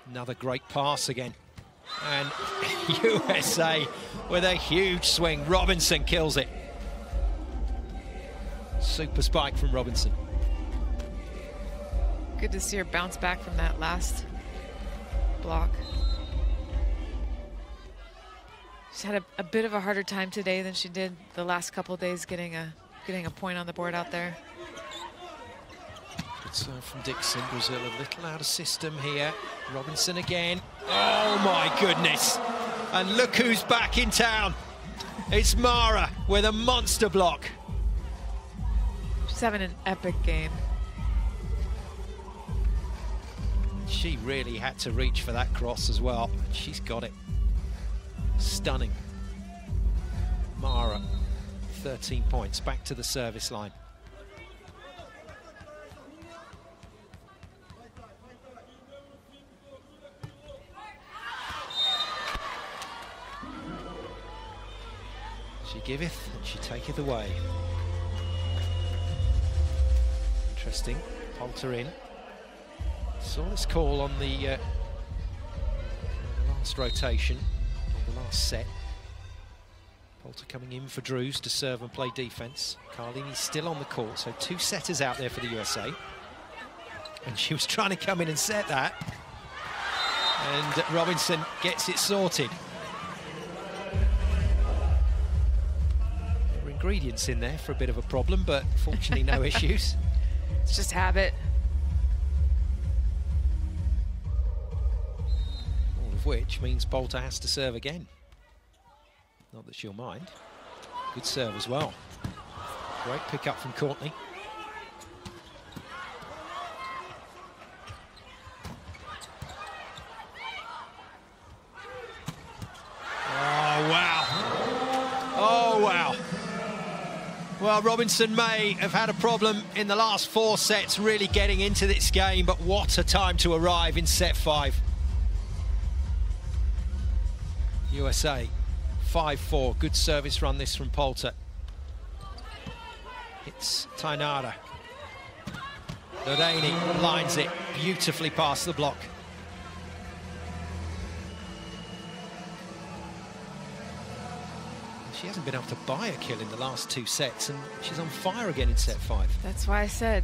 Another great pass again. And USA with a huge swing. Robinson kills it. Super spike from Robinson. Good to see her bounce back from that last block. She's had a bit of a harder time today than she did the last couple of days getting a point on the board out there. Good serve from Dixon. Brazil a little out of system here. Robinson again. Oh my goodness. And look who's back in town. It's Mara with a monster block. She's having an epic game. She really had to reach for that cross as well. She's got it. Stunning. Mara, 13 points, back to the service line. giveth and she taketh away. Interesting. Poulter in. Saw this call on the last rotation, or the last set. Poulter coming in for Drews to serve and play defence. Carlini's still on the court, so 2 setters out there for the USA. And she was trying to come in and set that. And Robinson gets it sorted. There were ingredients in there for a bit of a problem, but fortunately no issues. It's just habit. All of which means Poulter has to serve again. Not that she'll mind. Good serve as well. Great pick up from Courtney. Oh, wow. Oh, wow. Well, Robinson may have had a problem in the last 4 sets, really getting into this game, but what a time to arrive in set 5. USA 5-4. Good service run this from Poulter. It's Tainara. Lorraine lines it beautifully past the block. She hasn't been able to buy a kill in the last 2 sets, and she's on fire again in set 5. That's why I said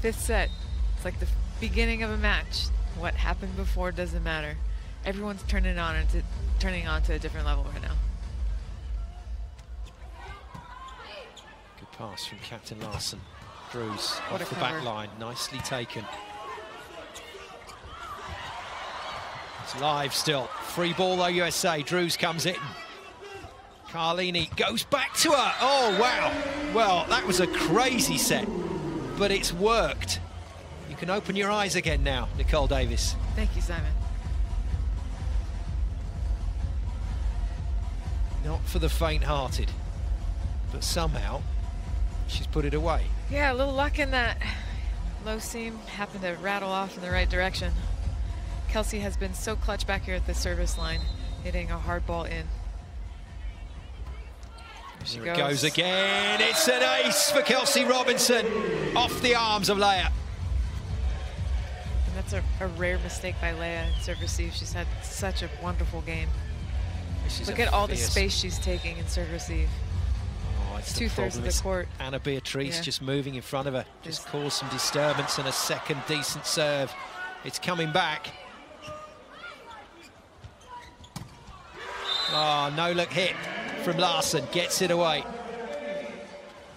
5th set. It's like the beginning of a match. What happened before doesn't matter. Everyone's turning on to a different level right now. Good pass from Captain Larson. Drews What off the cover. back line, nicely taken. It's live still. Free ball though, USA. Drews comes in. Carlini goes back to her. Oh, wow. Well, that was a crazy set, but it's worked. You can open your eyes again now, Nicole Davis. Thank you, Simon. Not for the faint-hearted, but somehow she's put it away. Yeah, a little luck in that low seam. Happened to rattle off in the right direction. Kelsey has been so clutch back here at the service line, hitting a hard ball in. There it goes again. It's an ace for Kelsey Robinson off the arms of Leah. And that's a rare mistake by Leah in serve receive. She's had such a wonderful game. Look at all the space she's taking in serve receive. Oh, it's 2/3 of the court. Anna Beatrice just moving in front of her. Just caused some disturbance, and a second decent serve. It's coming back. Oh, no look hit from Larson, gets it away.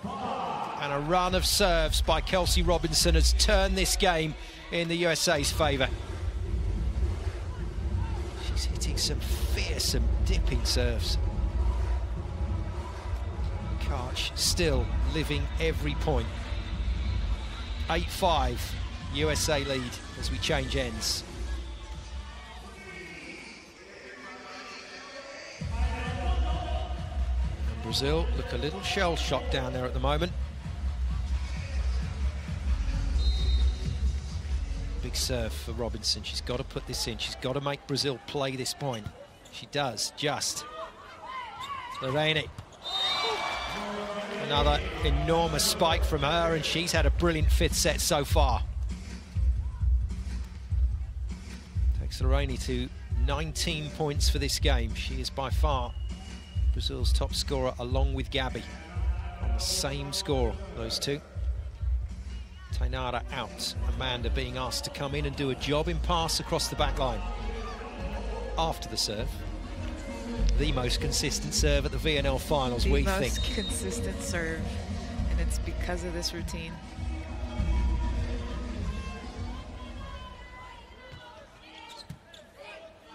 And a run of serves by Kelsey Robinson has turned this game in the USA's favour. She's hitting some fearsome dipping serves. Karch still living every point. 8-5, USA lead as we change ends. Brazil look a little shell-shocked down there at the moment. Big serve for Robinson. She's got to put this in. She's got to make Brazil play this point. She does, just. Lorraine. Another enormous spike from her, and she's had a brilliant 5th set so far. Takes Lorraine to 19 points for this game. She is by far Brazil's top scorer, along with Gabby, on the same score, those two. Tainara out. Amanda being asked to come in and do a job in pass across the back line. After the serve. The most consistent serve at the VNL finals, we think. The most consistent serve, and it's because of this routine.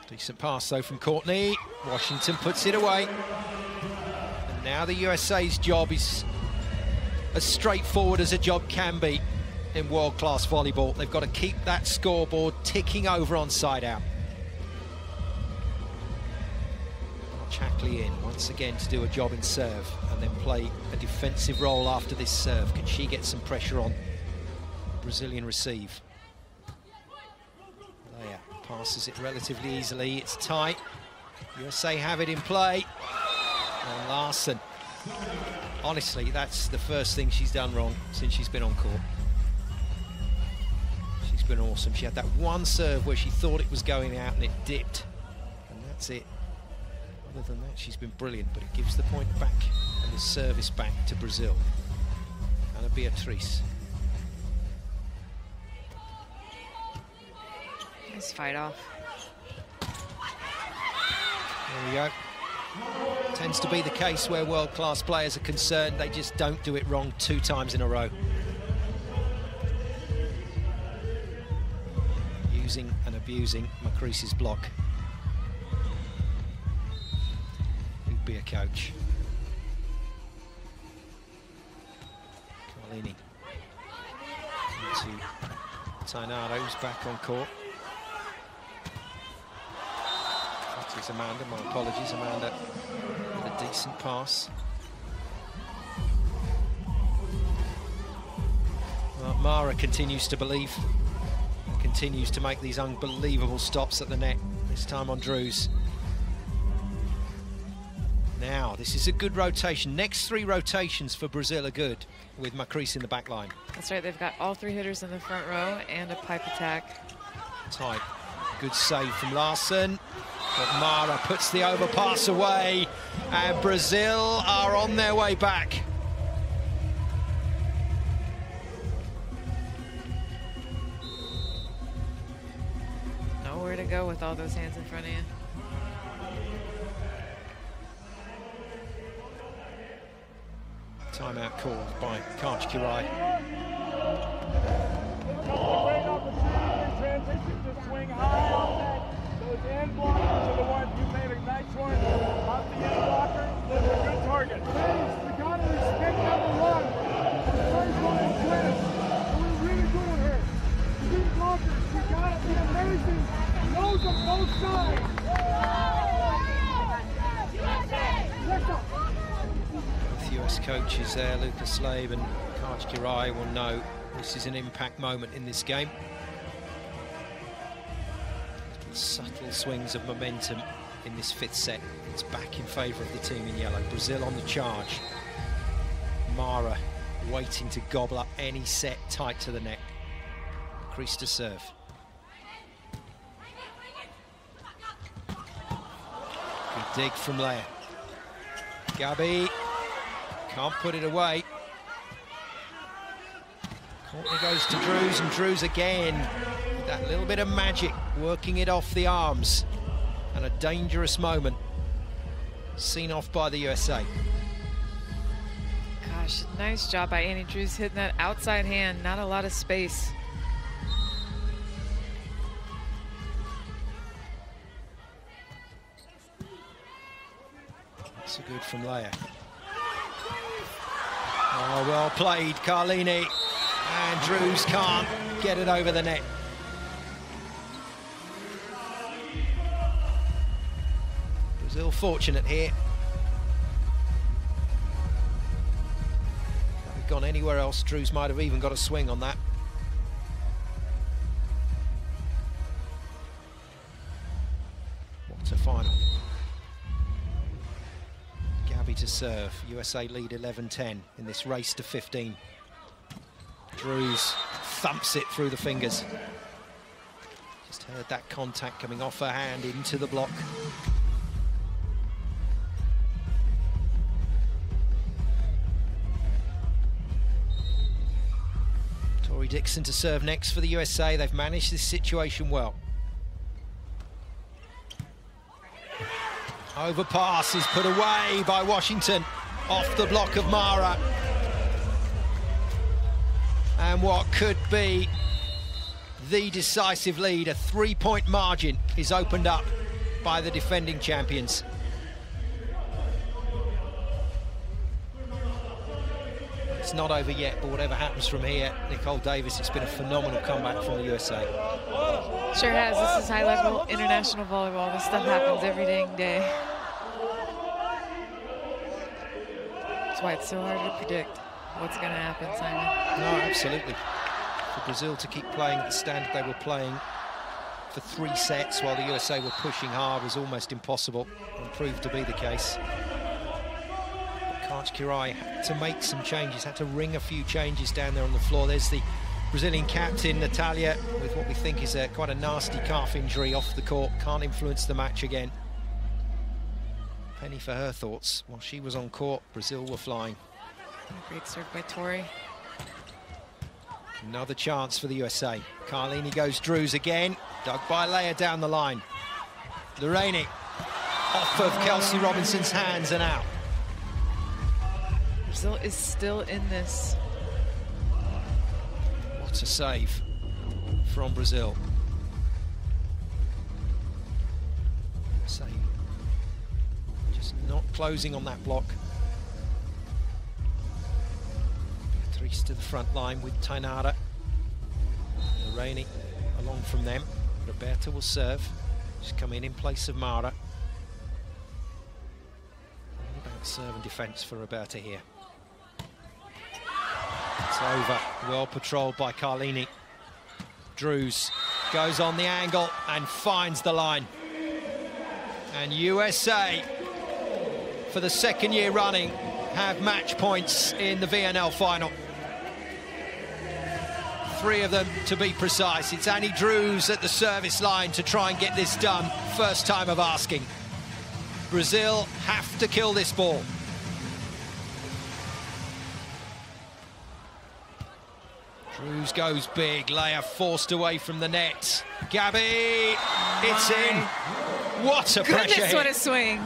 Decent pass though from Courtney. Washington puts it away. And now the USA's job is as straightforward as a job can be in world-class volleyball. They've got to keep that scoreboard ticking over on side out. Chackley in once again to do a job in serve and then play a defensive role after this serve. Can she get some pressure on Brazilian receive? Leah passes it relatively easily. It's tight. USA have it in play. And Larson Honestly, that's the first thing she's done wrong since she's been on court. She's been awesome. She had that one serve where she thought it was going out and it dipped, and that's it. Other than that, she's been brilliant, but it gives the point back and the service back to Brazil. Ana Beatriz. Nice fight off. There we go. Tends to be the case where world-class players are concerned. They just don't do it wrong 2 times in a row. Using and abusing Macris's block. He'd be a coach. Carlini. Into Tainaro, who's back on court. That is Amanda, my apologies, Amanda, with a decent pass. Well, Mara continues to believe, continues to make these unbelievable stops at the net, this time on Drews. Now, this is a good rotation. Next 3 rotations for Brazil are good, with Macris in the back line. That's right, they've got all 3 hitters in the front row and a pipe attack. Tight. Good save from Larsson. But Mara puts the overpass away, and Brazil are on their way back. Nowhere to go with all those hands in front of you. Timeout called by Karch-Kirai. Great opportunity in transition to swing high off that. Those end blockers are the ones you made a nice one off the end blocker. Those are good targets. Ladies, we gotta respect number 1. The first one is Gwen. And we're really good at her. Two blockers, she gotta be amazing. Knows on both sides. Both US coaches there, Lucas Slabe and Karch-Kirai, will know this is an impact moment in this game. Little subtle swings of momentum in this 5th set. It's back in favour of the team in yellow. Brazil on the charge. Mara waiting to gobble up any set tight to the net. Crease to serve. Good dig from Leia. Gabi can't put it away. Courtney goes to Drews, and Drews again with that little bit of magic, working it off the arms. And a dangerous moment seen off by the USA. Gosh, nice job by Annie Drews hitting that outside hand. Not a lot of space. That's a good from Leia. Oh, well played, Carlini. And Drews can't get it over the net. Brazil fortunate here. If that had gone anywhere else, Drews might have even got a swing on that. What a final. Gabi to serve. USA lead 11-10 in this race to 15. Drews thumps it through the fingers. Just heard that contact coming off her hand into the block. Tori Dixon to serve next for the USA. They've managed this situation well. Overpass is put away by Washington off the block of Mara. And what could be the decisive lead, a 3-point margin, is opened up by the defending champions. It's not over yet, but whatever happens from here, Nicole Davis, it's been a phenomenal comeback from the USA. Sure has. This is high-level international volleyball. This stuff happens every dang day. That's why it's so hard to predict what's going to happen, Simon. No, absolutely. For Brazil to keep playing at the standard they were playing for 3 sets while the USA were pushing hard was almost impossible, and proved to be the case. But Kirai had to make some changes, had to ring a few changes down there on the floor. There's the Brazilian captain, Natalia, with what we think is quite a nasty calf injury off the court. Can't influence the match again. Penny for her thoughts. While she was on court, Brazil were flying. Great serve by Tori. Another chance for the USA. Carlini goes Drews again. Dug by Leia down the line. Lorraine off of Kelsey Robinson's hands and out. Brazil is still in this. What a save from Brazil. Just not closing on that block. Beatrice to the front line with Tainara. Lorraine along from them. Roberta will serve. She's come in place of Mara. All about serve and defence for Roberta here. It's over. Well patrolled by Carlini. Drews goes on the angle and finds the line. And USA, for the second year running, have match points in the VNL final. 3 of them to be precise. It's Annie Drews at the service line to try and get this done. First time of asking. Brazil have to kill this ball. Drews goes big. Leia forced away from the net. Gabby, it's in. What a pressure Goodness, hit. what a swing.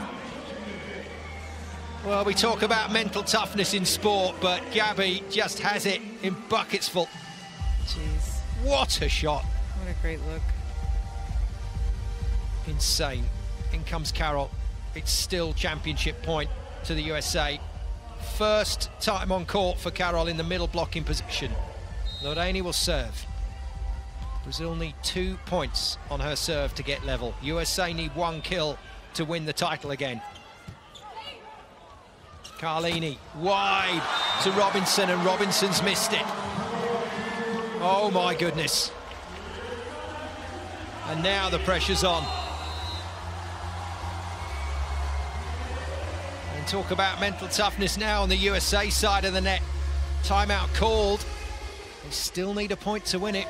Well, we talk about mental toughness in sport, but Gabby just has it in buckets full. Jeez. What a shot. What a great look. Insane. In comes Carol. It's still championship point to the USA. First time on court for Carol in the middle blocking position. Lorraine will serve. Brazil need 2 points on her serve to get level. USA need 1 kill to win the title again. Carlini wide to Robinson, and Robinson's missed it. Oh my goodness. And now the pressure's on. And talk about mental toughness now on the USA side of the net. Timeout called. They still need a point to win it.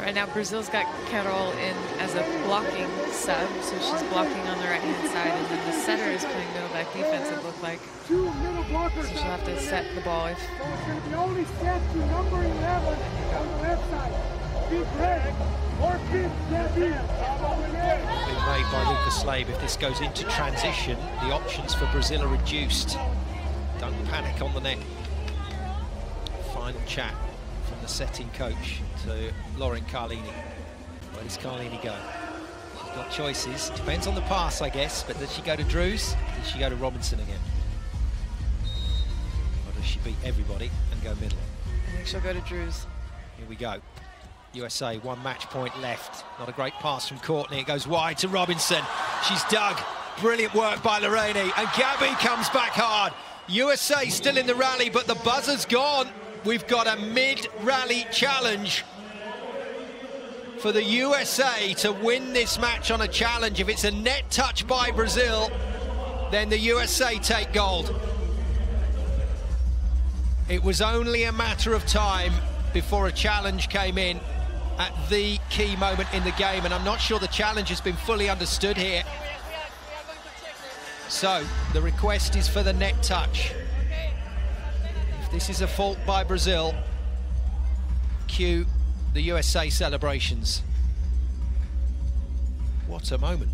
Right now, Brazil's got Carol in as a blocking sub, so she's blocking on the right-hand side, and then the setter is playing middle-back defense, it looked like. 2 middle blockers. So she'll have to set the ball. So it's going to be only set to number 11 on the left side. Big Greg or Big Debbie. Been made by Lucas Slave. If this goes into transition, the options for Brazil are reduced. Don't panic on the net. Final chat from the setting coach to Lauren Carlini. Where does Carlini go? She's got choices. Depends on the pass, I guess, but does she go to Drews? Does she go to Robinson again? Or does she beat everybody and go middle? I think she'll go to Drews. Here we go. USA, 1 match point left. Not a great pass from Courtney. It goes wide to Robinson. She's dug. Brilliant work by Lorraine. And Gabby comes back hard. USA still in the rally, but the buzzer's gone. We've got a mid-rally challenge for the USA to win this match on a challenge. If it's a net touch by Brazil, then the USA take gold. It was only a matter of time before a challenge came in at the key moment in the game, and I'm not sure the challenge has been fully understood here. So the request is for the net touch. This is a fault by Brazil. Cue the USA celebrations. What a moment.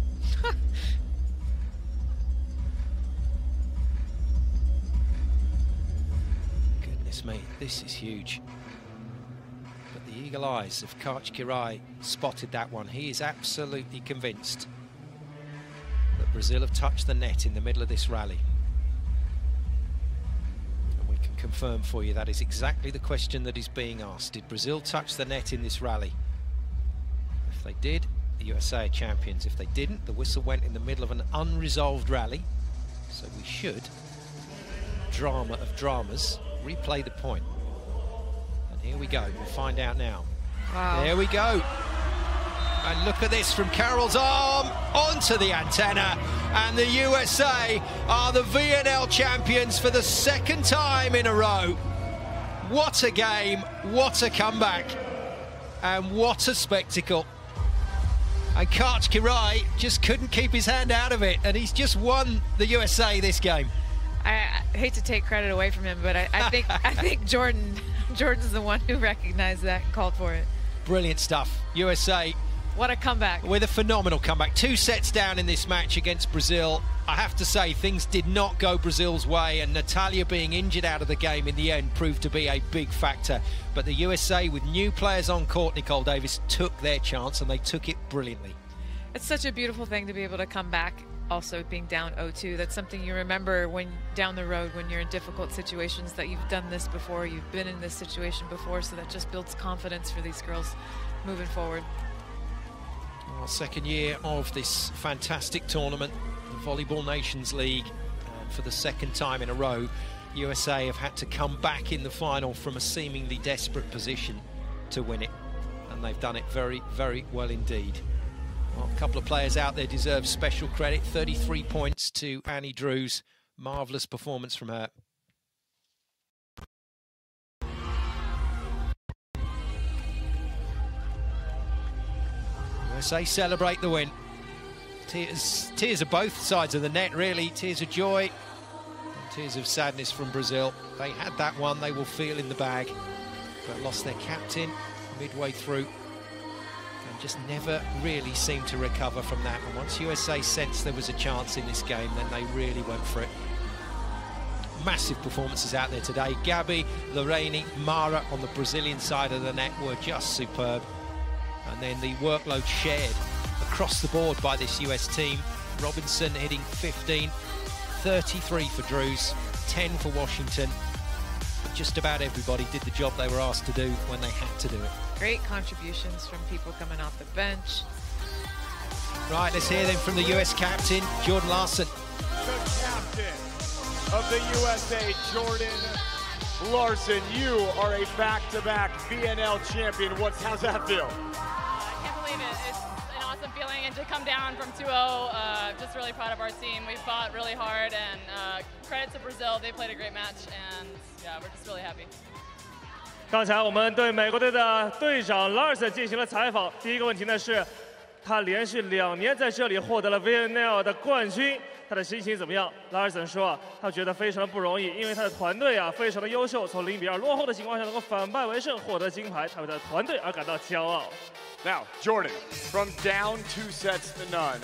Goodness me, this is huge. But the eagle eyes of Kirai spotted that one. He is absolutely convinced that Brazil have touched the net in the middle of this rally. Confirm for you that is exactly the question that is being asked. Did Brazil touch the net in this rally? If they did, the USA are champions. If they didn't, the whistle went in the middle of an unresolved rally. So we should, drama of dramas, replay the point. And here we go. We'll find out now. Wow. There we go. And look at this from Carroll's arm onto the antenna. And the USA are the VNL champions for the second time in a row. What a game, what a comeback, and what a spectacle. And Karch Kirai just couldn't keep his hand out of it, and he's just won the USA this game. I hate to take credit away from him, but I think Jordan's the one who recognized that and called for it. Brilliant stuff. USA. What a comeback. With a phenomenal comeback. 2 sets down in this match against Brazil. I have to say, things did not go Brazil's way, and Natalia being injured out of the game in the end proved to be a big factor. But the USA, with new players on court, Nicole Davis, took their chance, and they took it brilliantly. It's such a beautiful thing to be able to come back, also being down 0-2. That's something you remember when down the road, when you're in difficult situations, that you've done this before, you've been in this situation before, so that just builds confidence for these girls moving forward. Our second year of this fantastic tournament, the Volleyball Nations League, and for the second time in a row, USA have had to come back in the final from a seemingly desperate position to win it, and they've done it very, very well indeed. Well, a couple of players out there deserve special credit. 33 points to Annie Drews. Marvellous performance from her. USA celebrate the win. Tears of both sides of the net, really. Tears of joy and tears of sadness from Brazil. They had that one, they will feel in the bag, but lost their captain midway through and just never really seemed to recover from that. And once USA sensed there was a chance in this game, then they really went for it. Massive performances out there today. Gabi, Lorraine, Mara on the Brazilian side of the net were just superb. And then the workload shared across the board by this US team. Robinson hitting 15, 33 for Drews, 10 for Washington. But just about everybody did the job they were asked to do when they had to do it. Great contributions from people coming off the bench. Right, let's hear them from the US captain, Jordan Larson. The captain of the USA, Jordan Larson. You are a back-to-back VNL champion. How's that feel? I can't believe it. It's an awesome feeling, and to come down from 2-0, just really proud of our team. We fought really hard, and credit to Brazil. They played a great match, and yeah, we're just really happy. 刚才我们对美国队的队长 Larson 进行了采访。第一个问题呢是，他连续2年在这里获得了 VNL 的冠军，他的心情怎么样 ？Larson 说，他觉得非常的不容易，因为他的团队啊非常的优秀，从0比2落后的情况下能够反败为胜，获得金牌，他为他的团队而感到骄傲。Now, Jordan, from down 2 sets to none,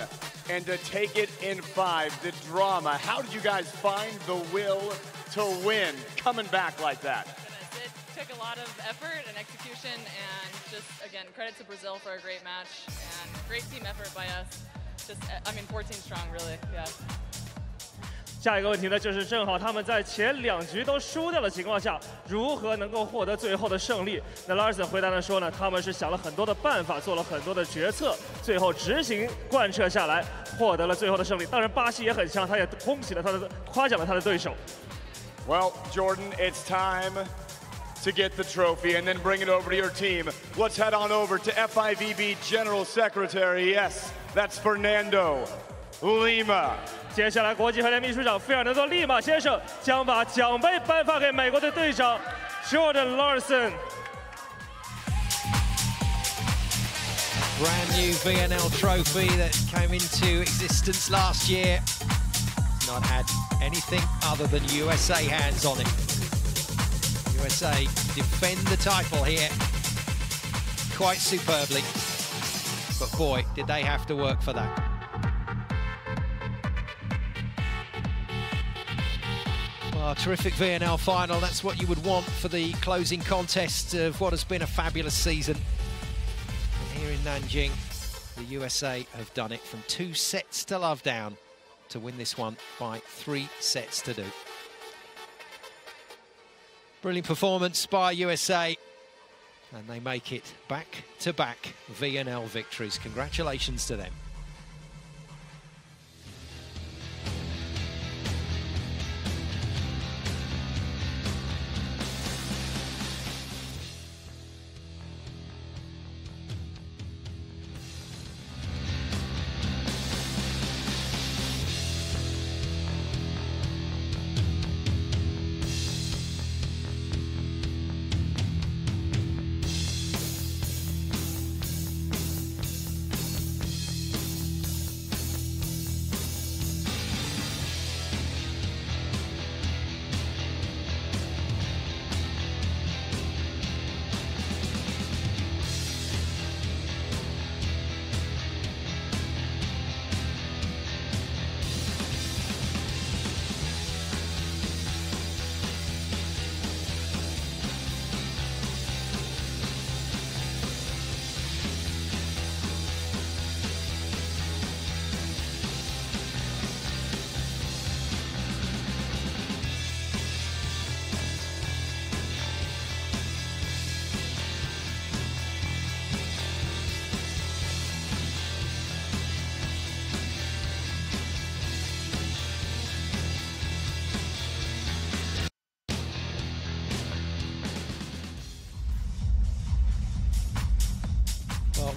and to take it in 5, the drama. How did you guys find the will to win, coming back like that? It took a lot of effort and execution, and just, again, credit to Brazil for a great match, and great team effort by us. Just, I mean, 14 strong, really, yeah. 下一个问题呢，就是正好他们在前2局都输掉的情况下，如何能够获得最后的胜利？那 Larson 回答呢说呢，他们是想了很多的办法，做了很多的决策，最后执行贯彻下来，获得了最后的胜利。当然，巴西也很强，他也夸奖了他的对手。Well, Jordan, it's time to get the trophy and then bring it over to your team. Let's head on over to FIVB General Secretary. Yes, that's Fernando Lima. 接下来，国际排联秘书长费尔南多·利马先生将把奖杯颁发给美国队队长 Jordan Larson。Brand new VNL trophy that came into existence last year. Not had anything other than USA hands on it. USA defend the title here quite superbly. But boy, did they have to work for that. Well, terrific VNL final. That's what you would want for the closing contest of what has been a fabulous season. And here in Nanjing, the USA have done it from 2 sets to love down to win this one by 3 sets to 2. Brilliant performance by USA, and they make it back-to-back VNL victories. Congratulations to them.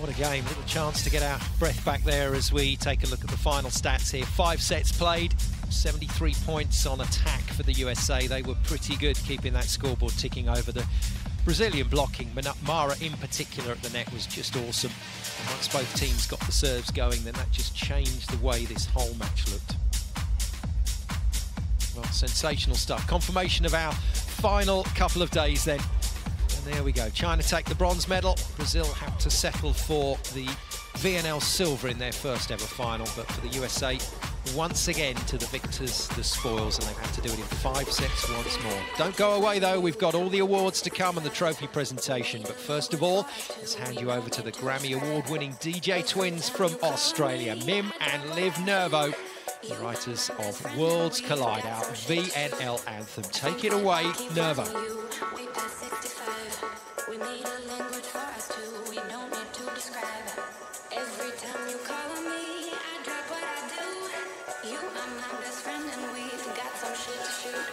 What a game. Little chance to get our breath back there as we take a look at the final stats here. 5 sets played, 73 points on attack for the USA. They were pretty good keeping that scoreboard ticking over. The Brazilian blocking, Mara in particular at the net, was just awesome. And once both teams got the serves going, then that just changed the way this whole match looked. Well, sensational stuff. Confirmation of our final couple of days then. And there we go. China take the bronze medal. Brazil have to settle for the VNL silver in their first ever final. But for the USA, once again to the victors, the spoils, and they've had to do it in 5 sets once more. Don't go away though, we've got all the awards to come and the trophy presentation. But first of all, let's hand you over to the Grammy Award-winning DJ twins from Australia, Mim and Liv Nervo, the writers of Worlds Collide, our VNL anthem. Take it away, Nervo. We need a language for us two, we don't need to describe. Every time you call on me, I drop what I do. You are my best friend and we've got some shit to shoot.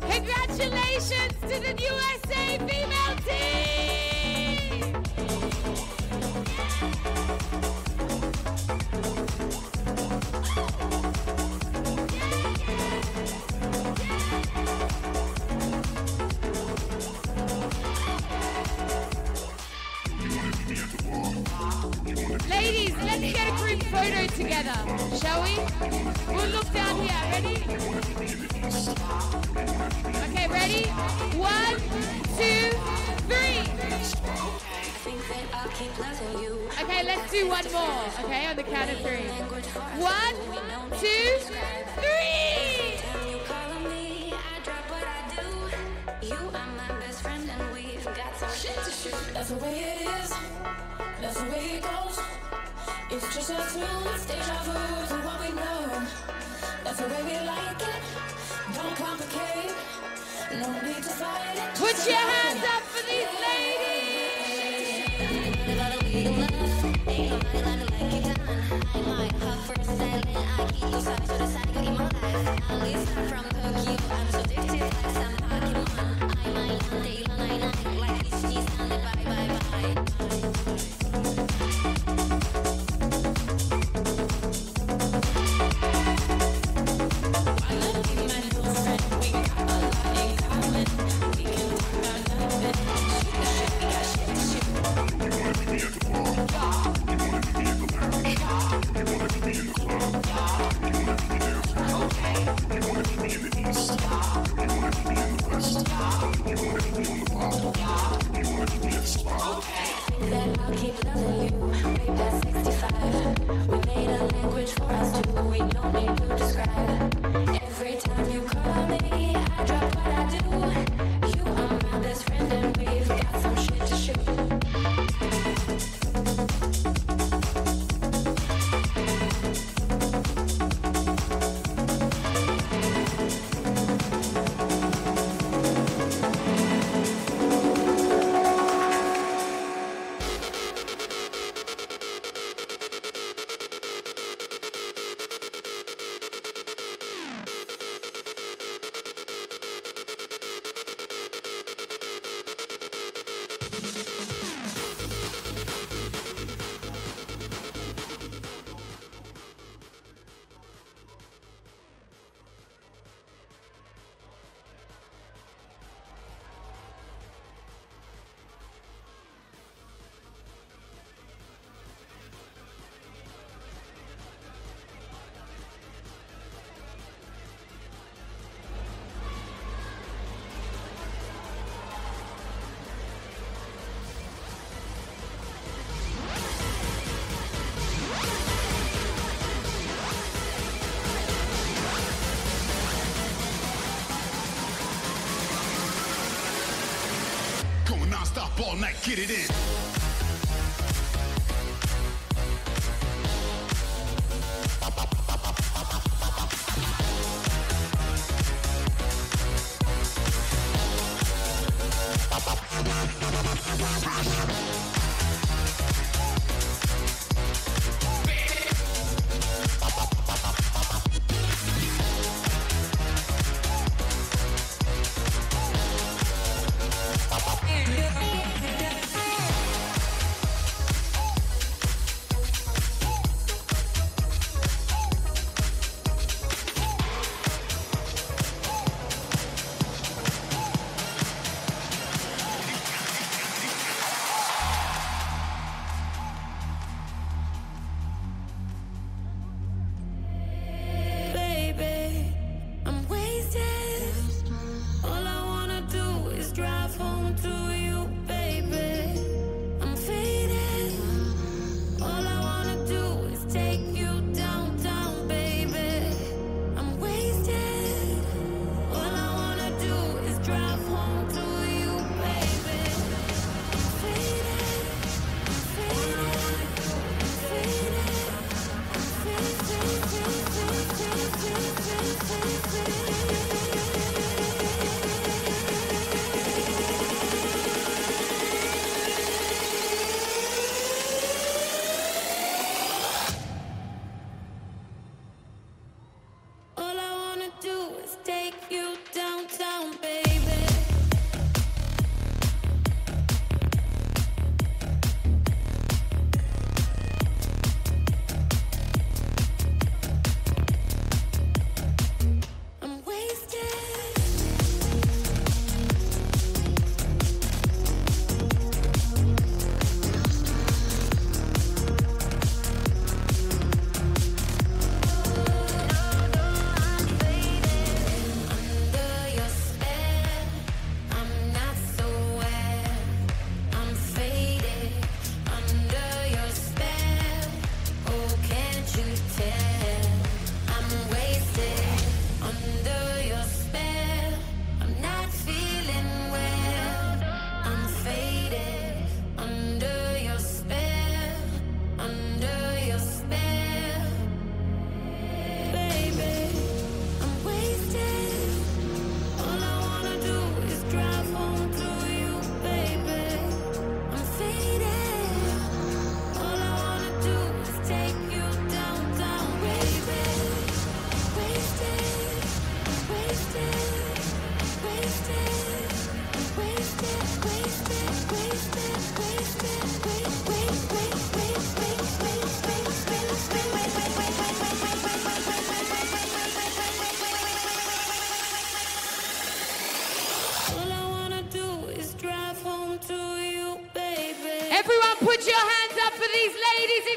Congratulations to the USA female team! Ladies, let's get a group photo together, shall we? We'll look down here. Ready? Okay, ready? 1, 2, 3. Okay, let's do one more. Okay, on the count of 3. 1, 2, 3. That's the way it is. That's the way it goes. It's just us new, it's deja vu to what we know. That's the way we like it. Don't complicate. No need to fight it. Put your hands up for these ladies. Ain't nobody like you done. I might hug for a second. I keep you side to the side in my life. At least I'm from Tokyo. I'm so addicted like some Pokemon. I might one day, night, like it's sounded bye bye bye. All night, get it in.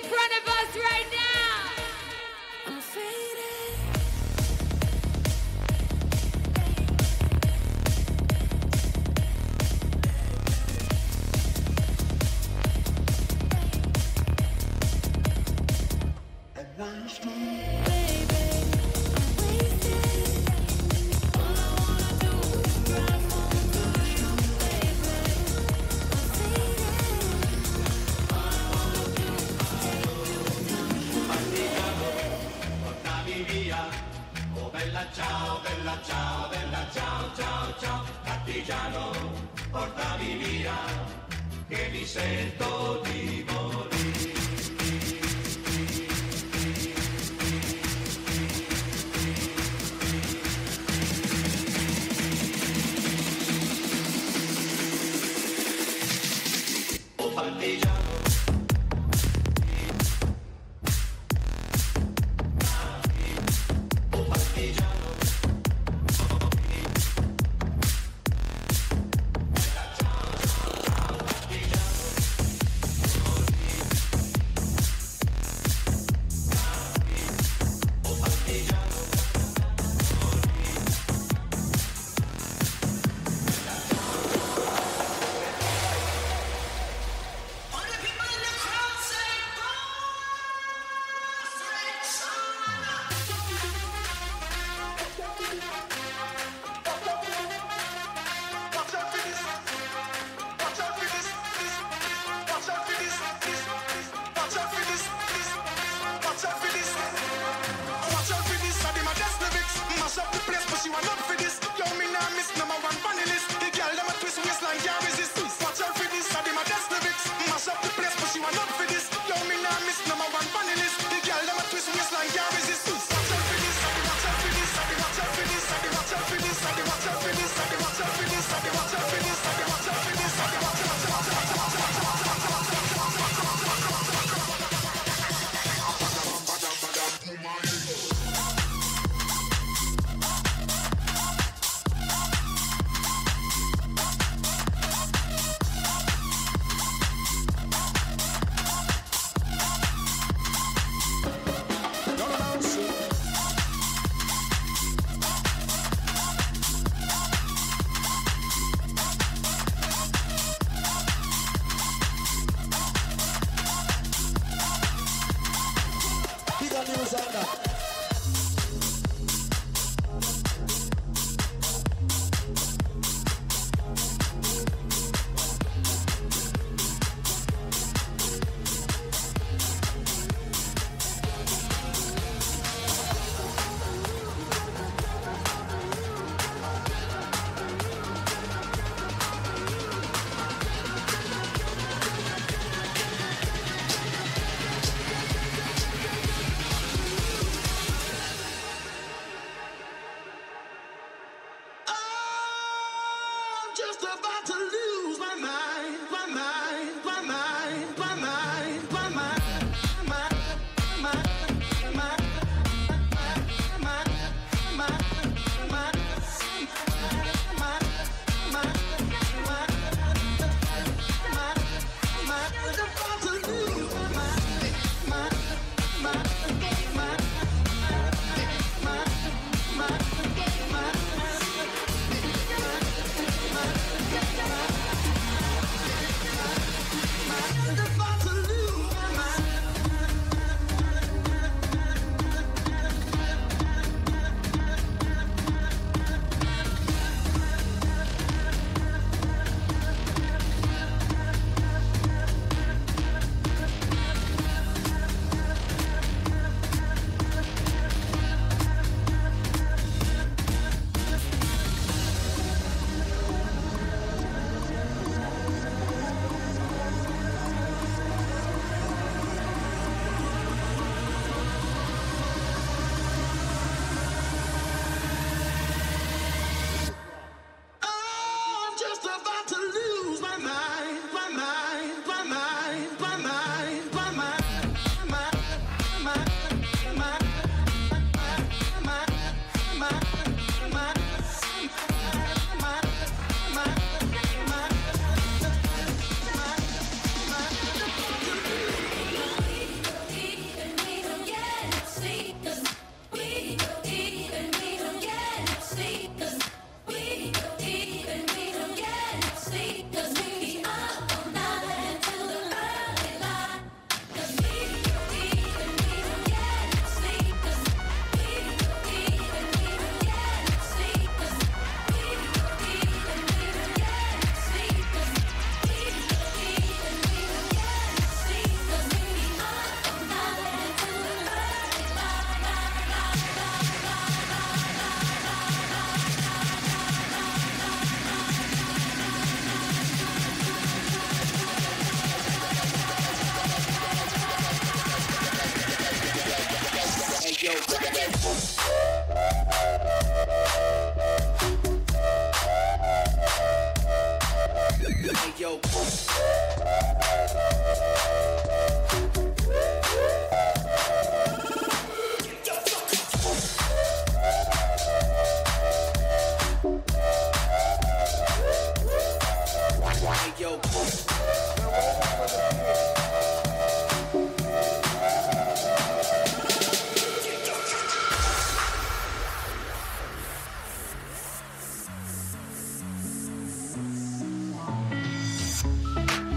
in front of us right now. I'm faded. Ciao, bella ciao, bella ciao, ciao, ciao. Partigiano, portami via, che mi sento di morire. Oh partigiano.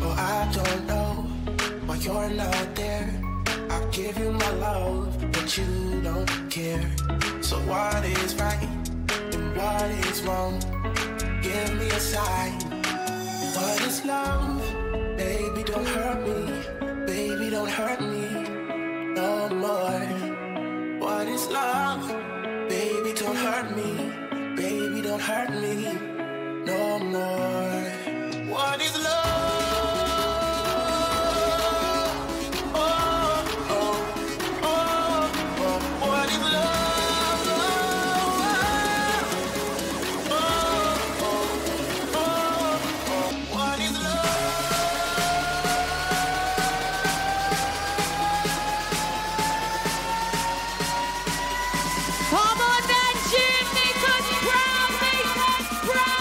Oh, I don't know why you're not there. I'll give you my love, but you don't care. So what is right and what is wrong? Give me a sign. What is love? Baby, don't hurt me. Baby, don't hurt me no more. What is love? Baby, don't hurt me. Baby, don't hurt me no more. What is love? Come on then, June, make us proud, make us proud!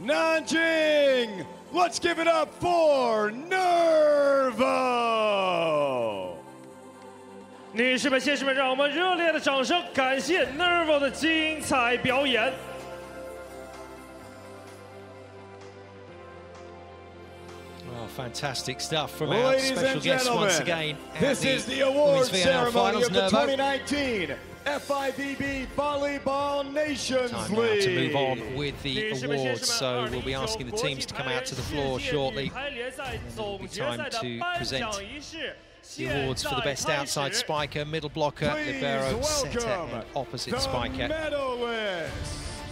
Nanjing, let's give it up for Nervo! 女士们、先生们，让我们热烈的掌声感谢 Nervo 的精彩表演。 Oh, fantastic stuff from our Ladies special and guest once gentlemen, again. at this is the award Women's VNL ceremony finals. of the Nervo. 2019 FIVB Volleyball Nations Time now League. to move on with the awards, so we'll be asking the teams to come out to the floor shortly. And it'll be time to present the awards for the best outside spiker, middle blocker, libero, setter, and opposite spiker.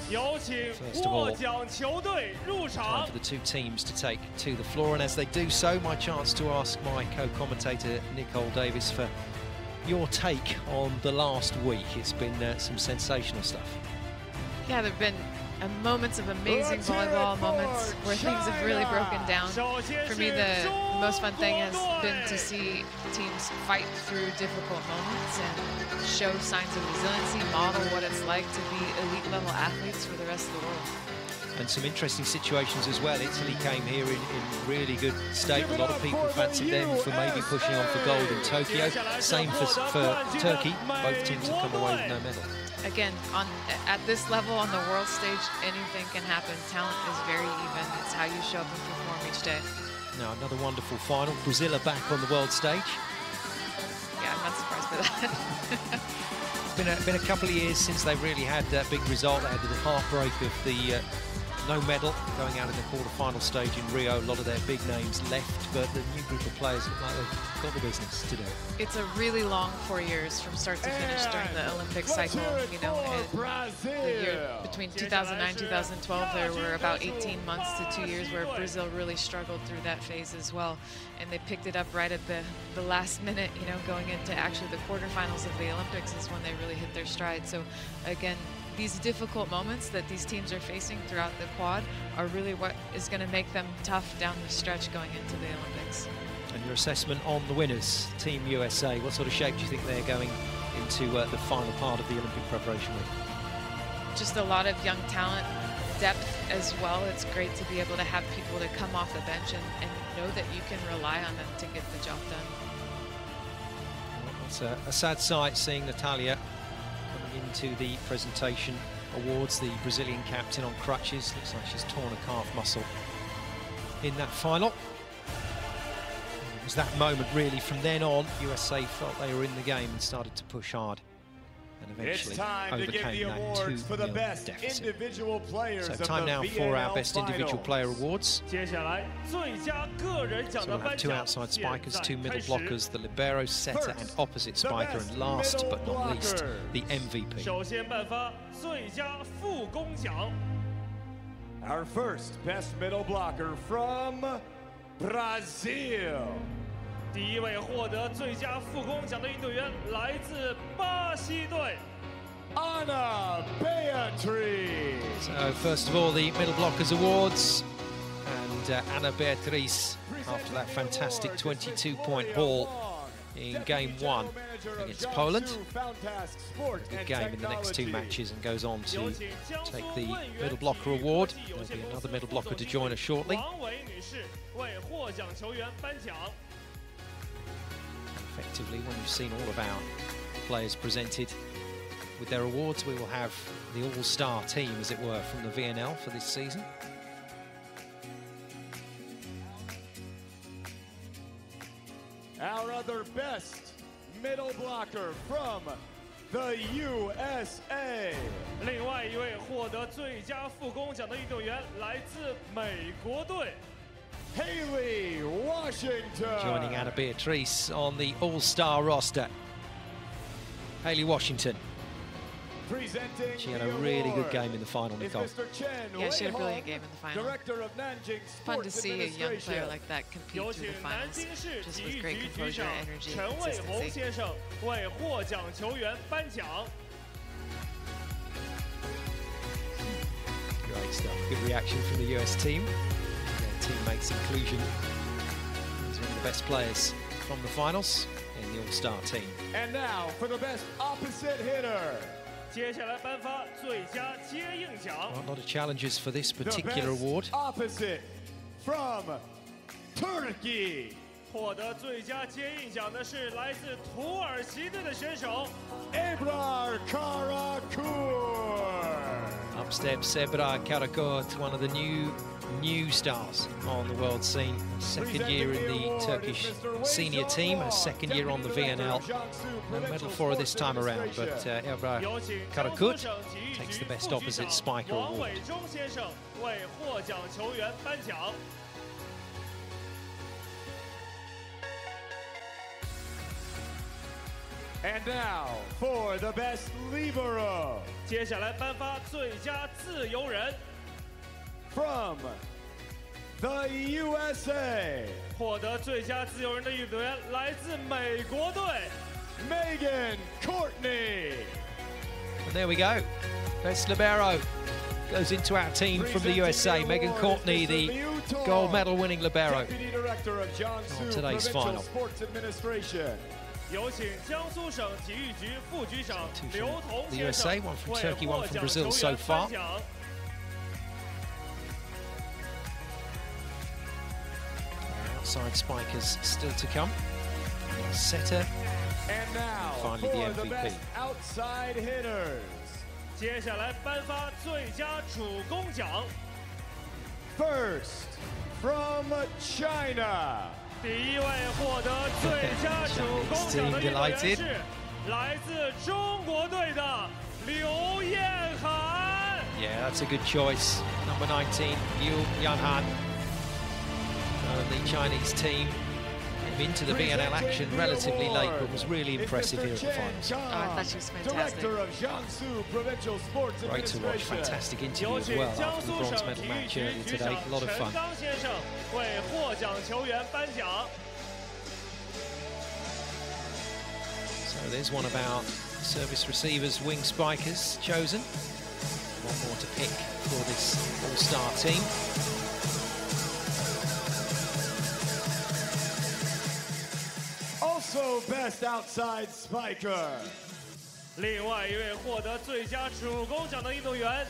First of all, time for the two teams to take to the floor, and as they do so, my chance to ask my co-commentator Nicole Davis for your take on the last week. It's been some sensational stuff. Yeah, there have been moments of amazing volleyball, moments where things have really broken down. For me, the most fun thing has been to see teams fight through difficult moments and show signs of resiliency, model what it's like to be elite level athletes for the rest of the world. And some interesting situations as well. Italy came here in really good state. A lot of people fancied them for maybe pushing on for gold in Tokyo. Same for Turkey. Both teams have come away with no medal. Again, at this level on the world stage, anything can happen. Talent is very even. It's how you show up and perform each day. Now another wonderful final. Brazil are back on the world stage. Yeah, I'm not surprised by that. It's been a couple of years since they really had that big result. They had the heartbreak of the no medal going out in the quarter-final stage in Rio. A lot of their big names left, but the new group of players look like they've got the business to do it. It's a really long 4 years from start to finish during the Olympic cycle. You know, the year between 2009 and 2012, there were about 18 months to 2 years where Brazil really struggled through that phase as well. And they picked it up right at the last minute, you know, going into actually the quarterfinals of the Olympics is when they really hit their stride. So again, these difficult moments that these teams are facing throughout the quad are really what is going to make them tough down the stretch going into the Olympics. And your assessment on the winners, Team USA, what sort of shape do you think they're going into the final part of the Olympic preparation week? Just a lot of young talent, depth as well. It's great to be able to have people that come off the bench and know that you can rely on them to get the job done. Well, it's a sad sight seeing Natalia coming into the presentation awards, the Brazilian captain on crutches. Looks like she's torn a calf muscle in that final. It was that moment really. From then on, USA felt they were in the game and started to push hard, and eventually overcame that 2-0 deficit. So time now for our best individual player awards. So we'll have 2 outside spikers, 2 middle blockers, the libero, setter and opposite spiker, and last but not least, the MVP. Our first best middle blocker from Brazil. 第一位获得最佳副攻奖的运动员来自巴西队 Ana Beatriz. So first of all, the middle blockers awards, and Ana Beatriz, after that fantastic 22-point haul in game 1 against Poland. Good game in the next 2 matches, and goes on to take the middle blocker award. There'll be another middle blocker to join us shortly. Effectively, when you've seen all of our players presented with their awards, we will have the all-star team, as it were, from the VNL for this season. Our other best middle blocker from the USA. 另外一位获得最佳副攻奖的运动员来自美国队 Haley Washington. Joining Ana Beatriz on the all-star roster. Haley Washington. She had a really good game in the final, Nicole. Yeah, she had a brilliant game in the final. Fun to see a young player like that compete through the finals, just with great composure, energy, and consistency. Great stuff. Good reaction from the US team. Their teammates' inclusion as one of the best players from the finals in the all-star team. And now for the best opposite hitter. 接下来颁发最佳接应奖。 Well, a lot of challenges for this particular award. Opposite from Turkey. 获得最佳接应奖的是来自土耳其队的选手 Ebrar Karakur. Up steps Ebrar Karakur, one of the new stars on the world scene. Second year in the Turkish senior team, a second year on the VNL. No medal for her this time around, but Ebrar Karakur takes the best opposite spiker award. And now for the best libero. 接下来颁发最佳自由人 from the USA. 获得最佳自由人的运动员来自美国队 Megan Courtney. And there we go. Best libero goes into our team from the USA. Megan Courtney, the gold medal winning libero on today's final. 有请江苏省体育局副局长 Two 刘 from 彤 the 先生 USA, one from 为 Turkey, one 获 from 奖 Brazil 球 so 员 far. 颁奖。 Outside spikers still to come. Setter, And now finally for the the best MVP. outside hitters. 接下来颁发最佳主攻奖。 First from China. 第一位获得最佳主攻奖的运动员是来自中国队的刘彦涵。 Yeah, that's a good choice. Number 19, Liu Yanhan. The Chinese team came into the VNL action relatively late, but was really impressive here at the finals. Oh, I thought she was fantastic. Director of Jiangsu Provincial Sports Great to watch, fantastic interview as well after the bronze medal match earlier today. A lot of fun. 陈刚先生为获奖球员颁奖。 So there's one of our service receivers, wing spikers chosen. One more to pick for this all-star team. Also best outside spiker. 另外一位获得最佳主攻奖的运动员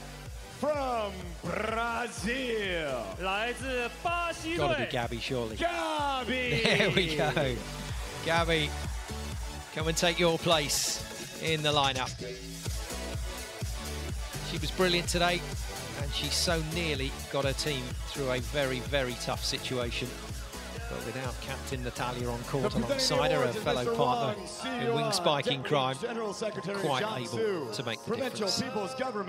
from Brazil. 来自巴西队 Gotta be Gabby, surely. Gabby. There we go. Gabby, come and take your place in the lineup. She was brilliant today, and she so nearly got her team through a very, very tough situation. But without Captain Natalia on court alongside her, her fellow partner in wing spiking crime, quite able to make the difference. She's going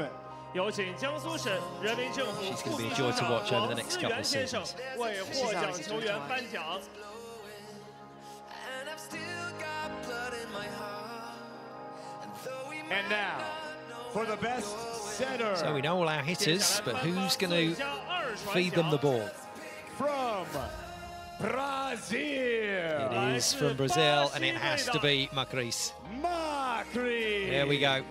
to be a joy to watch over the next couple of seasons. And now, for the best setter. So we know all our hitters, but who's going to feed them the ball? From Brazil. It is from Brazil, and it has to be Macris. Macris. There we go.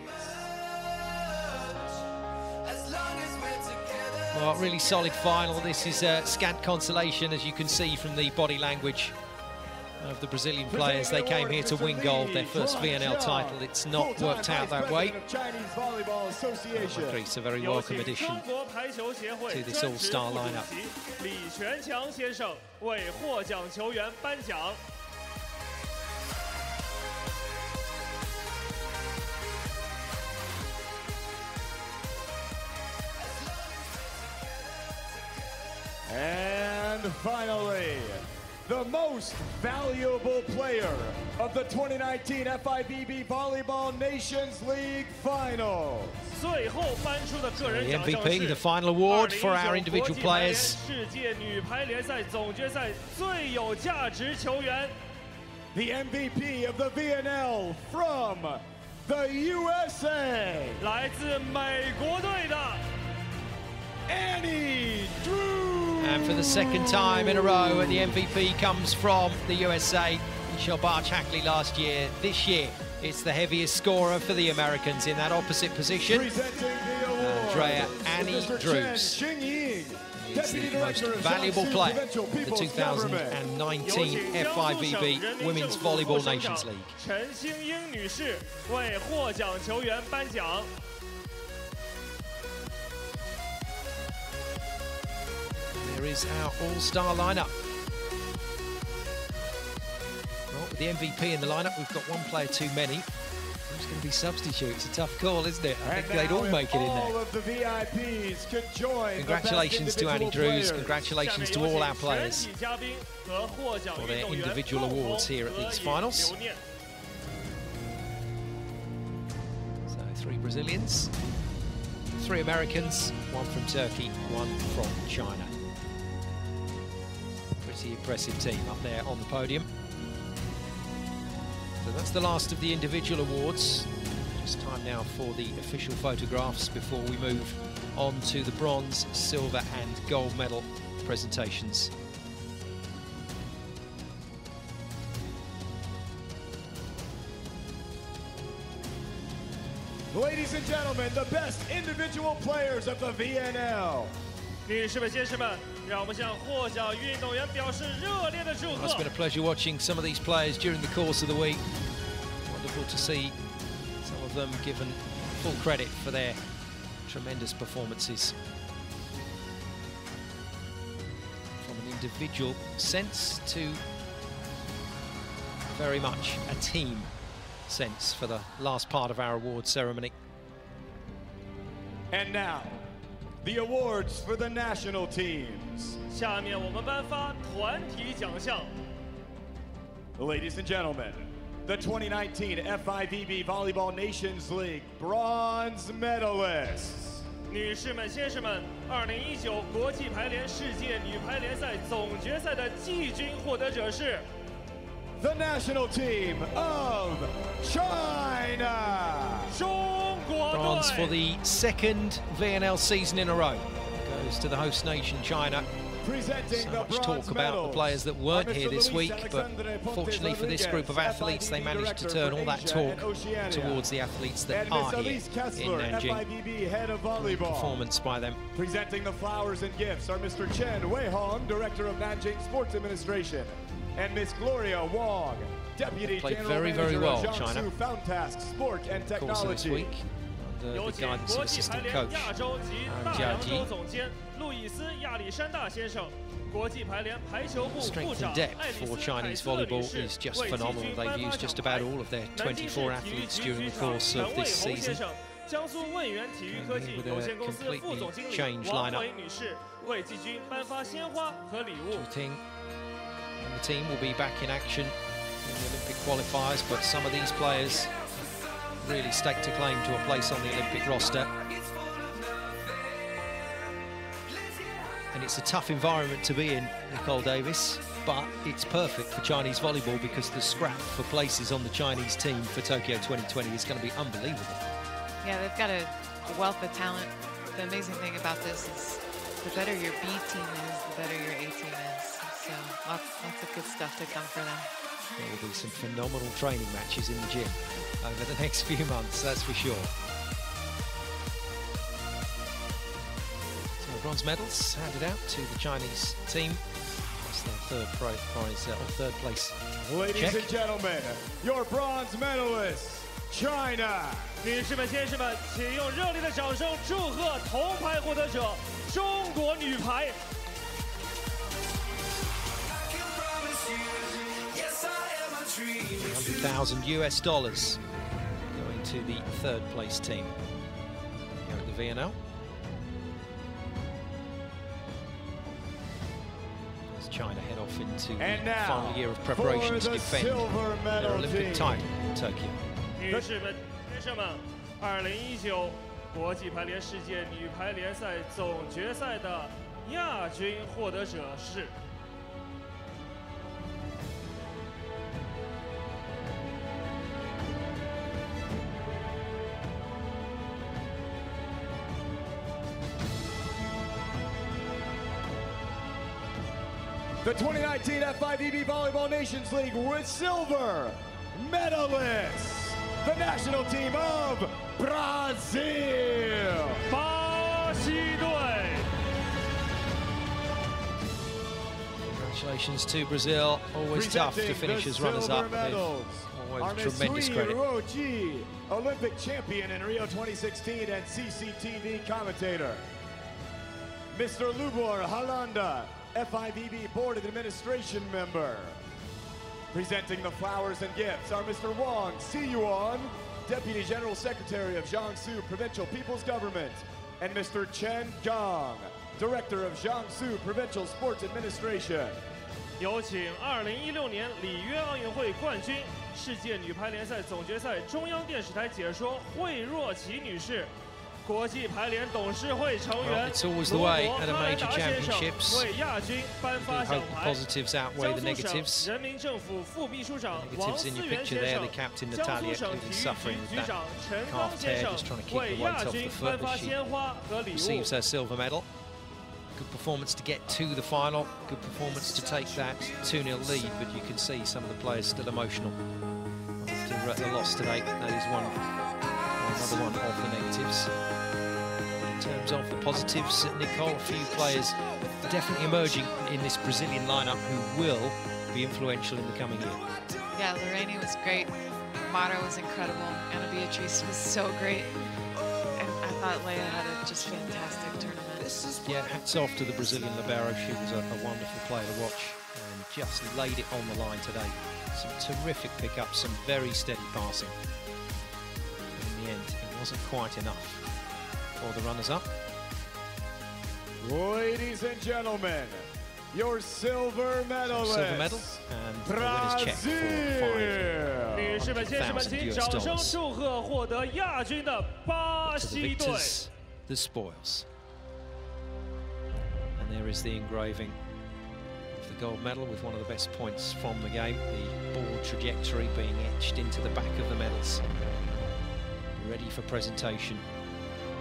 Well, really solid final. This is scant consolation, as you can see from the body language of the Brazilian players. They came here to win gold, their first VNL title. It's not worked out that way. Macris, a very welcome addition to this all-star lineup. And finally, the most valuable player of the 2019 FIVB Volleyball Nations League Finals. The MVP, the final award for our individual players. The MVP of the VNL from the USA. 来自美国队的 Annie Drew. And for the second time in a row, the MVP comes from the USA. Michelle Barch-Hackley last year. This year, it's the heaviest scorer for the Americans in that opposite position. Andrea Annie Drews. He's the most valuable player in the 2019 FIVB Women's Volleyball Nations League. 陈星英女士为获奖球员颁奖。 There is our all-star lineup. Well, with the MVP in the lineup, we've got one player too many. Who's going to be substitute? It's a tough call, isn't it? I think they'd all make it in there. All of the VIPs could join. Congratulations to Annie Drews. Congratulations to all our players for their individual awards here at these finals. So 3 Brazilians, 3 Americans, 1 from Turkey, 1 from China. Pretty impressive team up there on the podium. So that's the last of the individual awards. Just time now for the official photographs before we move on to the bronze, silver and gold medal presentations. Ladies and gentlemen, the best individual players of the VNL. 女士们、先生们，让我们向获奖运动员表示热烈的祝贺。 It's been a pleasure watching some of these players during the course of the week. Wonderful to see some of them given full credit for their tremendous performances. From an individual sense to very much a team sense for the last part of our award ceremony. And now, the awards for the national teams. 下面我们颁发团体奖项。 Ladies and gentlemen, the 2019 FIVB Volleyball Nations League bronze medalists. 女士们、先生们，2019国际排联世界女排联赛总决赛的季军获得者是 The national team of China. 中国队。 Bronze for the second VNL season in a row goes to the host nation, China. Presenting So much talk about the players that weren't here this week, but fortunately for this group of athletes, they managed to turn all that talk towards the athletes that are here in Nanjing. Head of Volleyball. Performance by them. Presenting the flowers and gifts are Mr. Chen Wei-Hong, Director of Nanjing Sports Administration, and Miss Gloria Wong, Deputy General Manager well, of China. Jiangsu Fountain Task Sport and Of course, this Technology. week, under the guidance of assistant coach Jiaji. Strength and depth for Chinese volleyball is just phenomenal. They've used just about all of their 24 athletes during the course of this season. With a completely changed lineup. The team will be back in action in the Olympic qualifiers, but some of these players really staked a claim to a place on the Olympic roster. And it's a tough environment to be in, Nicole Davis, but it's perfect for Chinese volleyball because the scrap for places on the Chinese team for Tokyo 2020 is going to be unbelievable. Yeah, they've got a wealth of talent. The amazing thing about this is the better your B team is, the better your A team is. So lots of good stuff to come for them. There will be some phenomenal training matches in the gym over the next few months, that's for sure. So bronze medals handed out to the Chinese team. That's their third place. Ladies and gentlemen, your bronze medalists, China. 女士们、先生们，请用热烈的掌声祝贺铜牌获得者中国女排。 $100,000 US going to the third place team here at the VNL. As China head off into the final year of preparation to defend their Olympic title in Tokyo. 女士们、先生们，2019国际排联世界女排联赛总决赛的亚军获得者是。 The 2019 FIVB Volleyball Nations League with silver medalists, the national team of Brazil. 巴西队。 Congratulations to Brazil. Always tough to finish as runners-up. Always tremendous credit. Hiroji, Olympic champion in Rio 2016 and CCTV commentator. Mr. Lubor Halanda, FIVB Board of Administration member. Presenting the flowers and gifts are Mr. Wang Siyuan, Deputy General Secretary of Jiangsu Provincial People's Government, and Mr. Chen Gong, Director of Jiangsu Provincial Sports Administration. 有请2016年里约奥运会冠军、世界女排联赛总决赛中央电视台解说惠若琪女士。 国际排联董事会成员 It's always the way at a major championships. 为亚军颁发奖牌。 Positives outweigh the negatives. 人民政府副秘书长 Negatives in your picture there. The captain Natalia clearly suffering with that calf tear, just trying to keep the weight off the foot as she receives her silver medal. Good performance to get to the final. Good performance to take that 2-0 lead, but you can see some of the players still emotional after the loss today. That is another one of the negatives. In terms of the positives, Nicole, a few players definitely emerging in this Brazilian lineup who will be influential in the coming year. Yeah, Lorraine was great. Mara was incredible. Anna Beatrice was so great. And I thought Leia had a just fantastic tournament. Yeah, hats off to the Brazilian libero. She was a wonderful player to watch and just laid it on the line today. Some terrific pickups, some very steady passing. In the end, it wasn't quite enough for the runners-up. Ladies and gentlemen, your silver medalists. Silver medal and the winner's check for女士们、先生们，请掌声祝贺获得亚军的巴西队。 The spoils. And there is the engraving of the gold medal with one of the best points from the game, the ball trajectory being etched into the back of the medals. Ready for presentation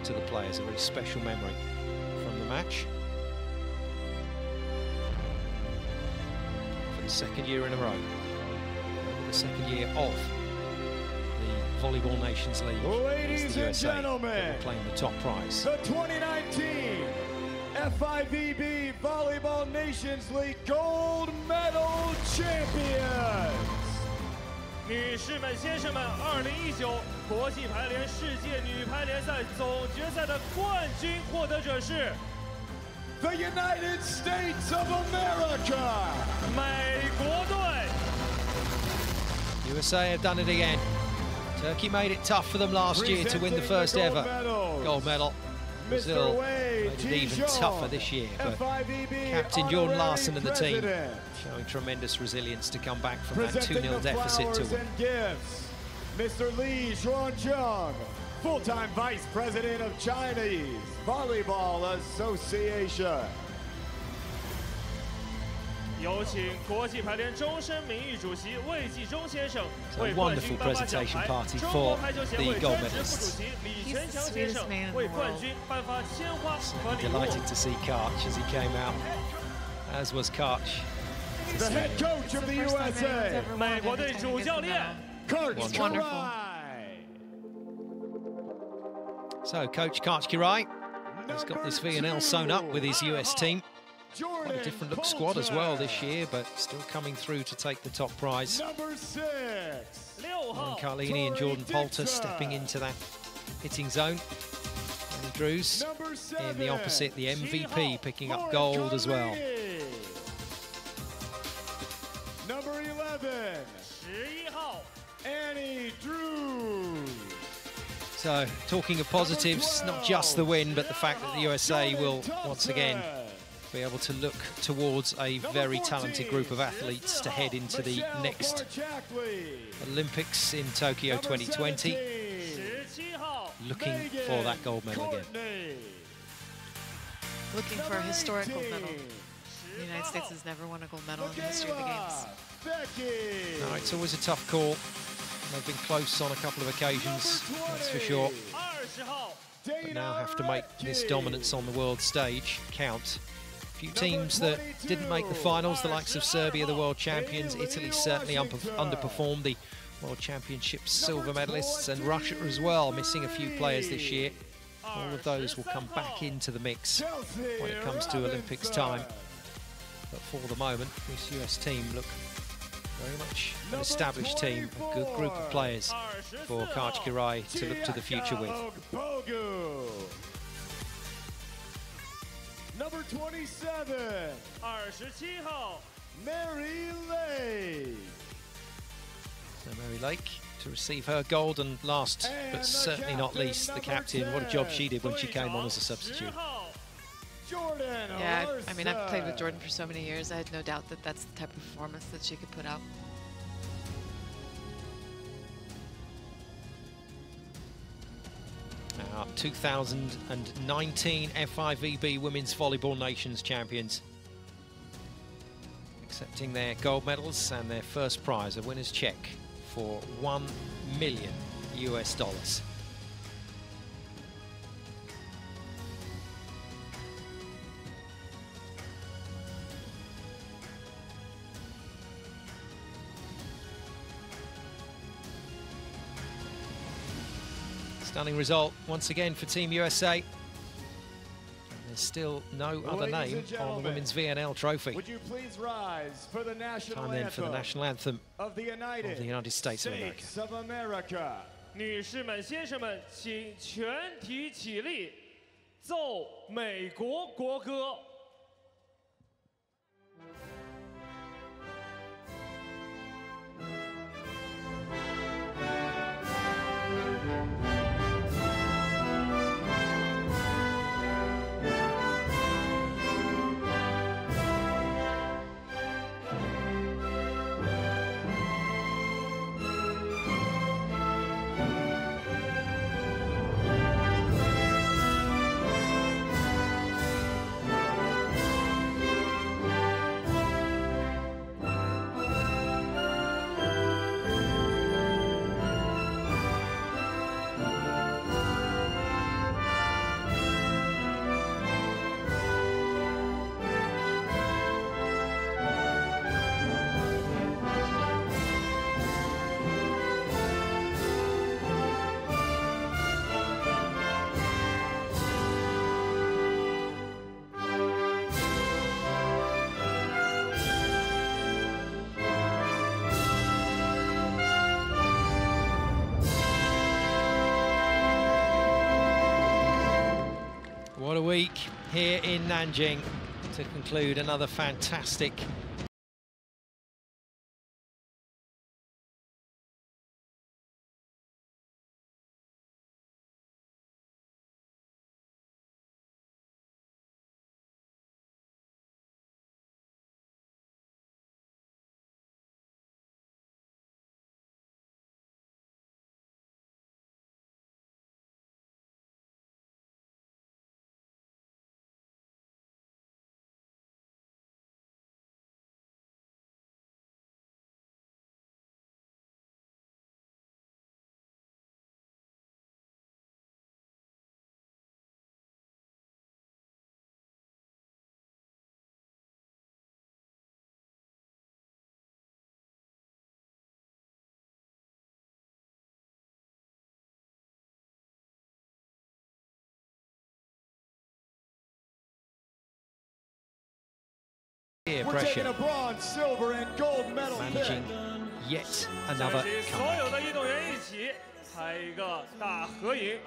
to the players, a very special memory from the match. second year in a row. The second year of the Volleyball Nations League. Ladies it's the USA and gentlemen, that will claim the top prize. The 2019 FIVB Volleyball Nations League Gold Medal Champions. 女士们、先生们，2019国际排联世界女排联赛总决赛的冠军获得者是 The United States of America. 美国队。 USA have done it again. Turkey made it tough for them last year to win the first ever gold medal. Brazil made it even tougher this year, but Captain Jordan Larson and the team showing tremendous resilience to come back from that 2-0 deficit to win. Mr. Li Xuanzheng, full-time Vice President of Chinese Volleyball Association. 有请国际排联终身名誉主席魏继忠先生 So 为 a 冠 wonderful 军颁发奖 presentation 牌， party 中 for 国排球协 the 会 gold 专职副主 medalists. 席李 He's 全 the 强先 sweetest 生 man in 为 the 冠 world. 军颁发鲜花和 Certainly 礼物。 delighted to see Karch as he came out, as was Karch. The head coach of the USA, 美国队主教练 Karch Wonderful. Kirai. So Coach Karch Kirai has got this VNL sewn up with his US team. Quite a different look squad as well this year, but still coming through to take the top prize. Number 6, And Carlini and Jordan Poulter stepping into that hitting zone. And Drews in the opposite, the MVP picking up gold as well. Number 11, 11号 Annie Drews. So talking of positives, not just the win, but the fact that the USA will once again be able to look towards a very talented group of athletes to head into the next Olympics in Tokyo 2020. 17号 Looking for that gold medal again. Looking for a historical medal. The United States has never won a gold medal in the history of the games. No, it's always a tough call. They've been close on a couple of occasions, that's for sure. 20号 But now have to make this dominance on the world stage count. A few teams that didn't make the finals, the likes of Serbia, the world champions, Italy certainly underperformed the World Championship silver medalists, and Russia as well, missing a few players this year. All of those will come back into the mix when it comes to Olympics time. But for the moment, this US team look very much an established team, a good group of players for Karch Kirai to look to the future with. Number 27, 27号 Mary Lake. So Mary Lake to receive her gold, and last but certainly not least, the captain. What a job she did when she came on as a substitute. Jordan Yeah, I mean, I've played with Jordan for so many years. I had no doubt that that's the type of performance that she could put out. Our 2019 FIVB Women's Volleyball Nations champions, accepting their gold medals and their first prize, a winner's check for $1 million US. Stunning result once again for Team USA. And there's still no other name on the women's VNL trophy. Would you please rise for the national Time then for the national anthem of the United States of America. States of America. 女士们、先生们，请全体起立，奏美国国歌。here in Nanjing to conclude another fantastic We're taking a bronze, silver, and gold medal managing yet another 所有 comeback. 的运动员一起拍一个大合影。